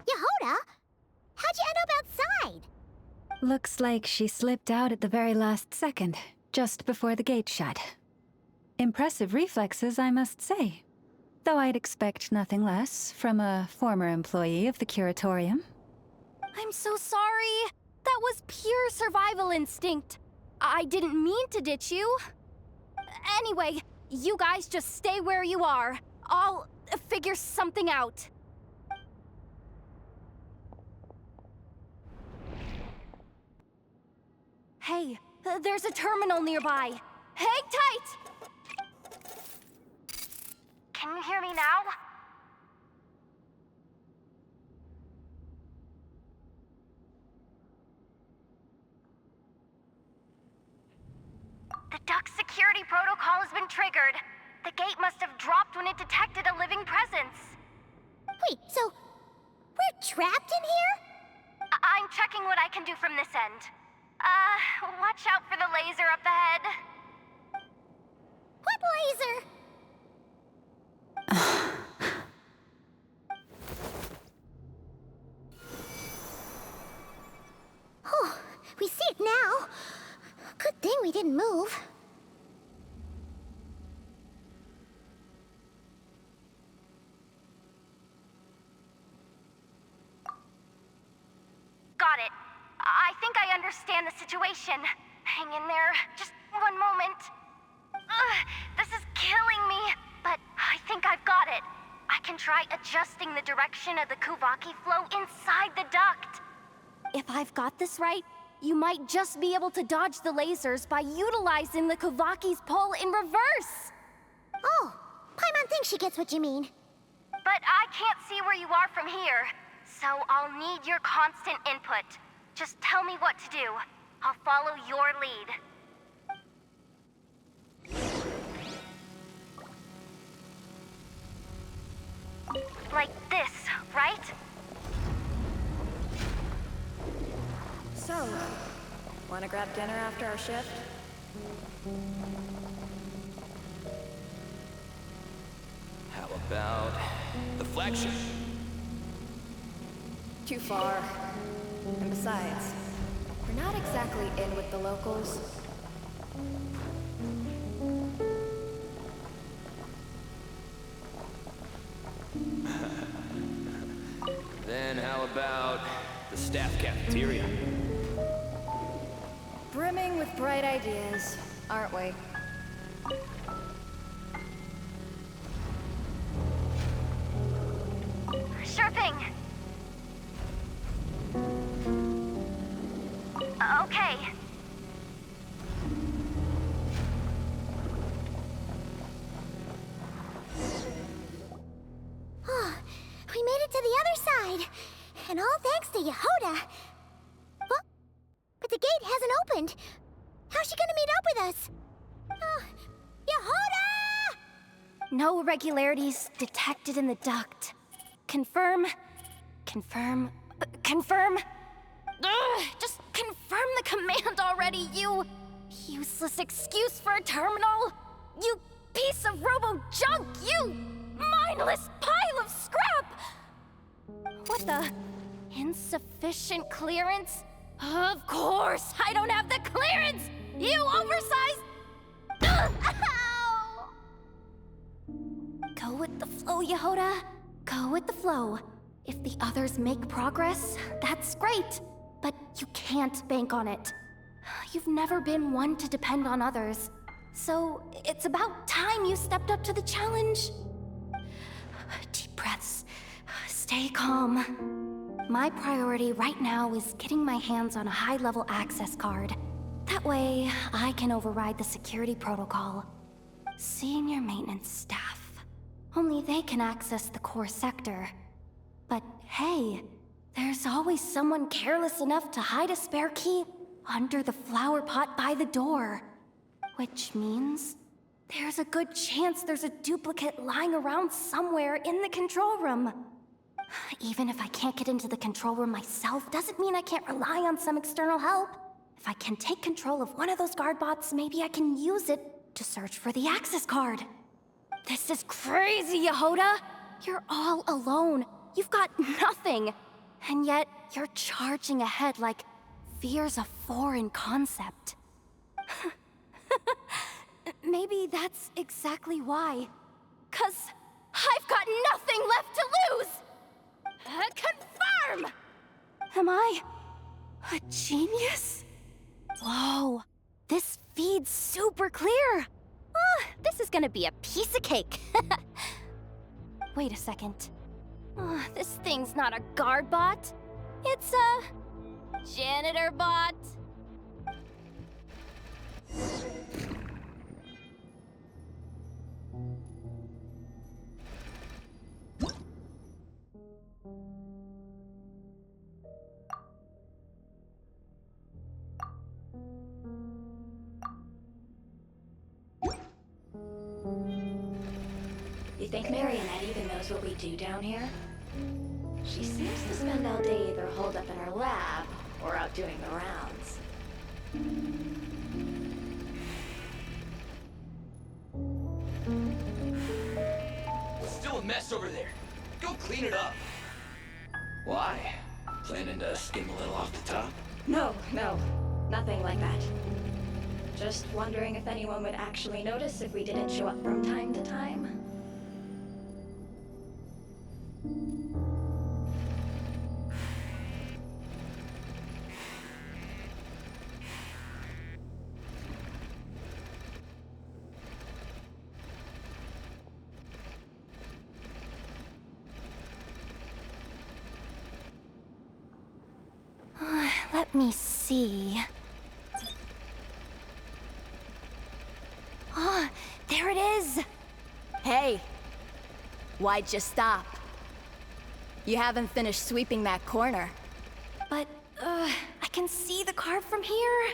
Yehoda? How'd you end up outside? Looks like she slipped out at the very last second, just before the gate shut. Impressive reflexes, I must say. Though I'd expect nothing less from a former employee of the Curatorium. I'm so sorry. That was pure survival instinct. I didn't mean to ditch you. Anyway, you guys just stay where you are. I'll figure something out. Hey, there's a terminal nearby. Hang tight! Can you hear me now? The duct security protocol has been triggered. The gate must have dropped when it detected a living presence. Wait, so we're trapped in here? can do from this end. Watch out for the laser up ahead. What laser? Oh, we see it now. Good thing we didn't move. Got it. I think I understand the situation. Hang in there. Just one moment. This is killing me, but I think I've got it. I can try adjusting the direction of the Kuvaki flow inside the duct. If I've got this right, you might just be able to dodge the lasers by utilizing the Kuvaki's pull in reverse. Oh, Paimon thinks she gets what you mean. But I can't see where you are from here, so I'll need your constant input. Just tell me what to do. I'll follow your lead. Like this, right? So, wanna grab dinner after our shift? How about the flagship? Too far. And besides, we're not exactly in with the locals. Then how about the staff cafeteria? Brimming with bright ideas, aren't we? Sure thing. Okay. Oh, we made it to the other side. And all thanks to Yehoda. Well, but the gate hasn't opened. How's she gonna meet up with us? Yehoda! No irregularities detected in the duct. Confirm. Confirm. Confirm. Ugh, just confirm the command already, you useless excuse for a terminal. You piece of robo-junk, you mindless pile of scrap! What the? Insufficient clearance? Of course, I don't have the clearance! You oversized... Ugh, ow! Go with the flow, Yehoda. Go with the flow. If the others make progress, that's great. But you can't bank on it. You've never been one to depend on others. So it's about time you stepped up to the challenge. Deep breaths. Stay calm. My priority right now is getting my hands on a high-level access card. That way, I can override the security protocol. Senior maintenance staff. Only they can access the core sector. But hey, there's always someone careless enough to hide a spare key under the flower pot by the door. Which means there's a good chance there's a duplicate lying around somewhere in the control room. Even if I can't get into the control room myself, doesn't mean I can't rely on some external help. If I can take control of one of those guard bots, maybe I can use it to search for the access card. This is crazy, Yehoda! You're all alone. You've got nothing. And yet, you're charging ahead like fear's a foreign concept. Maybe that's exactly why. 'Cause I've got nothing left to lose! Confirm! Am I a genius? Whoa, this feed's super clear. This is gonna be a piece of cake. Wait a second. This thing's not a guard bot. It's a janitor bot. You think Marionette even knows what we do down here? She seems to spend all day either holed up in her lab or out doing the rounds. Still a mess over there. Go clean it up. Why? Planning to skim a little off the top? No, nothing like that. Just wondering if anyone would actually notice if we didn't show up from time to time. Let me see. Oh, there it is! Hey! Why'd you stop? You haven't finished sweeping that corner. But, I can see the car from here.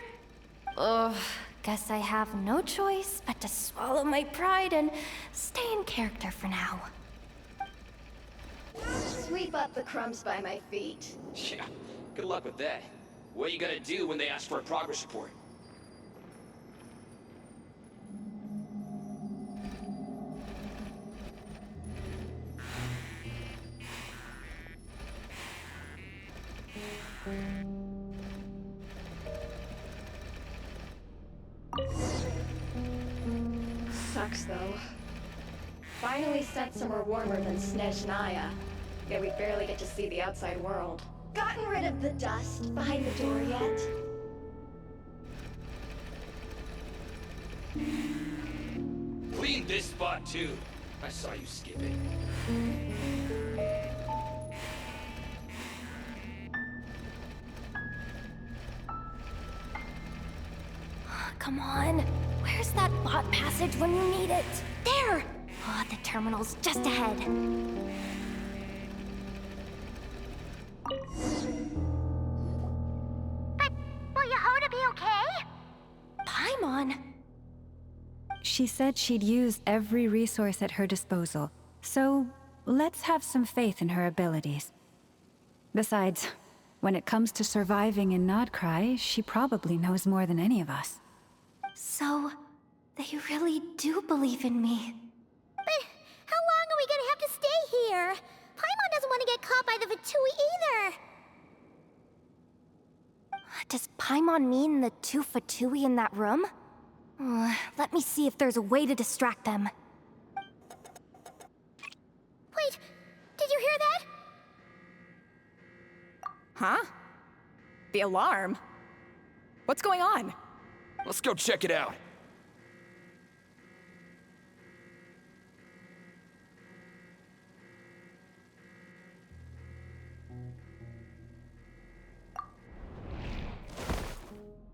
Ugh, guess I have no choice but to swallow my pride and stay in character for now. Sweep up the crumbs by my feet. Yeah, good luck with that. What are you gonna do when they ask for a progress report? Sucks though. Finally sent somewhere warmer than Snezhnaya, yet we barely get to see the outside world. Gotten rid of the dust behind the door yet? Clean this spot too. I saw you skip it. Come on. Where's that bot passage when you need it? There! Oh, the terminal's just ahead. But will Yehoda be okay? Paimon? She said she'd use every resource at her disposal, so let's have some faith in her abilities. Besides, when it comes to surviving in Nodcry, she probably knows more than any of us. So, they really do believe in me. But how long are we gonna have to stay here? Paimon doesn't want to get caught by the Fatui either. Does Paimon mean the two Fatui in that room? Let me see if there's a way to distract them. Wait, did you hear that? Huh? The alarm? What's going on? Let's go check it out.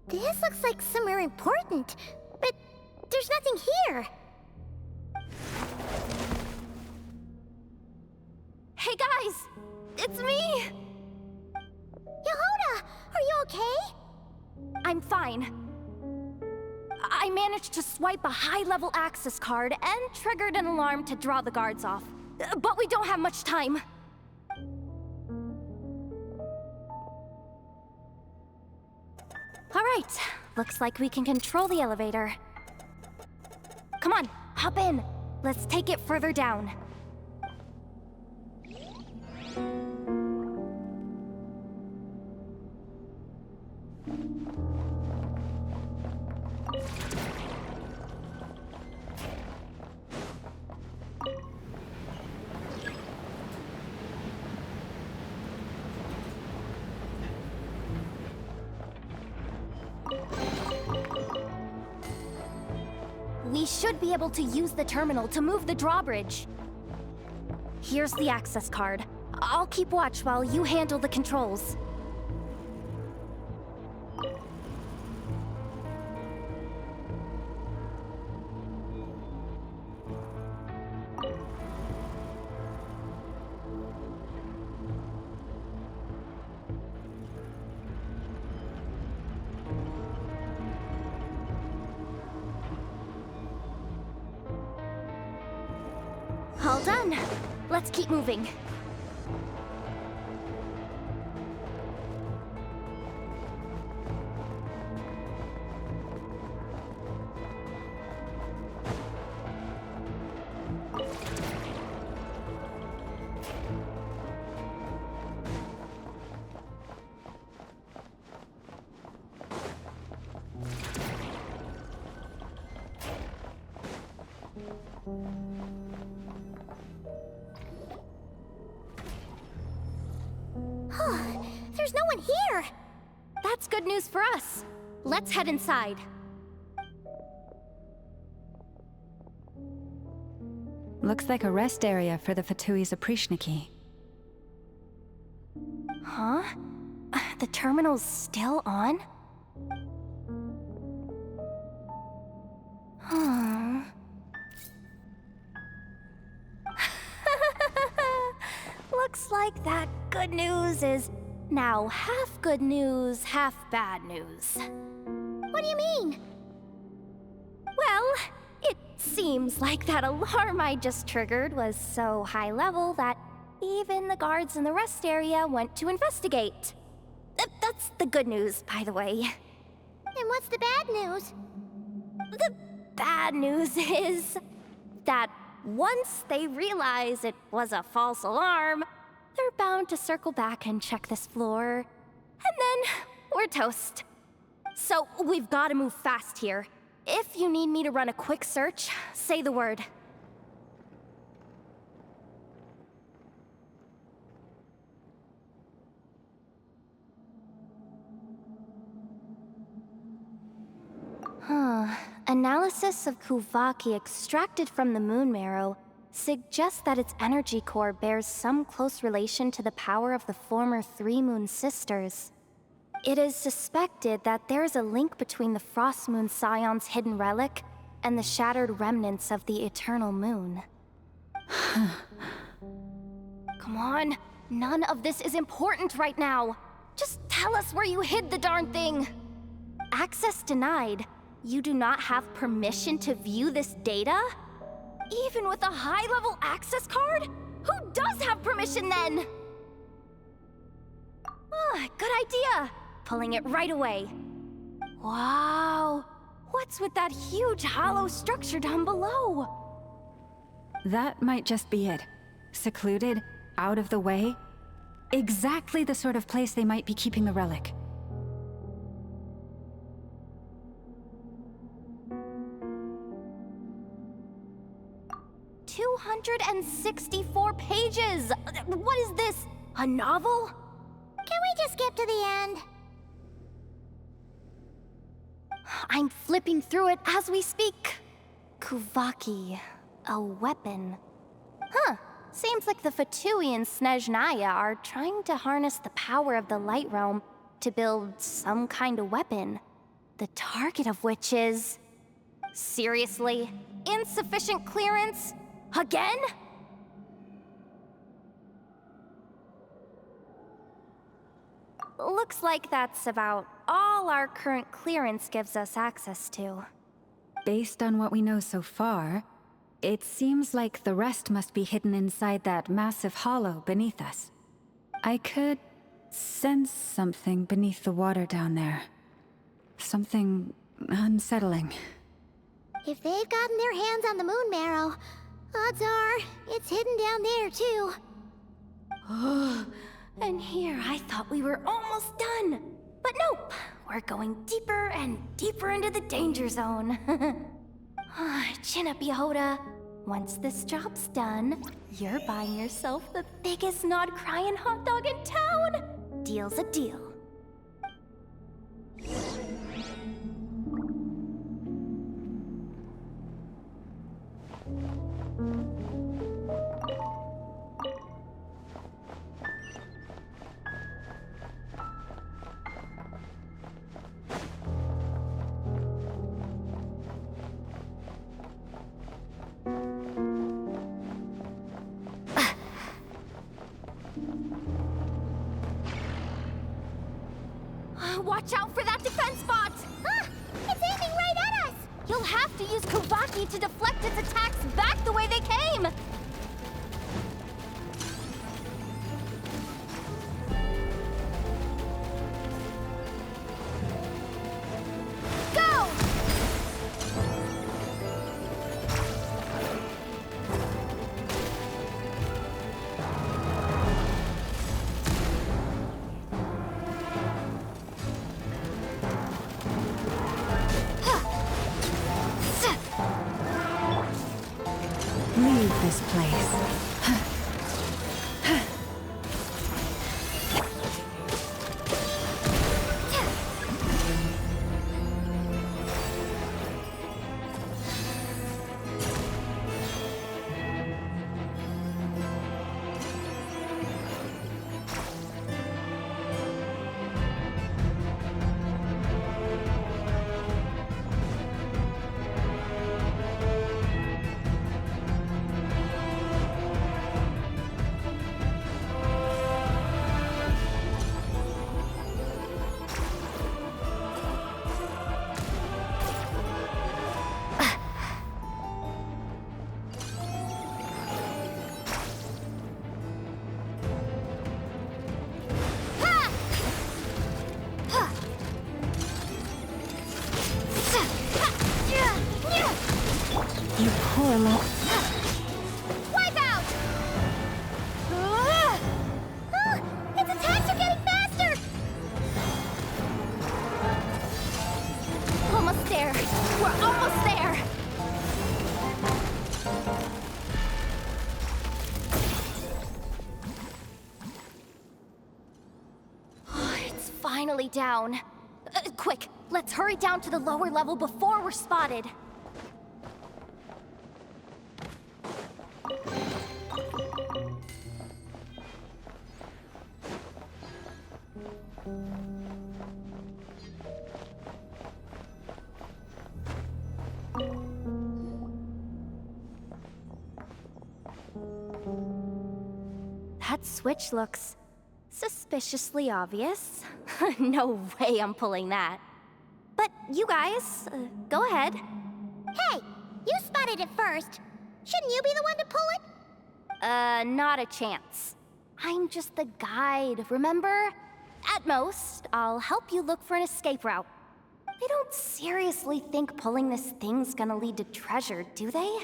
This looks like somewhere important, but there's nothing here. Hey guys! It's me! Yehoda, are you okay? I'm fine. I managed to swipe a high-level access card and triggered an alarm to draw the guards off. But we don't have much time. All right, looks like we can control the elevator. Come on, hop in. Let's take it further down. We should be able to use the terminal to move the drawbridge. Here's the access card. I'll keep watch while you handle the controls. All done. Let's keep moving. there's no one here. That's good news for us. Let's head inside. Looks like a rest area for the Fatui's Oprishniki. Huh? The terminal's still on? Huh. Looks like that good news is now half good news, half bad news. What do you mean? Well, it seems like that alarm I just triggered was so high level that even the guards in the rest area went to investigate. That's the good news, by the way. And what's the bad news? The bad news is that once they realize it was a false alarm, they're bound to circle back and check this floor. And then we're toast. So we've got to move fast here. If you need me to run a quick search, say the word. Analysis of Kuvaki extracted from the moon marrow suggests that its energy core bears some close relation to the power of the former Three Moon Sisters. It is suspected that there is a link between the Frost Moon Scion's hidden relic and the shattered remnants of the Eternal Moon. Come on, none of this is important right now. Just tell us where you hid the darn thing. Access denied. You do not have permission to view this data? Even with a high-level access card? Who does have permission then? Good idea. Pulling it right away. Wow. What's with that huge hollow structure down below? That might just be it. Secluded, out of the way. Exactly the sort of place they might be keeping the relic. 264 pages! What is this? A novel? Can we just skip to the end? I'm flipping through it as we speak. Kuvaki, a weapon. Huh. Seems like the Fatui and Snezhnaya are trying to harness the power of the Light Realm to build some kind of weapon. The target of which is... Seriously? Insufficient clearance? Again? Looks like that's about all our current clearance gives us access to. Based on what we know so far, it seems like the rest must be hidden inside that massive hollow beneath us. I could sense something beneath the water down there. Something unsettling. If they've gotten their hands on the moon marrow, odds are it's hidden down there too. And here I thought we were almost done. But nope, we're going deeper and deeper into the danger zone. Chin up, Yehoda. Once this job's done, you're buying yourself the biggest nod-crying hot dog in town. Deal's a deal. Watch out for that defense bot! It's aiming right at us! You'll have to use Kuvaki to deflect its attacks back the way they came! Go! Leave this place. lower level. Wipeout! Its attacks are getting faster! Almost there. We're almost there. It's finally down. Quick, let's hurry down to the lower level before we're spotted. That switch looks suspiciously obvious. No way I'm pulling that. But you guys, go ahead. Hey, you spotted it first. Shouldn't you be the one to pull it? Not a chance. I'm just the guide, remember? At most, I'll help you look for an escape route. They don't seriously think pulling this thing's gonna lead to treasure, do they?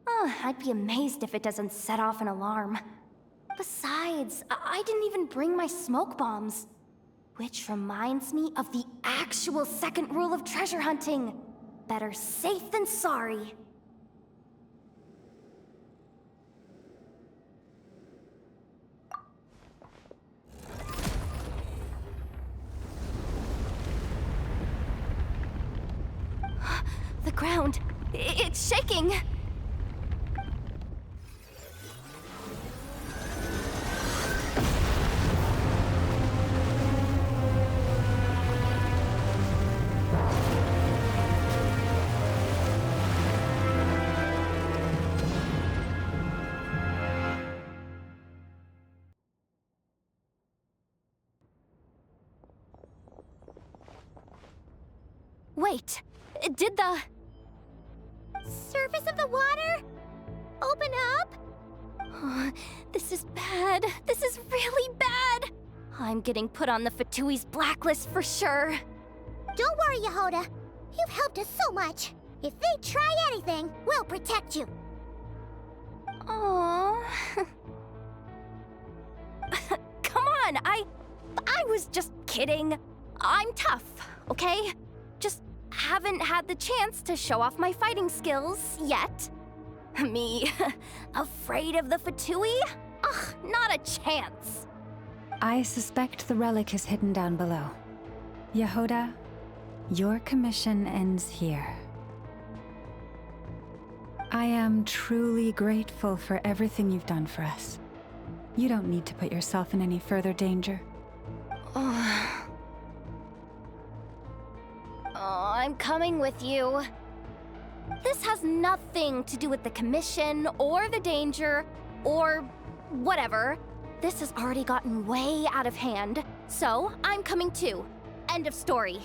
I'd be amazed if it doesn't set off an alarm. Besides, I didn't even bring my smoke bombs. Which reminds me of the actual second rule of treasure hunting. Better safe than sorry. The ground, it's shaking. Wait, did the surface of the water open up? This is bad. This is really bad. I'm getting put on the Fatui's blacklist for sure. Don't worry, Yehoda. You've helped us so much. If they try anything, we'll protect you. Aww. Come on, I was just kidding. I'm tough, okay? Just haven't had the chance to show off my fighting skills yet. Me, afraid of the Fatui? Ugh, not a chance. I suspect the relic is hidden down below. Yehoda, your commission ends here. I am truly grateful for everything you've done for us. You don't need to put yourself in any further danger. I'm coming with you. This has nothing to do with the commission, or the danger, or whatever. This has already gotten way out of hand, so I'm coming too. End of story.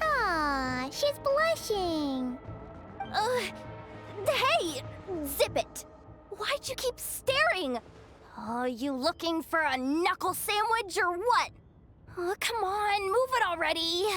Ah, she's blushing. Hey! Zip it! Why'd you keep staring? You looking for a knuckle sandwich or what? Come on, move it already.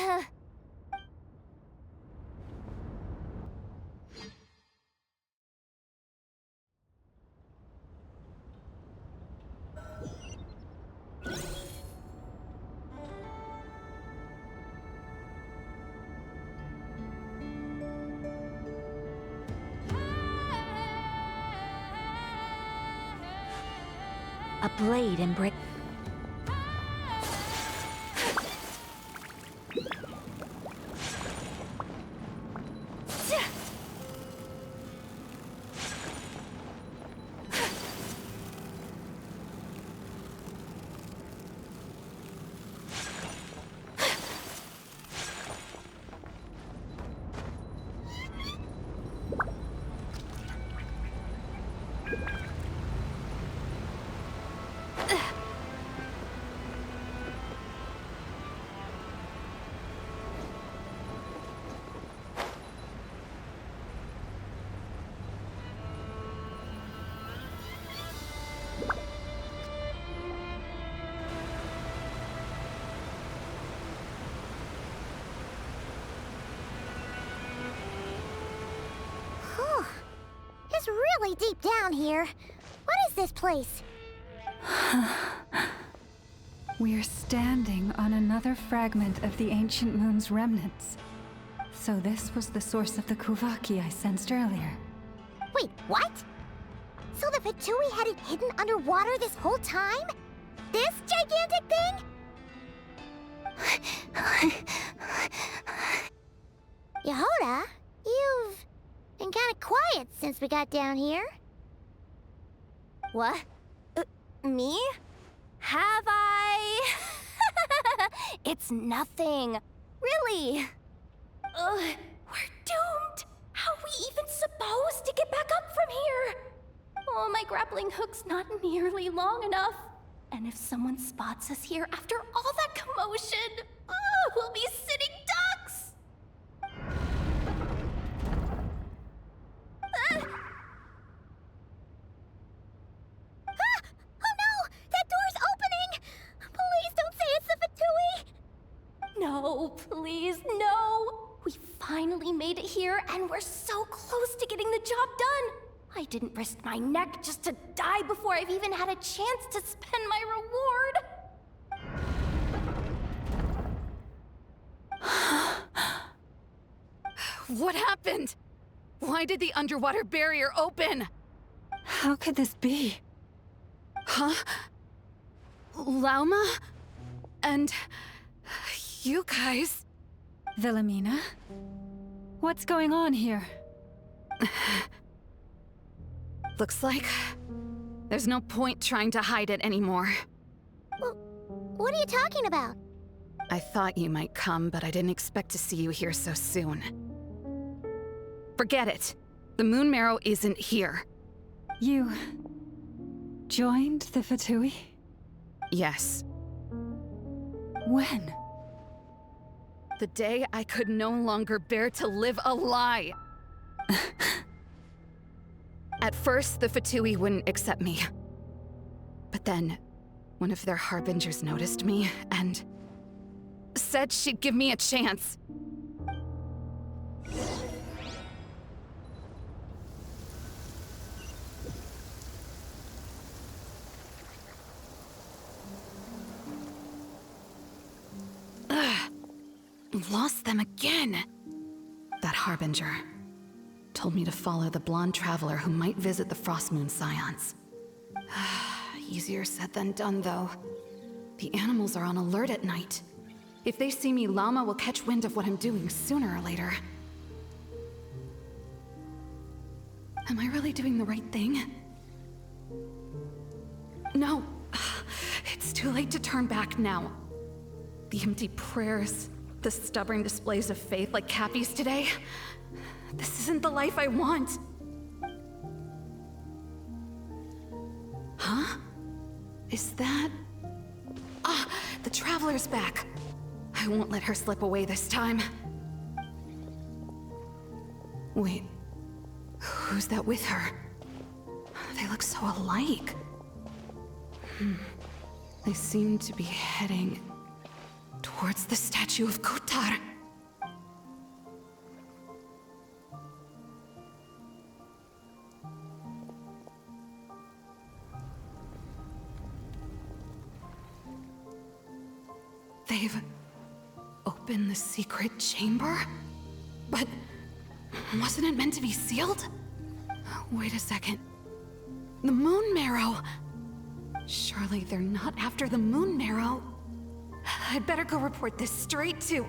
A blade and brick. really deep down here. What is this place? We're standing on another fragment of the ancient moon's remnants. So this was the source of the Kuvaki I sensed earlier. Wait, what? So the Fatui had it hidden underwater this whole time? This gigantic thing? Yehoda, you've been kind of quiet since we got down here. What? Me? Have I? It's nothing. Really. We're doomed. How are we even supposed to get back up from here? Oh, my grappling hook's not nearly long enough. And if someone spots us here after all that commotion, we'll be sitting ducks! Oh no! That door's opening! Please don't say it's the Fatui! No, please, no! We finally made it here, and we're so close to getting the job done! I didn't risk my neck just to die before I've even had a chance to spend my reward! What happened? Why did the underwater barrier open? How could this be? Huh? Lauma? And... you guys... Wilhelmina? What's going on here? Looks like... there's no point trying to hide it anymore. Well, what are you talking about? I thought you might come, but I didn't expect to see you here so soon. Forget it. The Moon Marrow isn't here. You... joined the Fatui? Yes. When? The day I could no longer bear to live a lie. At first, the Fatui wouldn't accept me. But then, one of their harbingers noticed me and said she'd give me a chance. Lost them again. That harbinger told me to follow the blonde traveler who might visit the Frostmoon Scions. Easier said than done, though. The animals are on alert at night. If they see me, Lauma will catch wind of what I'm doing sooner or later. Am I really doing the right thing? No. It's too late to turn back now. The empty prayers, the stubborn displays of faith like Cappy's today. This isn't the life I want. Huh? Is that... Ah, the Traveler's back. I won't let her slip away this time. Wait, who's that with her? They look so alike. They seem to be heading towards the statue of Kotar. They've opened the secret chamber? But wasn't it meant to be sealed? Wait a second. The Moon Marrow! Surely they're not after the Moon Marrow. I'd better go report this straight to...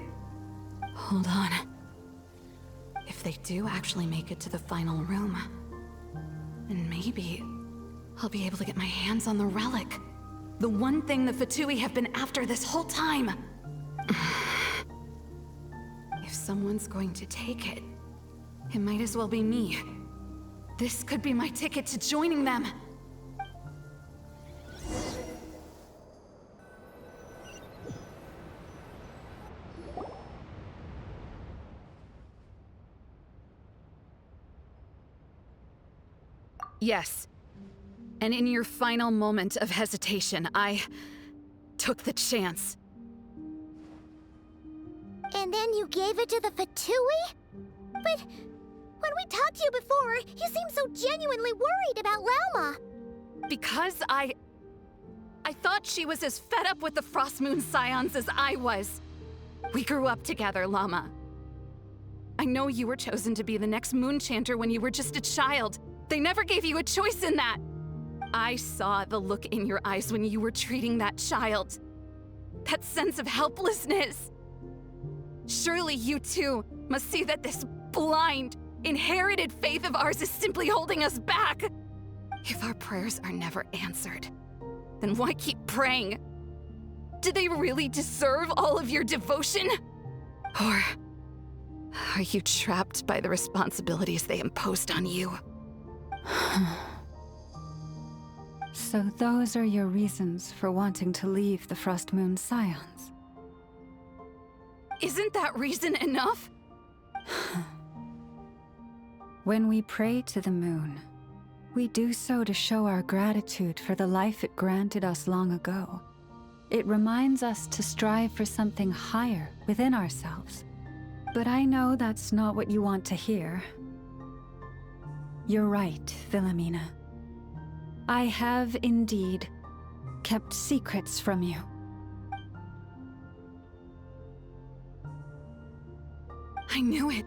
Hold on. If they do actually make it to the final room, then maybe I'll be able to get my hands on the relic. The one thing the Fatui have been after this whole time. If someone's going to take it, it might as well be me. This could be my ticket to joining them. Yes. And in your final moment of hesitation, I took the chance. And then you gave it to the Fatui? But When we talked to you before, you seemed so genuinely worried about Lauma. Because I thought she was as fed up with the Frost Moon Scions as I was. We grew up together, Llama. I know you were chosen to be the next Moon Chanter when you were just a child. They never gave you a choice in that. I saw the look in your eyes when you were treating that child. That sense of helplessness. Surely you too must see that this blind, inherited faith of ours is simply holding us back. If our prayers are never answered, then why keep praying? Do they really deserve all of your devotion? Or are you trapped by the responsibilities they imposed on you? So those are your reasons for wanting to leave the Frost Moon Scions? Isn't that reason enough? When we pray to the moon, we do so to show our gratitude for the life it granted us long ago. It reminds us to strive for something higher within ourselves. But I know that's not what you want to hear. You're right, Philomena. I have indeed kept secrets from you. I knew it.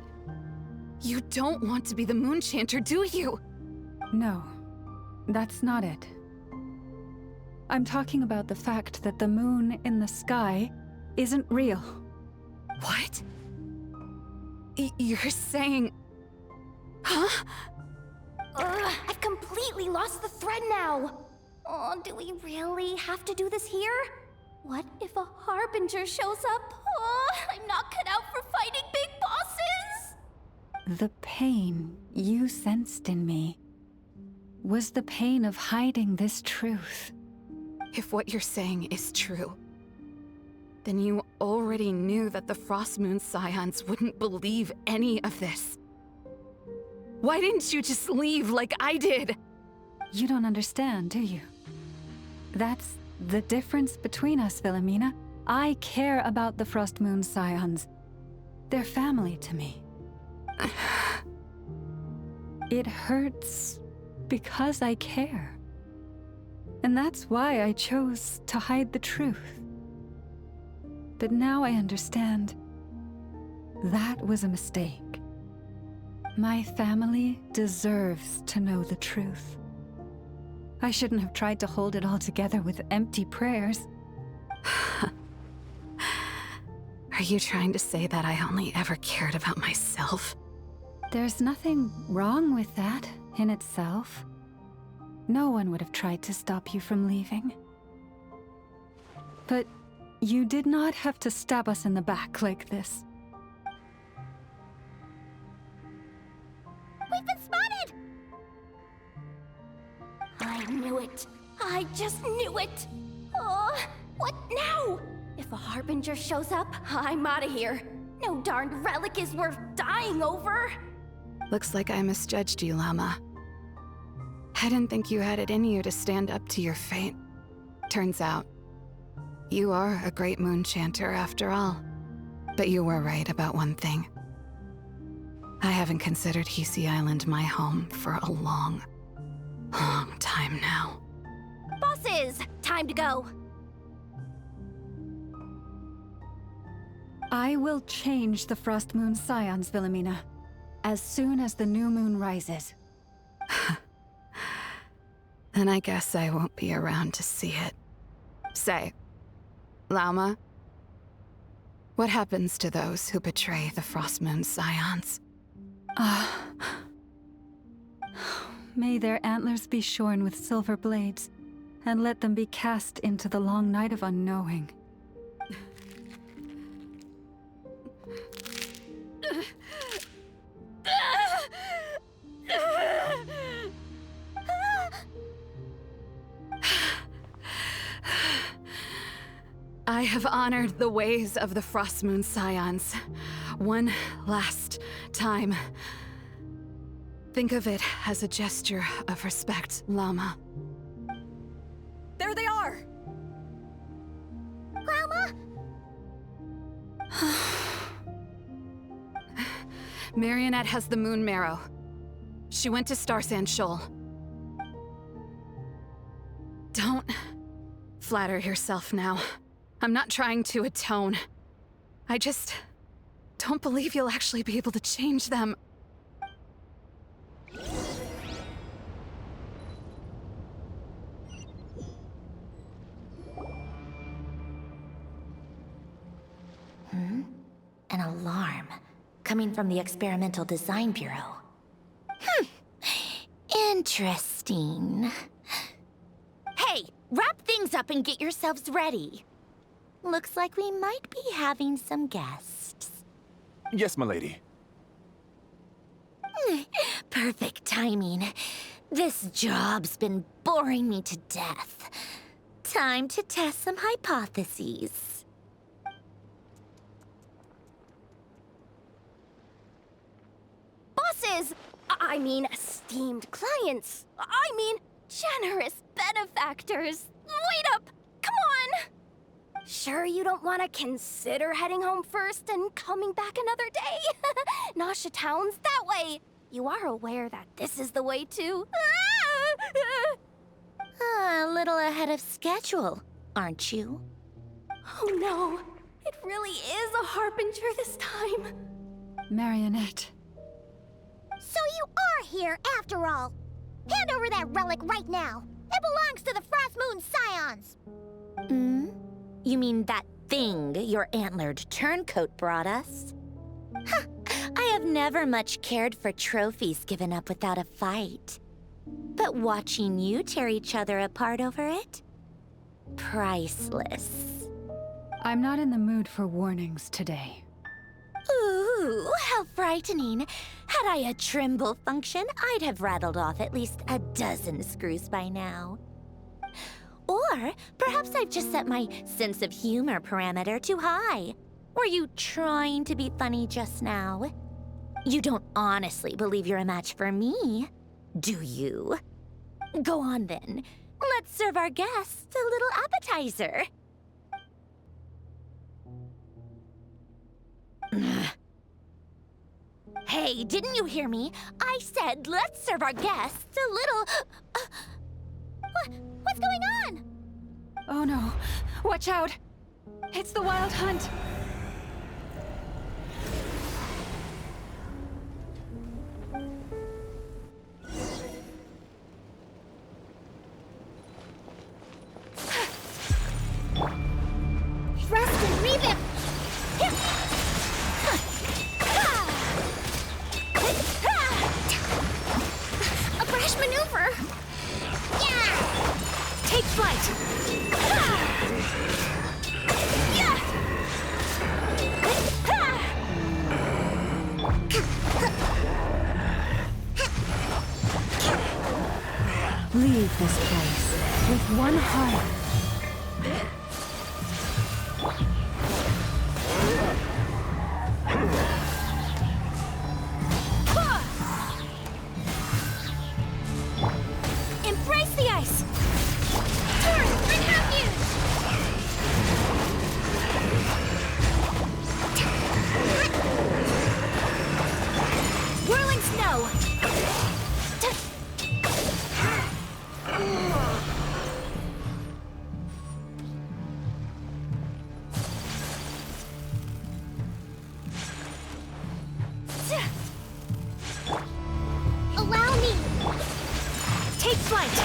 You don't want to be the Moon Chanter, do you? No, that's not it. I'm talking about the fact that the moon in the sky isn't real. What? You're saying... Huh? I've completely lost the thread now. Oh, do we really have to do this here? What if a Harbinger shows up? Oh, I'm not cut out for fighting big bosses! The pain you sensed in me was the pain of hiding this truth. If what you're saying is true, then you already knew that the Frost Moon Scions wouldn't believe any of this. Why didn't you just leave like I did? You don't understand, do you? That's the difference between us, Philomena. I care about the Frost Moon Scions. They're family to me. It hurts because I care. And that's why I chose to hide the truth. But now I understand. That was a mistake. My family deserves to know the truth. I shouldn't have tried to hold it all together with empty prayers. Are you trying to say that I only ever cared about myself? There's nothing wrong with that in itself. No one would have tried to stop you from leaving. But you did not have to stab us in the back like this. We've been spotted! I knew it. I just knew it. Oh, what now? If a Harbinger shows up, I'm out of here. No darned relic is worth dying over. Looks like I misjudged you, Llama. I didn't think you had it in you to stand up to your fate. Turns out, you are a great Moon Chanter after all. But you were right about one thing. I haven't considered Hisi Island my home for a long time now. Bosses, time to go. I will change the Frost Moon Scions, Philomena, as soon as the new moon rises. Then I guess I won't be around to see it. Say, Lauma, what happens to those who betray the Frost Moon Scions? May their antlers be shorn with silver blades, and let them be cast into the long night of unknowing. I have honored the ways of the Frost Moon Scions one last time. Think of it as a gesture of respect, Llama. There they are! Lauma? Marionette has the moon marrow. She went to Star Sand Shoal. Don't flatter yourself now. I'm not trying to atone. I just don't believe you'll actually be able to change them. An alarm coming from the Experimental Design Bureau. Interesting. Hey, wrap things up and get yourselves ready. Looks like we might be having some guests. Yes, milady. Perfect timing. This job's been boring me to death. Time to test some hypotheses. Bosses! I mean, esteemed clients. I mean, generous benefactors. Wait up! Come on! Sure you don't want to consider heading home first and coming back another day? Nasha Town's that way. You are aware that this is the way to... A little ahead of schedule, aren't you? Oh no, it really is a harbinger this time. Marionette. So you are here after all. Hand over that relic right now. It belongs to the Frost Moon Scions. You mean that thing your antlered turncoat brought us? I have never much cared for trophies given up without a fight. But watching you tear each other apart over it? Priceless. I'm not in the mood for warnings today. Ooh, how frightening. Had I a Trimble function, I'd have rattled off at least a dozen screws by now. Or perhaps I've just set my sense of humor parameter too high. Were you trying to be funny just now? You don't honestly believe you're a match for me, do you? Go on then. Let's serve our guests a little appetizer. Hey, didn't you hear me? I said let's serve our guests a little... What's going on? Oh no, watch out! It's the Wild Hunt! Rest and revamp. A brash maneuver. Take flight. Leave this place with one heart. Embrace the ice. Turn, bring refuge. Whirling snow. Allow me. Take flight.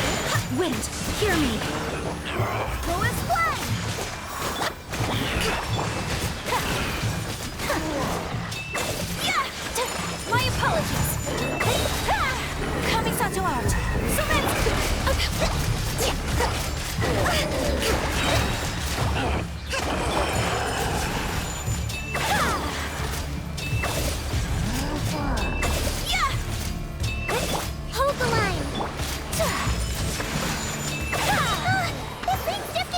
Wind, hear me. Go and fly. My apologies. Coming Sato out. So Hold the line. This thing's just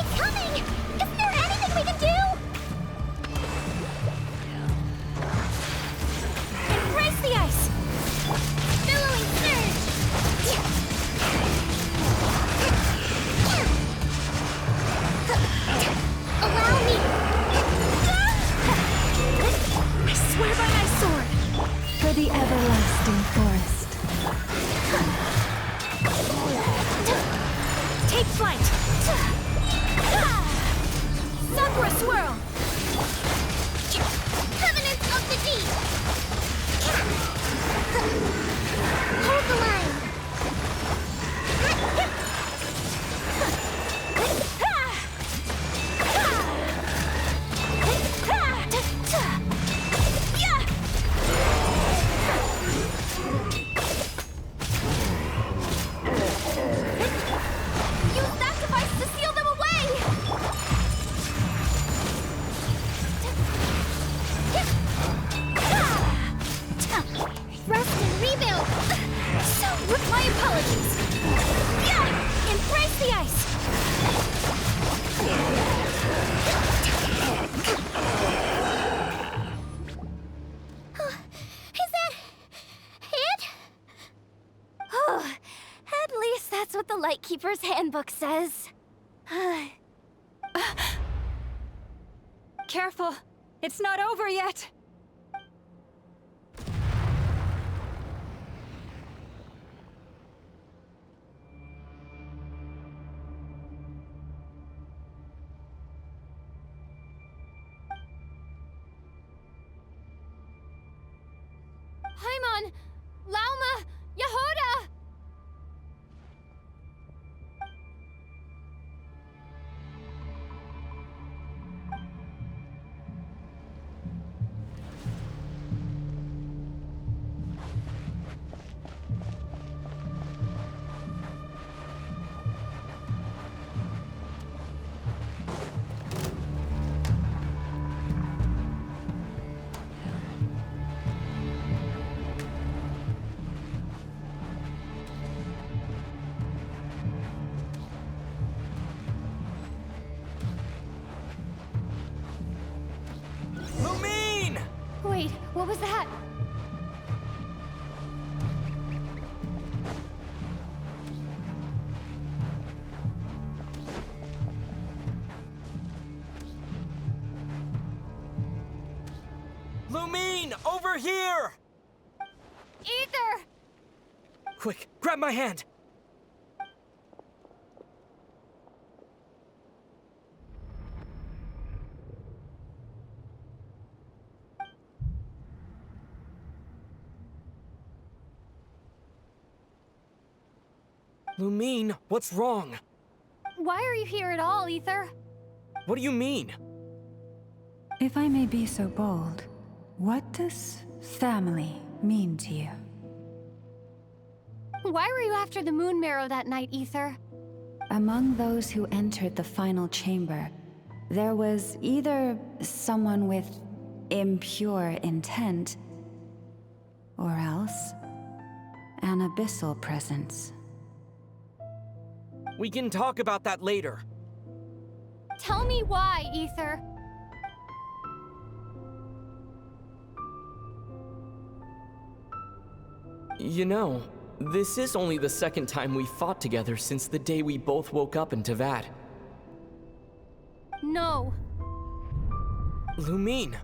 Keeper's Handbook says. Careful! It's not over yet! Paimon! Lauma! Yehuda! Lumine! Wait, what was that? Lumine, over here! Ether! Quick, grab my hand! Lumine, what's wrong? Why are you here at all, Ether? What do you mean? If I may be so bold, what does family mean to you? Why were you after the Moon Marrow that night, Ether? Among those who entered the final chamber, there was either someone with impure intent, or else an abyssal presence. We can talk about that later. Tell me why, Ether. You know, this is only the second time we fought together since the day we both woke up in Teyvat. No. Lumine.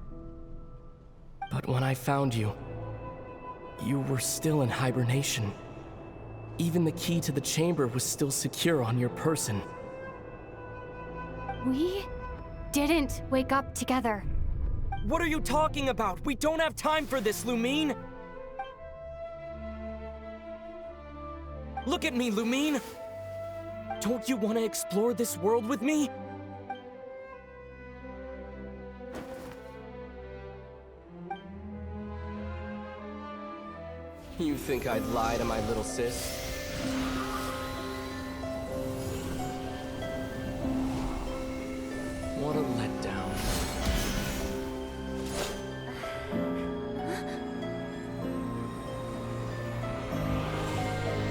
But when I found you, you were still in hibernation. Even the key to the chamber was still secure on your person. We didn't wake up together. What are you talking about? We don't have time for this, Lumine! Look at me, Lumine! Don't you want to explore this world with me? You think I'd lie to my little sis? What a letdown.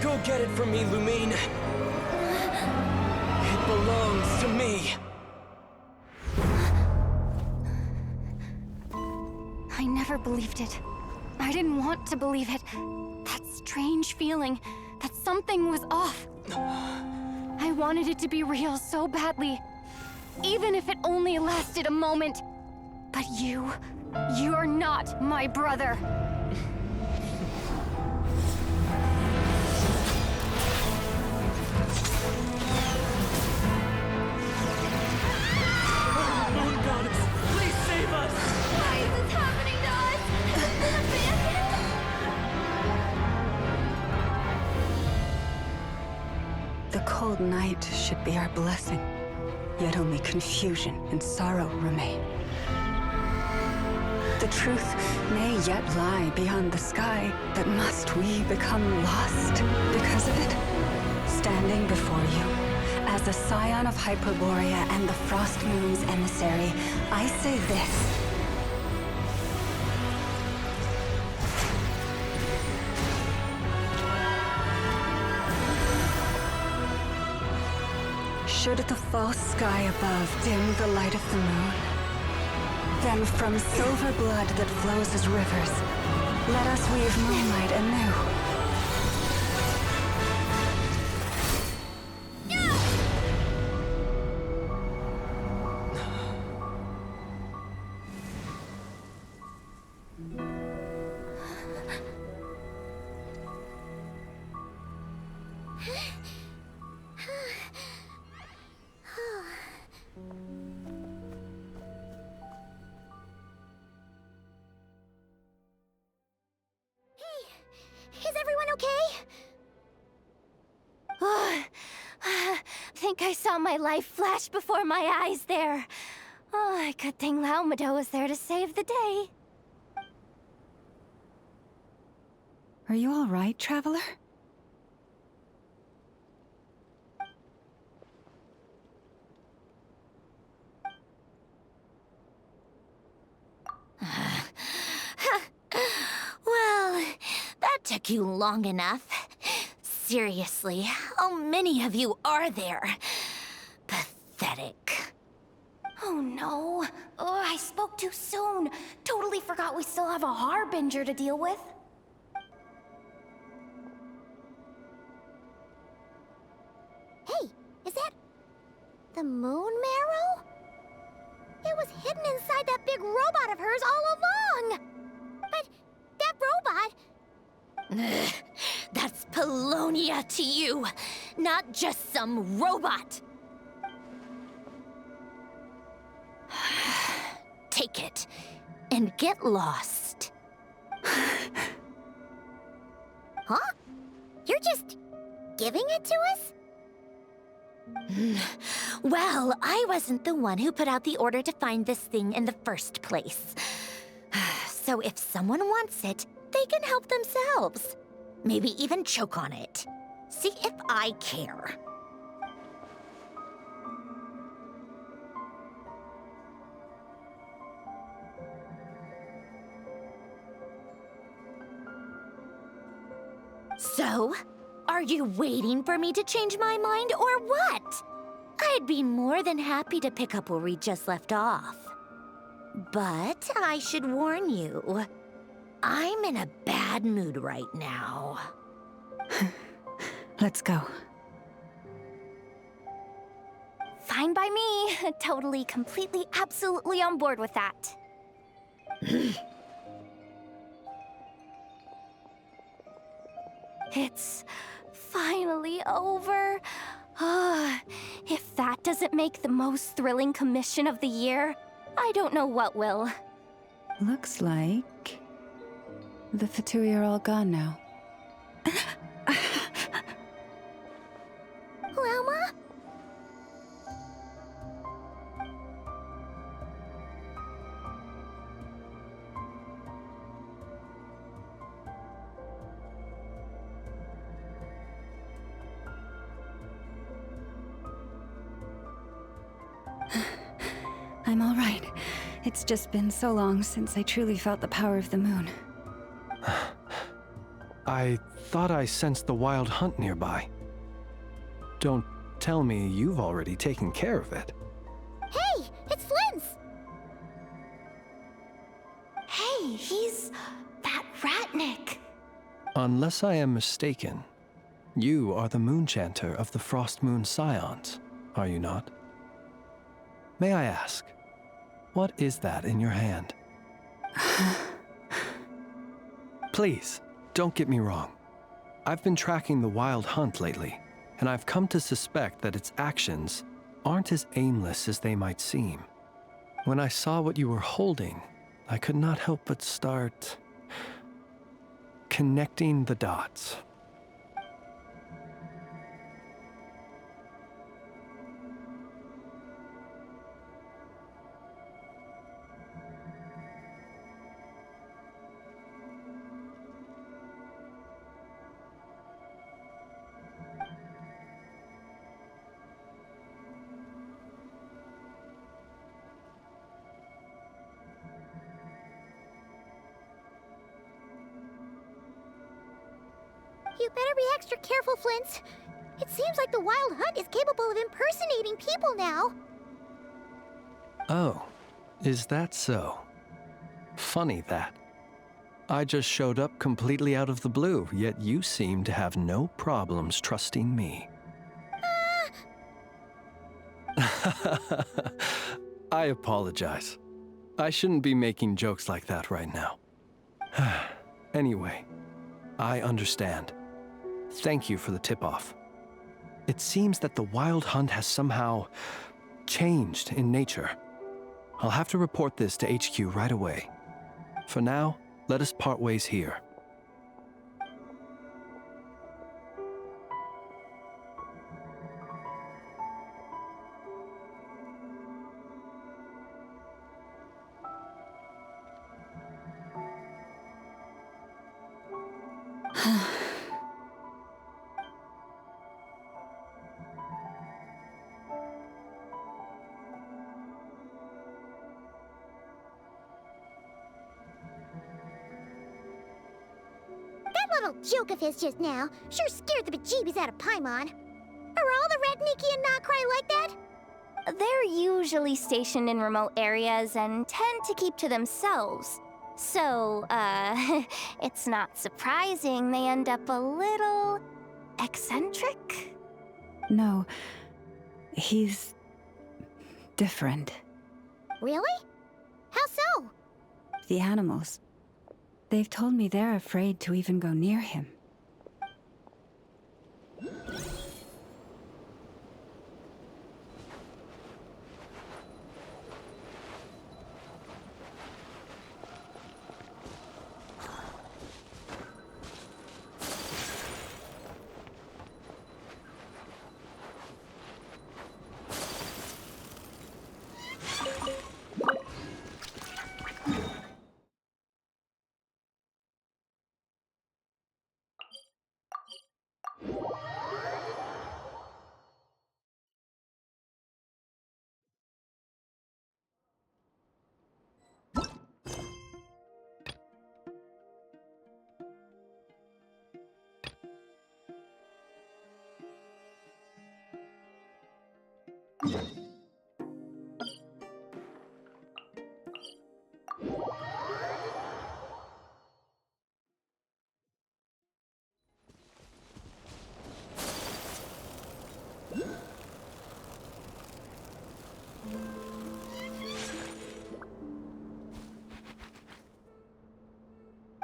Go get it from me, Lumine. It belongs to me. I never believed it. I didn't want to believe it. That strange feeling that something was off. I wanted it to be real so badly. Even if it only lasted a moment. But you're not my brother. Moon Goddess, please save us! Why is this happening to us? The cold night should be our blessing, yet only confusion and sorrow remain. The truth may yet lie beyond the sky, but must we become lost because of it? Standing before you, as a scion of Hyperborea and the Frost Moon's emissary, I say this. Should the false sky above dim the light of the moon, then from silver blood that flows as rivers, let us weave moonlight anew. I saw my life flash before my eyes there. Oh, good thing Laumado was there to save the day. Are you all right, Traveler? Well, that took you long enough. Seriously, how many of you are there? Pathetic. Oh no. Oh, I spoke too soon. Totally forgot we still have a Harbinger to deal with. Hey, is that the moon marrow? It was hidden inside that big robot of hers all along. But that robot... Ugh, that's Polonia to you, not just some robot. Take it and get lost. Huh? You're just giving it to us? Well, I wasn't the one who put out the order to find this thing in the first place. So if someone wants it, they can help themselves. Maybe even choke on it. See if I care. So, are you waiting for me to change my mind or what? I'd be more than happy to pick up where we just left off. But I should warn you, I'm in a bad mood right now. Let's go. Fine by me. Totally, completely, absolutely on board with that. It's finally over. If that doesn't make the most thrilling commission of the year, I don't know what will. Looks like the Fatui are all gone now. Lauma? I'm all right. It's just been so long since I truly felt the power of the moon. I thought I sensed the wild hunt nearby. Don't tell me you've already taken care of it. Hey, it's Flint's! Hey, he's that Ratnik. Unless I am mistaken, you are the Moonchanter of the Frost Moon Scions, are you not? May I ask, what is that in your hand? Please, don't get me wrong. I've been tracking the wild hunt lately, and I've come to suspect that its actions aren't as aimless as they might seem. When I saw what you were holding, I could not help but start connecting the dots. You better be extra careful, Flint. It seems like the Wild Hunt is capable of impersonating people now. Oh, is that so? Funny that. I just showed up completely out of the blue, yet you seem to have no problems trusting me. I apologize. I shouldn't be making jokes like that right now. Anyway, I understand. Thank you for the tip-off. It seems that the Wild Hunt has somehow changed in nature. I'll have to report this to HQ right away. For now, let us part ways here. That little joke of his just now sure scared the bejeebies out of Paimon. Are all the Red Nikki and Nokrai like that? They're usually stationed in remote areas and tend to keep to themselves. So, it's not surprising they end up a little eccentric. No, he's different. Really? How so? The animals. They've told me they're afraid to even go near him.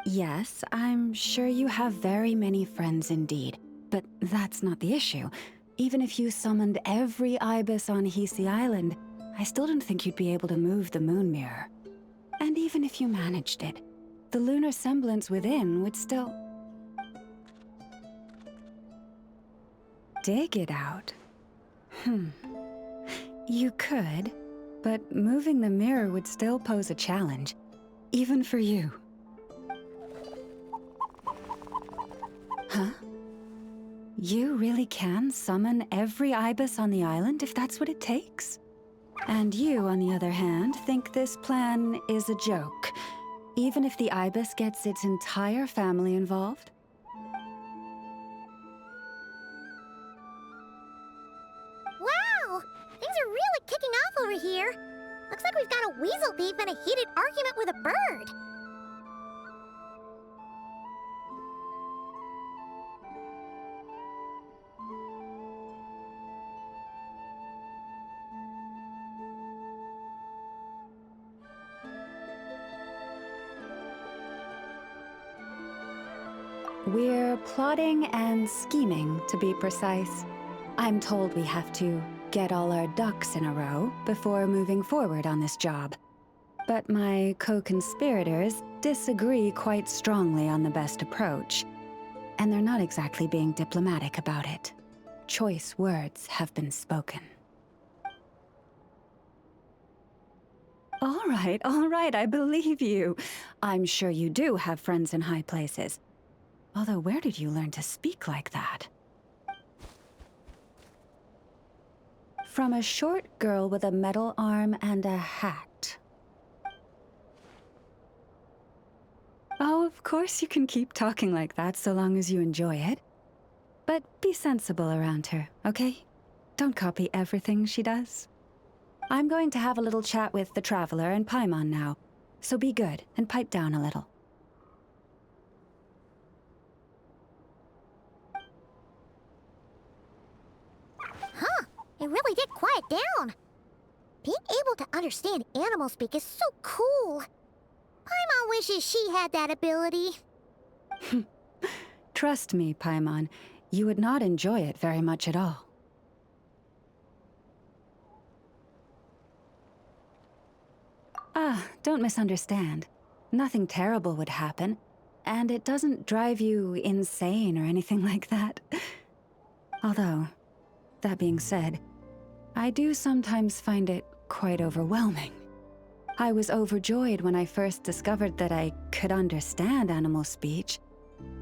Yes, I'm sure you have very many friends indeed, but that's not the issue. Even if you summoned every ibis on Hisi Island, I still don't think you'd be able to move the moon mirror. And even if you managed it, the lunar semblance within would still... dig it out. You could, but moving the mirror would still pose a challenge, even for you. Huh? You really can summon every ibis on the island if that's what it takes? And you, on the other hand, think this plan is a joke, even if the ibis gets its entire family involved? Wow! Things are really kicking off over here. Looks like we've got a weasel thief and a heated argument with a bird. We're plotting and scheming, to be precise. I'm told we have to get all our ducks in a row before moving forward on this job. But my co-conspirators disagree quite strongly on the best approach. And they're not exactly being diplomatic about it. Choice words have been spoken. All right, I believe you. I'm sure you do have friends in high places. Although, where did you learn to speak like that? From a short girl with a metal arm and a hat. Oh, of course you can keep talking like that so long as you enjoy it. But be sensible around her, okay? Don't copy everything she does. I'm going to have a little chat with the Traveler and Paimon now, so be good and pipe down a little. Huh, it really did quiet down. Being able to understand animal speak is so cool. Paimon wishes she had that ability. Trust me, Paimon, you would not enjoy it very much at all. Don't misunderstand. Nothing terrible would happen, and it doesn't drive you insane or anything like that. Although, that being said, I do sometimes find it quite overwhelming. I was overjoyed when I first discovered that I could understand animal speech,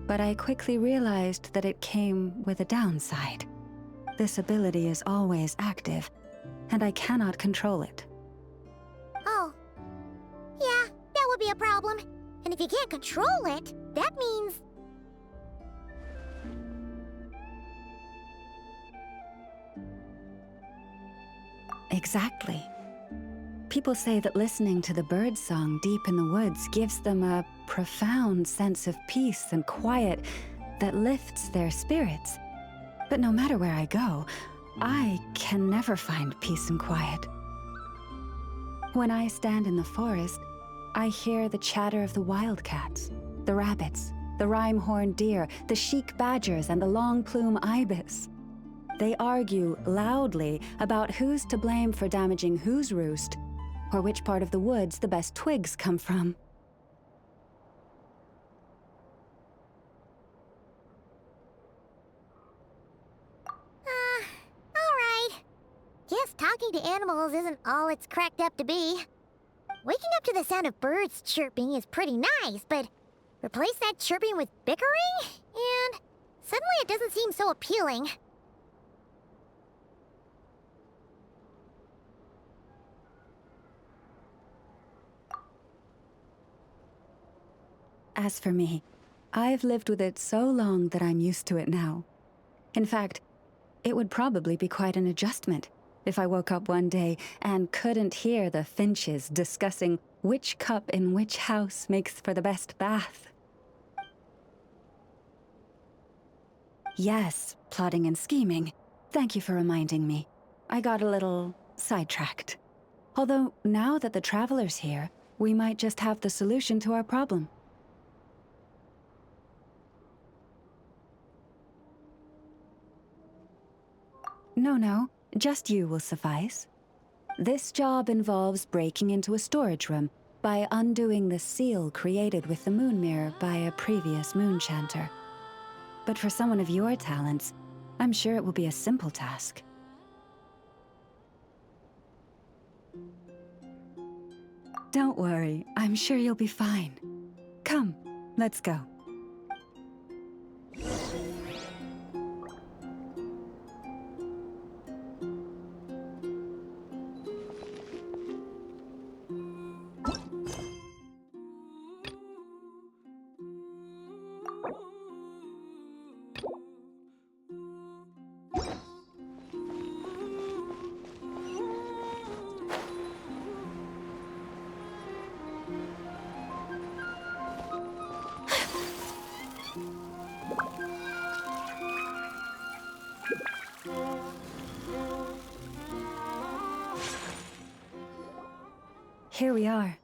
but I quickly realized that it came with a downside. This ability is always active, and I cannot control it. Oh. Yeah, that would be a problem. And if you can't control it, that means... Exactly. People say that listening to the bird song deep in the woods gives them a profound sense of peace and quiet that lifts their spirits. But no matter where I go, I can never find peace and quiet. When I stand in the forest, I hear the chatter of the wildcats, the rabbits, the rhyme-horned deer, the chic badgers, and the long-plume ibis. They argue loudly about who's to blame for damaging whose roost, or which part of the woods the best twigs come from. Alright. Guess talking to animals isn't all it's cracked up to be. Waking up to the sound of birds chirping is pretty nice, but replace that chirping with bickering, and suddenly it doesn't seem so appealing. As for me, I've lived with it so long that I'm used to it now. In fact, it would probably be quite an adjustment if I woke up one day and couldn't hear the finches discussing which cup in which house makes for the best bath. Yes, plotting and scheming. Thank you for reminding me. I got a little sidetracked. Although, now that the Traveler's here, we might just have the solution to our problem. No, just you will suffice. This job involves breaking into a storage room by undoing the seal created with the moon mirror by a previous moonchanter. But for someone of your talents, I'm sure it will be a simple task. Don't worry, I'm sure you'll be fine. Come, let's go. Here we are.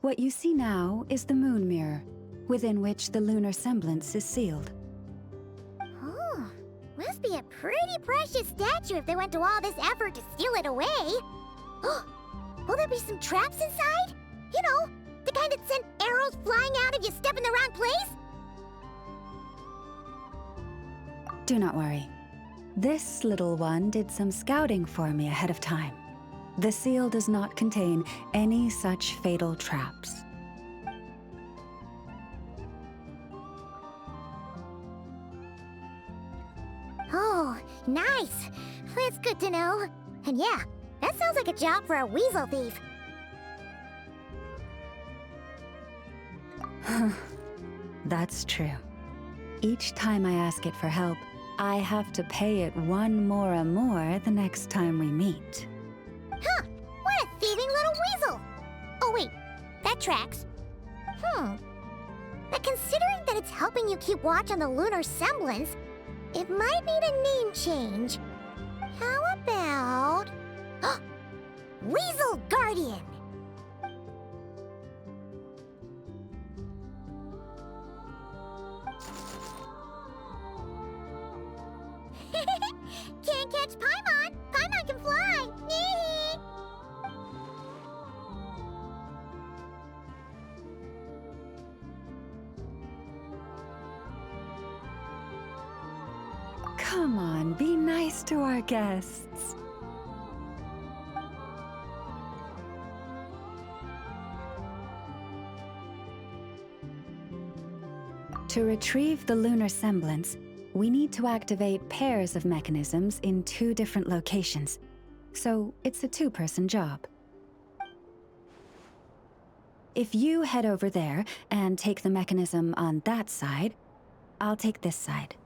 What you see now is the moon mirror, within which the lunar semblance is sealed. Oh, must be a pretty precious statue if they went to all this effort to steal it away. Will there be some traps inside? You know, the kind that send arrows flying out if you step in the wrong place? Do not worry. This little one did some scouting for me ahead of time. The seal does not contain any such fatal traps. Oh, nice. That's good to know. And yeah, that sounds like a job for a weasel thief. That's true. Each time I ask it for help, I have to pay it one more the next time we meet. Huh, what a thieving little weasel! Oh wait, that tracks. But considering that it's helping you keep watch on the lunar semblance, it might need a name change. How about... Weasel Guardian! Can't catch Paimon! Paimon can fly! Nee! Come on, be nice to our guests. To retrieve the lunar semblance, we need to activate pairs of mechanisms in 2 different locations. So it's a 2-person job. If you head over there and take the mechanism on that side, I'll take this side.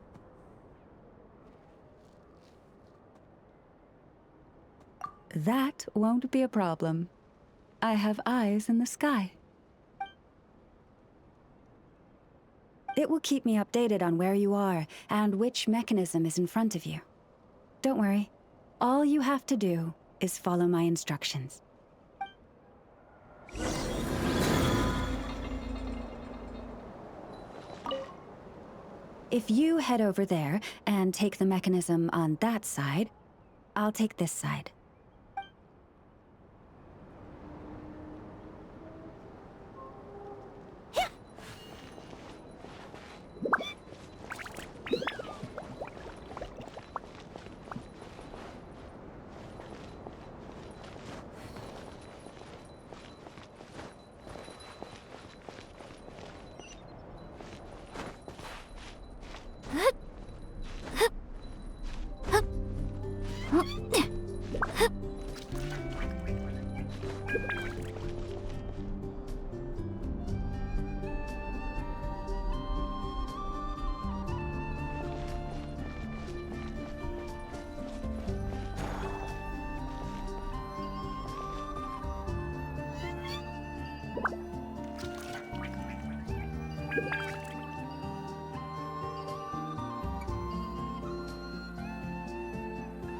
That won't be a problem. I have eyes in the sky. It will keep me updated on where you are and which mechanism is in front of you. Don't worry. All you have to do is follow my instructions. If you head over there and take the mechanism on that side, I'll take this side.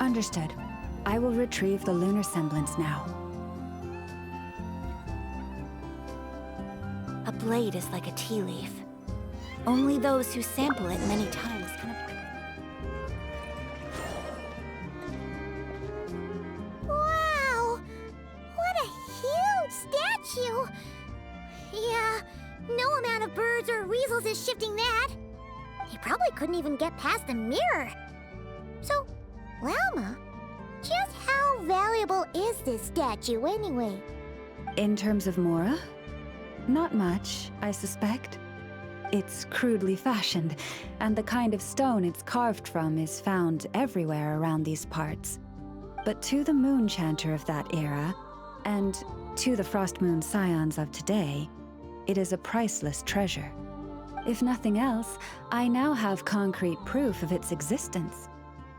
Understood. I will retrieve the lunar semblance now. A blade is like a tea leaf. Only those who sample it many times can... Wow! What a huge statue! Yeah, no amount of birds or weasels is shifting that. He probably couldn't even get past the mirror. So, Lauma, just how valuable is this statue anyway? In terms of Mora? Not much, I suspect. It's crudely fashioned, and the kind of stone it's carved from is found everywhere around these parts. But to the Moon Chanter of that era, and to the Frost Moon Scions of today, it is a priceless treasure. If nothing else, I now have concrete proof of its existence.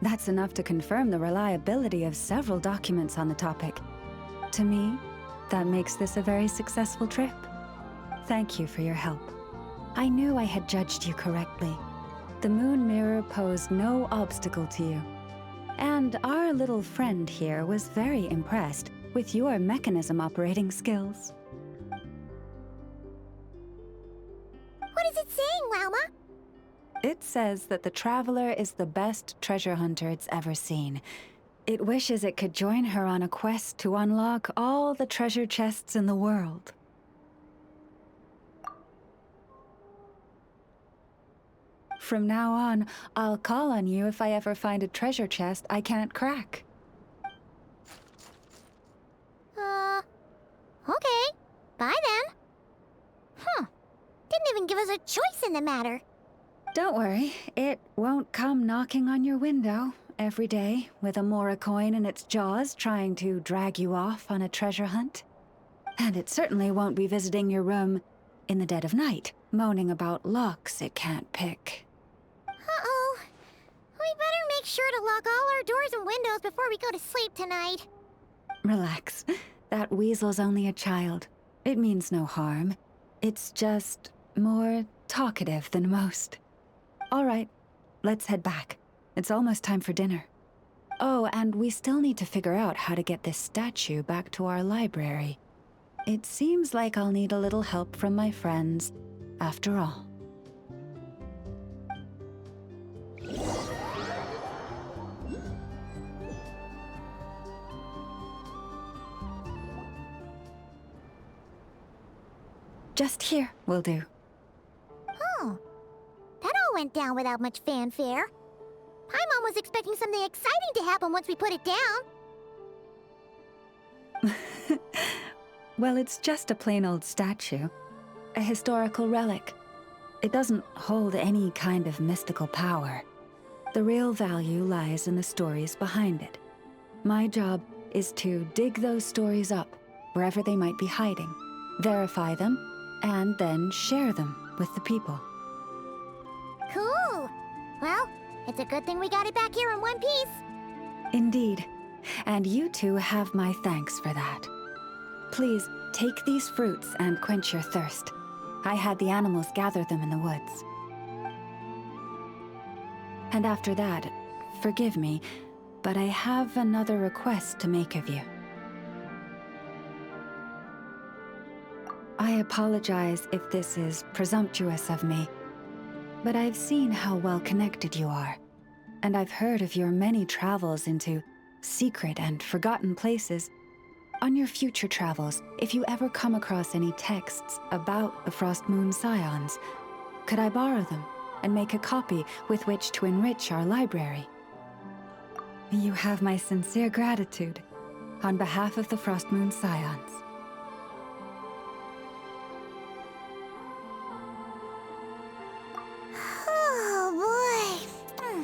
That's enough to confirm the reliability of several documents on the topic. To me, that makes this a very successful trip. Thank you for your help. I knew I had judged you correctly. The Moon Mirror posed no obstacle to you. And our little friend here was very impressed with your mechanism operating skills. What is it saying, Lauma? It says that the Traveler is the best treasure hunter it's ever seen. It wishes it could join her on a quest to unlock all the treasure chests in the world. From now on, I'll call on you if I ever find a treasure chest I can't crack. Okay. Bye then. Didn't even give us a choice in the matter. Don't worry, it won't come knocking on your window every day with a Mora coin in its jaws trying to drag you off on a treasure hunt. And it certainly won't be visiting your room in the dead of night, moaning about locks it can't pick. Uh-oh. We better make sure to lock all our doors and windows before we go to sleep tonight. Relax. That weasel's only a child. It means no harm. It's just more talkative than most. All right, let's head back. It's almost time for dinner. Oh, and we still need to figure out how to get this statue back to our library. It seems like I'll need a little help from my friends, after all. Just here will do. Oh, that all went down without much fanfare. Paimon was expecting something exciting to happen once we put it down. Well, it's just a plain old statue. A historical relic. It doesn't hold any kind of mystical power. The real value lies in the stories behind it. My job is to dig those stories up, wherever they might be hiding, verify them, and then share them with the people. Cool. Well, it's a good thing we got it back here in one piece. Indeed. And you two have my thanks for that. Please, take these fruits and quench your thirst. I had the animals gather them in the woods. And after that, forgive me, but I have another request to make of you. I apologize if this is presumptuous of me, but I've seen how well connected you are, and I've heard of your many travels into secret and forgotten places. On your future travels, if you ever come across any texts about the Frost Moon Scions, could I borrow them and make a copy with which to enrich our library? You have my sincere gratitude on behalf of the Frost Moon Scions. Oh boy.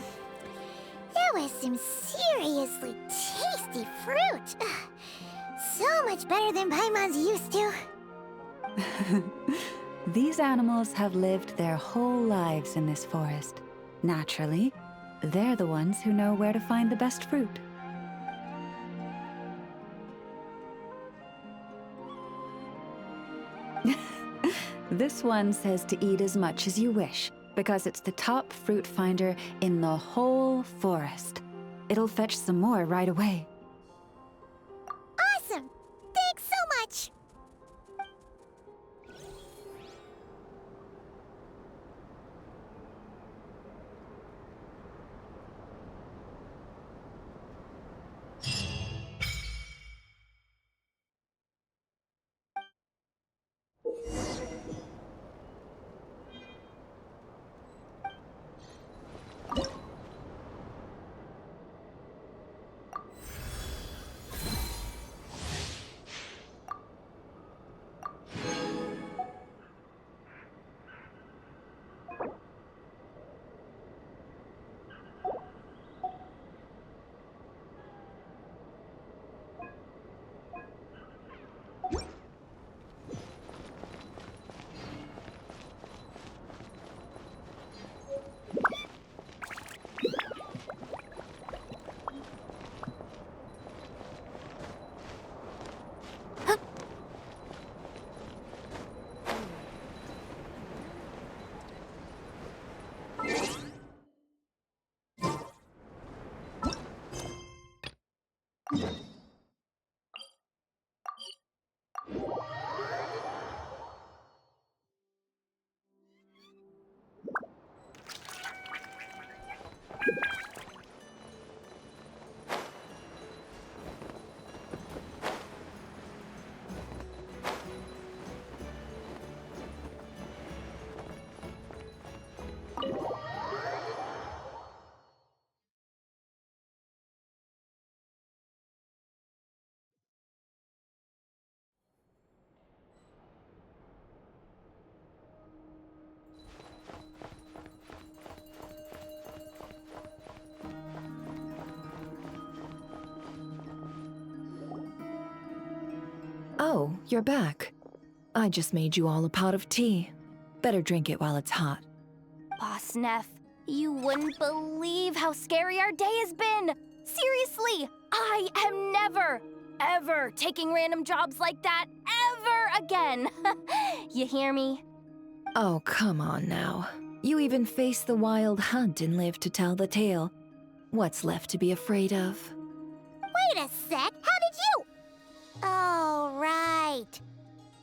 That was some seriously tasty fruit. So much better than Paimon's used to. These animals have lived their whole lives in this forest. Naturally, they're the ones who know where to find the best fruit. This one says to eat as much as you wish, because it's the top fruit finder in the whole forest. It'll fetch some more right away. Awesome! Thanks so much! Oh, you're back. I just made you all a pot of tea. Better drink it while it's hot. Boss Neff, you wouldn't believe how scary our day has been! Seriously, I am never, ever taking random jobs like that ever again! You hear me? Oh, come on now. You even faced the wild hunt and lived to tell the tale. What's left to be afraid of? Wait a sec, how did you? Oh, right.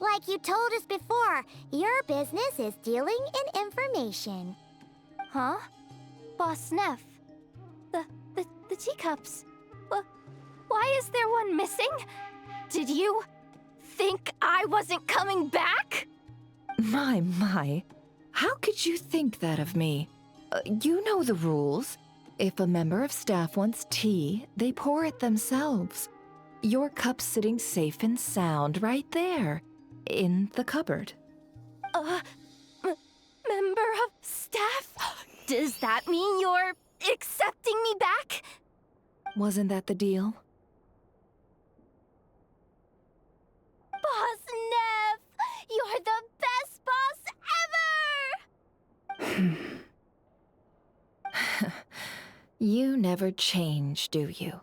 Like you told us before, your business is dealing in information. Huh? Boss Neff? The teacups. Why is there one missing? Did you think I wasn't coming back? My. How could you think that of me? You know the rules. If a member of staff wants tea, they pour it themselves. Your cup's sitting safe and sound right there, in the cupboard. Member of Staff? Does that mean you're accepting me back? Wasn't that the deal? Boss Neff! You're the best boss ever! You never change, do you?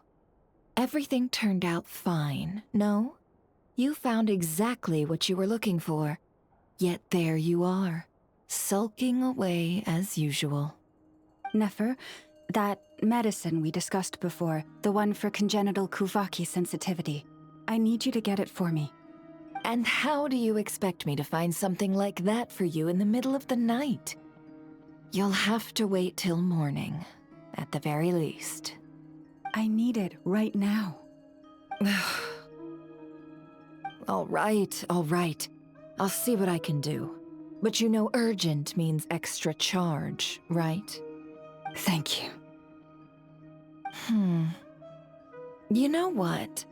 Everything turned out fine, no? You found exactly what you were looking for. Yet there you are, sulking away as usual. Nefer, that medicine we discussed before, the one for congenital Kuvaki sensitivity, I need you to get it for me. And how do you expect me to find something like that for you in the middle of the night? You'll have to wait till morning, at the very least. I need it right now. All right, all right. I'll see what I can do. But you know urgent means extra charge, right? Thank you. You know what?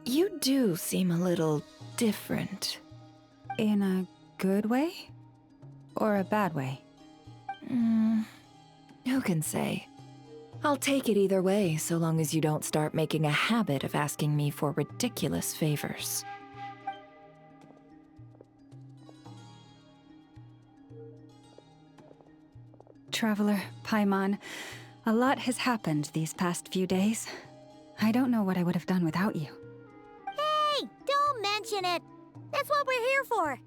You do seem a little different. In a good way? Or a bad way? Who can say? I'll take it either way, so long as you don't start making a habit of asking me for ridiculous favors. Traveler, Paimon, a lot has happened these past few days. I don't know what I would have done without you. Hey, don't mention it. That's what we're here for.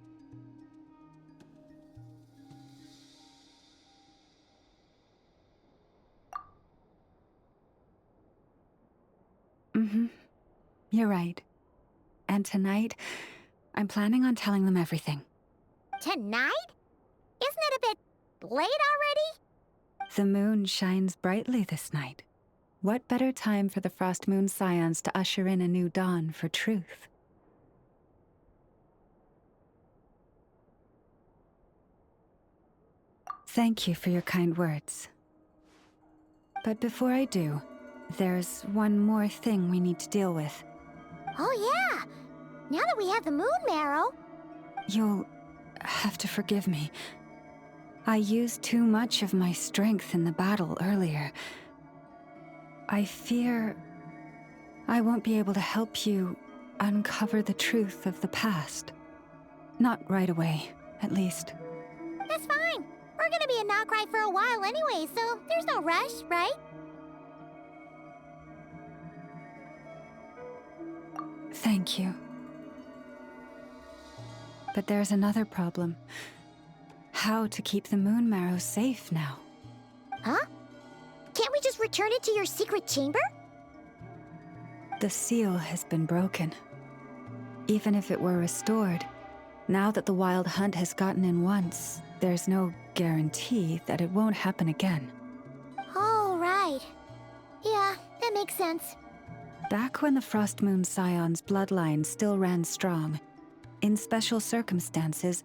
You're right. And tonight, I'm planning on telling them everything. Tonight? Isn't it a bit late already? The moon shines brightly this night. What better time for the Frost Moon Scions to usher in a new dawn for truth? Thank you for your kind words. But before I do, there's one more thing we need to deal with. Oh yeah! Now that we have the moon marrow... You'll have to forgive me. I used too much of my strength in the battle earlier. I fear I won't be able to help you uncover the truth of the past. Not right away, at least. That's fine. We're gonna be in Nokrai for a while anyway, so there's no rush, right? Thank you. But there's another problem. How to keep the moon marrow safe now? Huh? Can't we just return it to your secret chamber? The seal has been broken. Even if it were restored, now that the wild hunt has gotten in once, there's no guarantee that it won't happen again. Oh, right. Yeah, that makes sense. Back when the Frost Moon Scion's bloodline still ran strong, in special circumstances,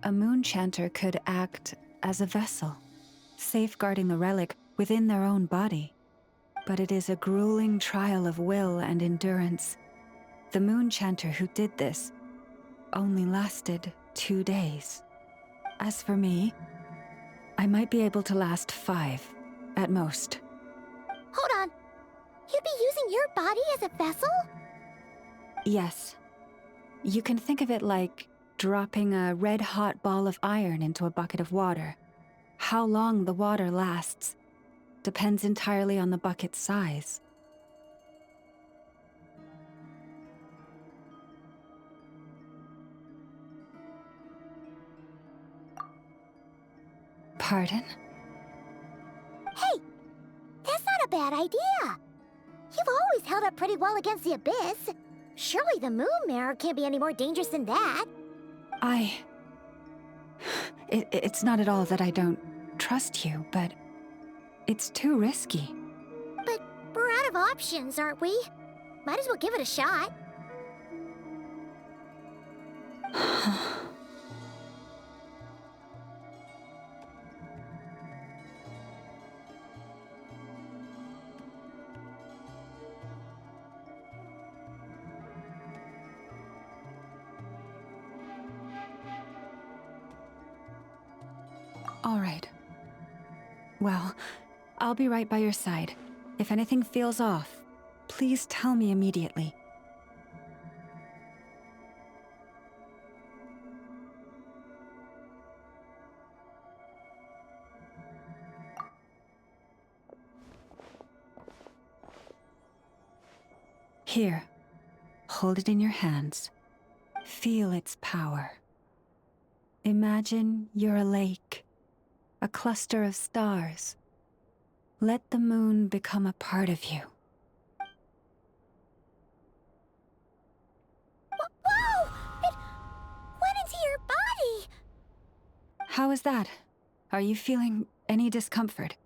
a moon chanter could act as a vessel, safeguarding the relic within their own body. But it is a grueling trial of will and endurance. The moon chanter who did this only lasted 2 days. As for me, I might be able to last 5, at most. Hold on. You'd be using your body as a vessel? Yes. You can think of it like dropping a red-hot ball of iron into a bucket of water. How long the water lasts depends entirely on the bucket's size. Pardon? Hey, that's not a bad idea. You've always held up pretty well against the abyss. Surely the moon mirror can't be any more dangerous than that. It's not at all that I don't trust you, but it's too risky. But we're out of options, aren't we? Might as well give it a shot. All right. Well, I'll be right by your side. If anything feels off, please tell me immediately. Here, hold it in your hands. Feel its power. Imagine you're a lake, a cluster of stars. Let the moon become a part of you. Whoa! It went into your body! How is that? Are you feeling any discomfort?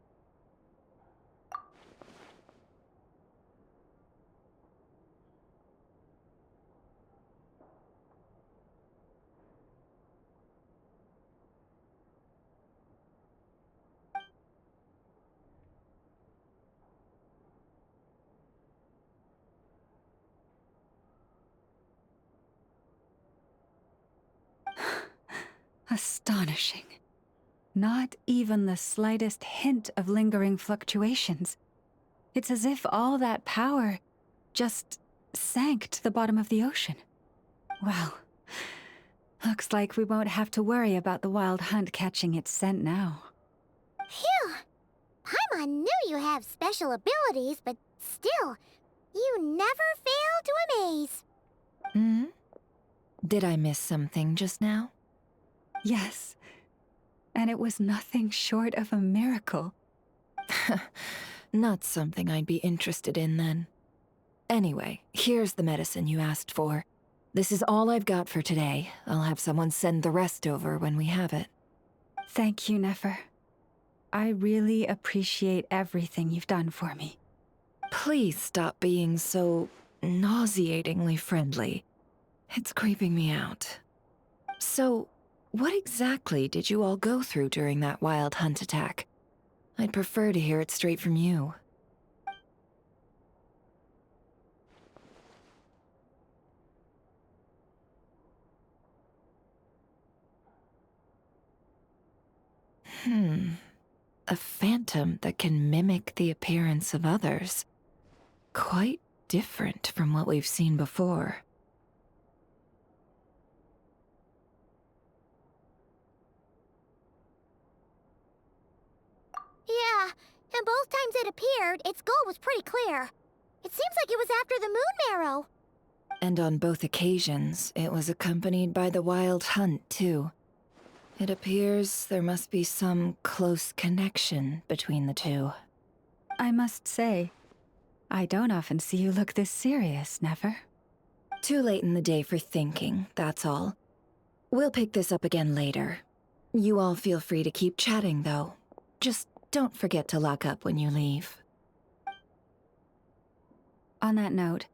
Astonishing. Not even the slightest hint of lingering fluctuations. It's as if all that power just sank to the bottom of the ocean. Well, looks like we won't have to worry about the wild hunt catching its scent now. Phew! Paimon knew you have special abilities, but still, you never fail to amaze. Hmm? Did I miss something just now? Yes, and it was nothing short of a miracle. Not something I'd be interested in then. Anyway, here's the medicine you asked for. This is all I've got for today. I'll have someone send the rest over when we have it. Thank you, Nefer. I really appreciate everything you've done for me. Please stop being so nauseatingly friendly. It's creeping me out. So, what exactly did you all go through during that wild hunt attack? I'd prefer to hear it straight from you. A phantom that can mimic the appearance of others. Quite different from what we've seen before. Yeah, and both times it appeared, its goal was pretty clear. It seems like it was after the moon marrow. And on both occasions, it was accompanied by the wild hunt, too. It appears there must be some close connection between the two. I must say, I don't often see you look this serious, Nefer. Too late in the day for thinking, that's all. We'll pick this up again later. You all feel free to keep chatting, though. Just don't forget to lock up when you leave. On that note,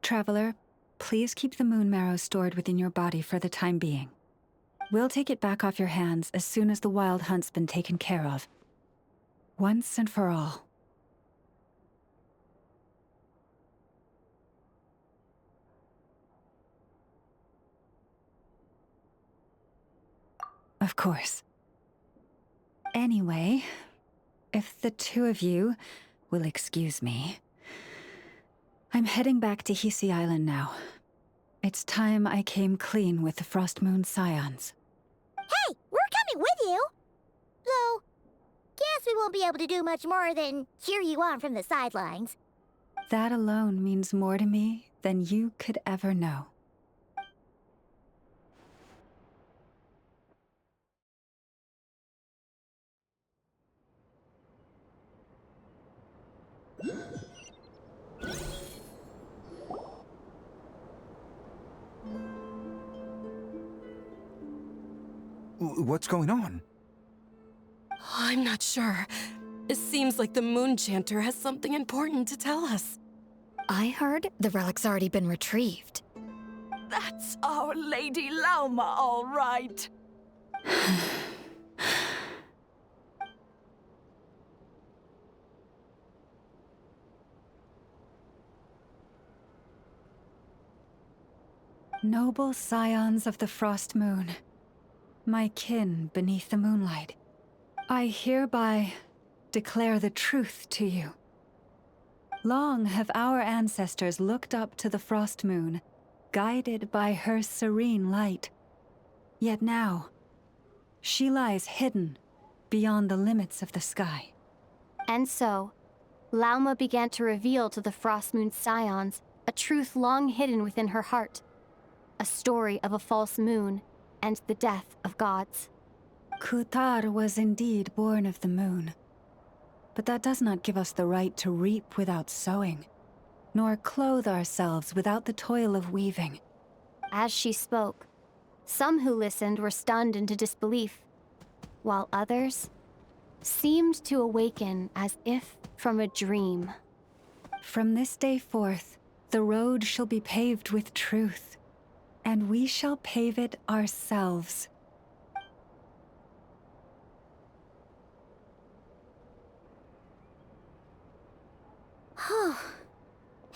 Traveler, please keep the moon marrow stored within your body for the time being. We'll take it back off your hands as soon as the wild hunt's been taken care of. Once and for all. Of course. Anyway, if the two of you will excuse me, I'm heading back to Hisi Island now. It's time I came clean with the Frost Moon Scions. Hey, we're coming with you! Though, guess we won't be able to do much more than cheer you on from the sidelines. That alone means more to me than you could ever know. What's going on? I'm not sure. It seems like the Moon Chanter has something important to tell us. I heard the relic's already been retrieved. That's our Lady Lauma, all right. Noble scions of the Frost Moon, my kin beneath the moonlight. I hereby declare the truth to you. Long have our ancestors looked up to the frost moon, guided by her serene light. Yet now, she lies hidden beyond the limits of the sky. And so, Lauma began to reveal to the Frost Moon Scions a truth long hidden within her heart. A story of a false moon and the death of gods. Kutar was indeed born of the moon. But that does not give us the right to reap without sowing, nor clothe ourselves without the toil of weaving. As she spoke, some who listened were stunned into disbelief, while others seemed to awaken as if from a dream. From this day forth, the road shall be paved with truth, and we shall pave it ourselves.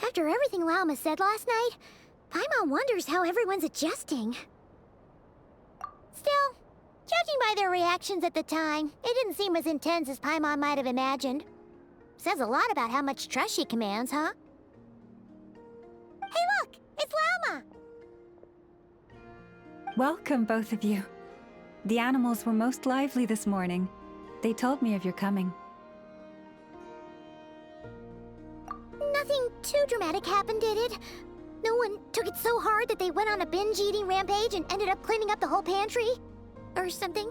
After everything Lauma said last night, Paimon wonders how everyone's adjusting. Still, judging by their reactions at the time, it didn't seem as intense as Paimon might have imagined. Says a lot about how much trust she commands, huh? Hey look! It's Lauma! Welcome, both of you. The animals were most lively this morning. They told me of your coming. Nothing too dramatic happened, did it? No one took it so hard that they went on a binge-eating rampage and ended up cleaning up the whole pantry? Or something?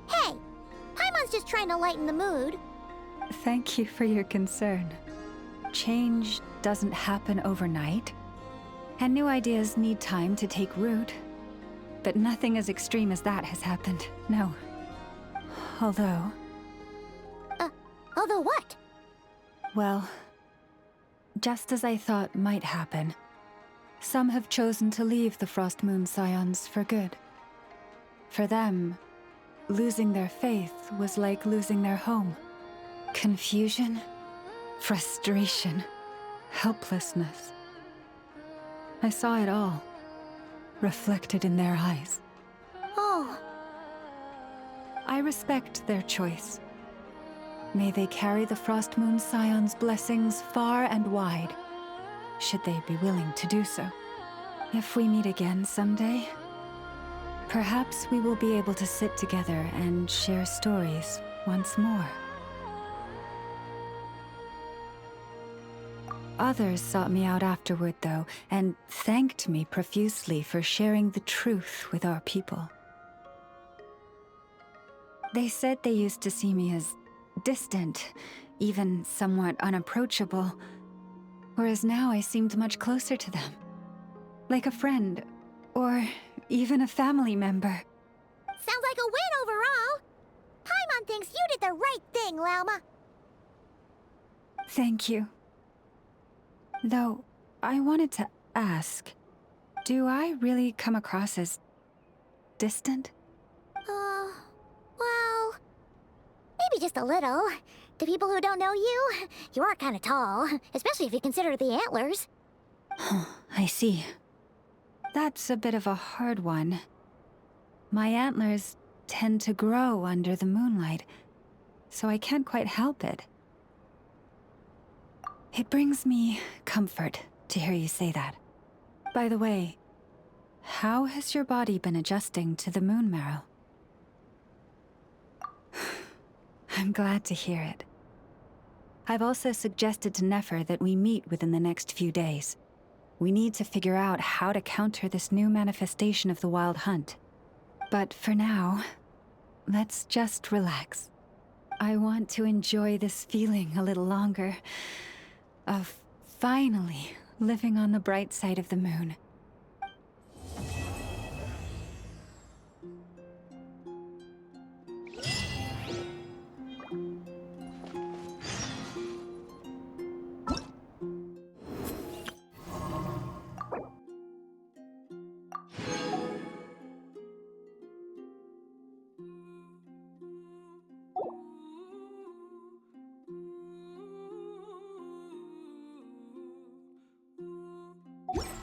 Hey! Paimon's just trying to lighten the mood. Thank you for your concern. Change doesn't happen overnight, and new ideas need time to take root. But nothing as extreme as that has happened, no. Although... Although what? Well, just as I thought might happen, some have chosen to leave the Frost Moon Scions for good. For them, losing their faith was like losing their home. Confusion, frustration, helplessness. I saw it all, reflected in their eyes. Oh. I respect their choice. May they carry the Frost Moon Scions' blessings far and wide, should they be willing to do so. If we meet again someday, perhaps we will be able to sit together and share stories once more. Others sought me out afterward, though, and thanked me profusely for sharing the truth with our people. They said they used to see me as distant, even somewhat unapproachable, whereas now I seemed much closer to them. Like a friend, or even a family member. Sounds like a win overall! Paimon thinks you did the right thing, Lauma. Thank you. Though, I wanted to ask, do I really come across as distant? Well, maybe just a little. To people who don't know you, you are kind of tall, especially if you consider the antlers. I see. That's a bit of a hard one. My antlers tend to grow under the moonlight, so I can't quite help it. It brings me comfort to hear you say that. By the way, how has your body been adjusting to the moon marrow? I'm glad to hear it. I've also suggested to Nefer that we meet within the next few days. We need to figure out how to counter this new manifestation of the Wild Hunt. But for now, let's just relax. I want to enjoy this feeling a little longer, of finally living on the bright side of the moon. Huh?